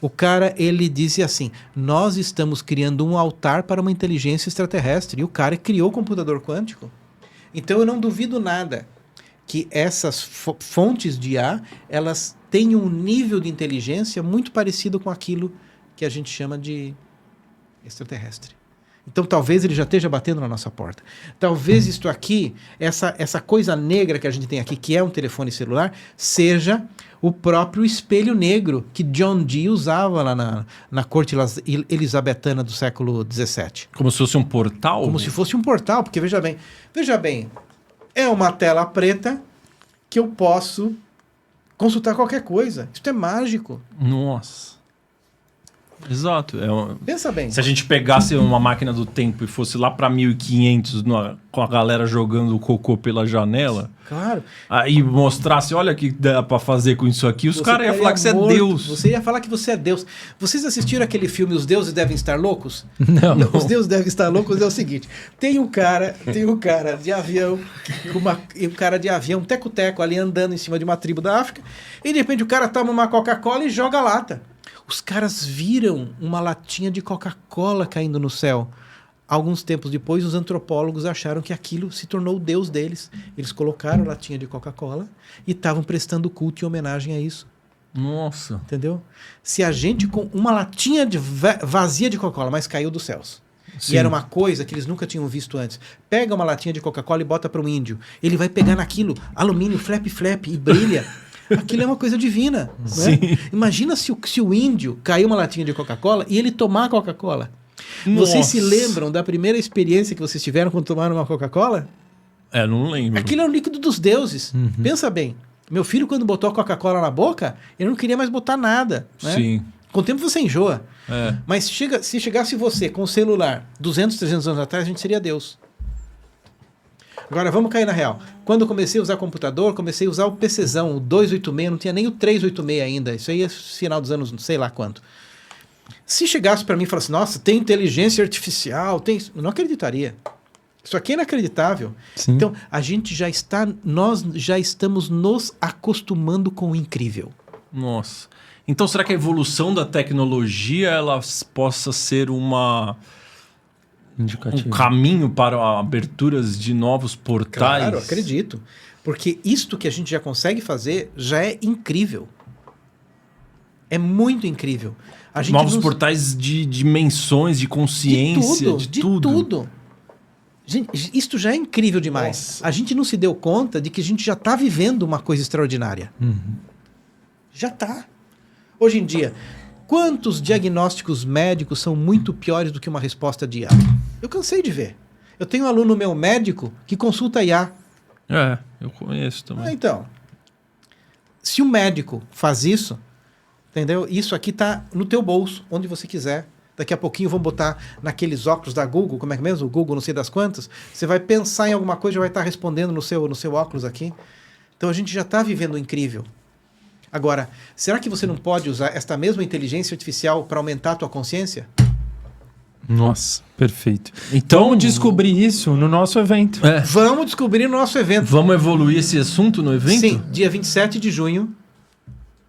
O cara, ele disse assim, nós estamos criando um altar para uma inteligência extraterrestre. E o cara criou o computador quântico. Então eu não duvido nada que essas fontes de IA, elas tenham um nível de inteligência muito parecido com aquilo que a gente chama de extraterrestre. Então talvez ele já esteja batendo na nossa porta. Talvez isto aqui, essa coisa negra que a gente tem aqui, que é um telefone celular, seja o próprio espelho negro que John Dee usava lá na corte elisabetana do século XVII. Como se fosse um portal? Como se fosse um portal, porque veja bem, é uma tela preta que eu posso consultar qualquer coisa. Isso é mágico. Nossa. Exato. Pensa bem. Se a gente pegasse uma máquina do tempo e fosse lá para 1500 com a galera jogando o cocô pela janela, claro, aí mostrasse, olha o que dá para fazer com isso aqui, os caras iam falar que você é Deus. Você ia falar que você é Deus. Vocês assistiram aquele filme Os Deuses Devem Estar Loucos? Não. Os Deuses Devem Estar Loucos é o seguinte, tem um cara de avião, um cara de avião, um teco-teco ali andando em cima de uma tribo da África, e de repente o cara toma uma Coca-Cola e joga a lata. Os caras viram uma latinha de Coca-Cola caindo no céu. Alguns tempos depois, os antropólogos acharam que aquilo se tornou o deus deles. Eles colocaram a latinha de Coca-Cola e estavam prestando culto e homenagem a isso. Nossa. Entendeu? Se a gente com uma latinha vazia de Coca-Cola, mas caiu dos céus. Sim. E era uma coisa que eles nunca tinham visto antes. Pega uma latinha de Coca-Cola e bota para um índio. Ele vai pegar naquilo, alumínio, flap, e brilha. Aquilo é uma coisa divina. Né? Imagina se o índio caiu uma latinha de Coca-Cola e ele tomar a Coca-Cola. Vocês se lembram da primeira experiência que vocês tiveram quando tomaram uma Coca-Cola? Não lembro. Aquilo é o líquido dos deuses. Pensa bem. Meu filho, quando botou a Coca-Cola na boca, ele não queria mais botar nada. Né? Sim. Com o tempo você enjoa. Mas se chegasse você com o celular 200, 300 anos atrás, a gente seria Deus. Agora, vamos cair na real. Quando eu comecei a usar computador, comecei a usar o PCzão, o 286, não tinha nem o 386 ainda. Isso aí é final dos anos, não sei lá quanto. Se chegasse para mim e falasse, nossa, tem inteligência artificial, eu não acreditaria. Isso aqui é inacreditável. Sim. Então, nós já estamos nos acostumando com o incrível. Nossa. Então, será que a evolução da tecnologia ela possa ser um caminho para aberturas de novos portais? Claro, acredito. Porque isto que a gente já consegue fazer já é incrível. É muito incrível. A gente Novos portais de dimensões, de consciência, de tudo. Gente, isto já é incrível demais. Nossa. A gente não se deu conta de que a gente já está vivendo uma coisa extraordinária. Já está. Hoje em dia, quantos diagnósticos médicos são muito piores do que uma resposta de IA? Eu cansei de ver. Eu tenho um aluno meu médico que consulta IA. Eu conheço também. Então, se o médico faz isso, entendeu? Isso aqui está no teu bolso, onde você quiser. Daqui a pouquinho vão botar naqueles óculos da Google, como é que é mesmo? O Google não sei das quantas. Você vai pensar em alguma coisa e já vai estar respondendo no seu óculos aqui. Então a gente já está vivendo o incrível. Agora, será que você não pode usar esta mesma inteligência artificial para aumentar a tua consciência? Nossa, perfeito. Então, vamos descobrir isso no nosso evento. Vamos descobrir no nosso evento. Vamos evoluir esse assunto no evento? Sim, dia 27 de junho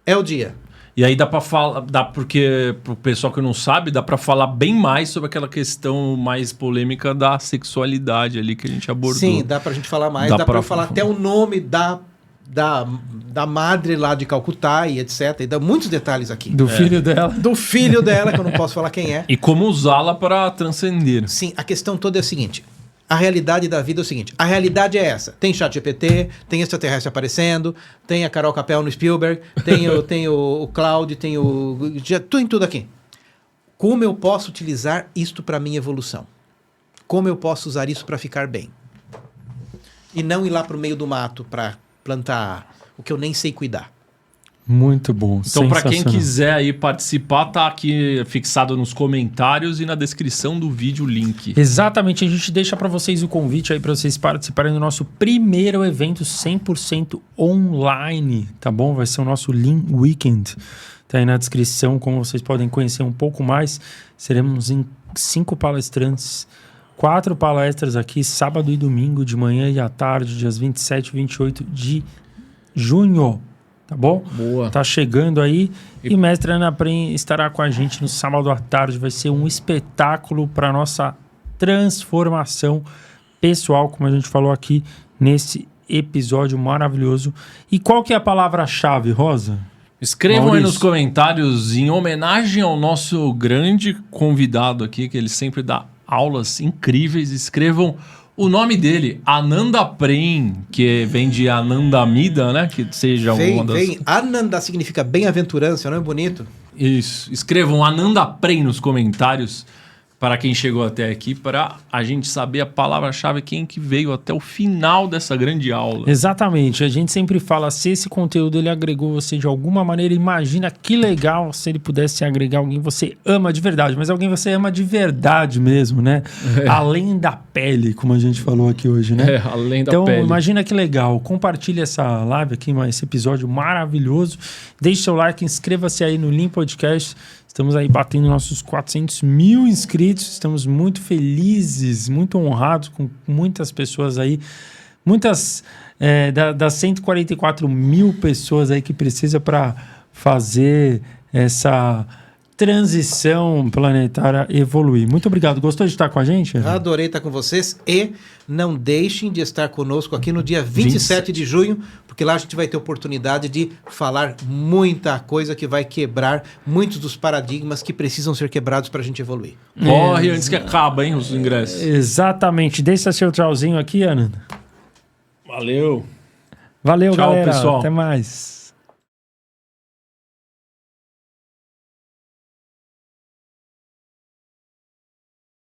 é o dia. E aí dá para falar, porque pro pessoal que não sabe, dá para falar bem mais sobre aquela questão mais polêmica da sexualidade ali que a gente abordou. Sim, dá pra gente falar mais, dá para eu falar até o nome da madre lá de Calcutá e etc. E dá muitos detalhes aqui. Do filho dela. Do filho dela, que eu não posso falar quem é. E como usá-la para transcender. Sim, a questão toda é a seguinte. A realidade da vida é o seguinte. A realidade é essa. Tem ChatGPT, tem extraterrestre aparecendo, tem a Carol Capel no Spielberg, tem o Cloud, tem tudo aqui. Como eu posso utilizar isto para minha evolução? Como eu posso usar isso para ficar bem? E não ir lá para o meio do mato para plantar o que eu nem sei cuidar. Muito bom. Então, para quem quiser aí participar, tá aqui fixado nos comentários e na descrição do vídeo o link. Exatamente, a gente deixa para vocês o convite aí para vocês participarem do nosso primeiro evento 100% online, tá bom? Vai ser o nosso Lean Weekend. Tá aí na descrição, como vocês podem conhecer um pouco mais. Seremos em 5 palestrantes, 4 palestras aqui, sábado e domingo, de manhã e à tarde, dias 27 e 28 de junho. Tá bom? Boa. Tá chegando aí. E Mestre Ana Prem estará com a gente no sábado à tarde. Vai ser um espetáculo para nossa transformação pessoal, como a gente falou aqui nesse episódio maravilhoso. E qual que é a palavra-chave, Rosa? Escrevam Maurício. aí nos comentários, em homenagem ao nosso grande convidado aqui, que ele sempre dá aulas incríveis. Escrevam o nome dele, Ananda Prem, que vem de Anandamida, né? Que seja uma das... Ananda significa bem-aventurança, não é bonito? Isso. Escrevam Ananda Prem nos comentários para quem chegou até aqui, para a gente saber a palavra-chave, quem que veio até o final dessa grande aula. Exatamente. A gente sempre fala, se esse conteúdo ele agregou você de alguma maneira, imagina que legal se ele pudesse agregar alguém que você ama de verdade, mas alguém que você ama de verdade mesmo, né? Além da pele, como a gente falou aqui hoje, né? Além da pele. pele. Então, imagina que legal. Compartilhe essa live aqui, esse episódio maravilhoso. Deixe seu like, inscreva-se aí no Lean Podcast. Estamos aí batendo nossos 400 mil inscritos. Estamos muito felizes, muito honrados com muitas pessoas aí. Muitas das 144 mil pessoas aí que precisa para fazer essa transição planetária evoluir. Muito obrigado. Gostou de estar com a gente? Adorei estar com vocês e não deixem de estar conosco aqui no dia 27 de junho, porque lá a gente vai ter oportunidade de falar muita coisa que vai quebrar muitos dos paradigmas que precisam ser quebrados para a gente evoluir. Corre antes que acabe, hein, os ingressos. Exatamente. Deixa seu tchauzinho aqui, Ana. Valeu. Valeu, Tchau, galera. pessoal. Até mais.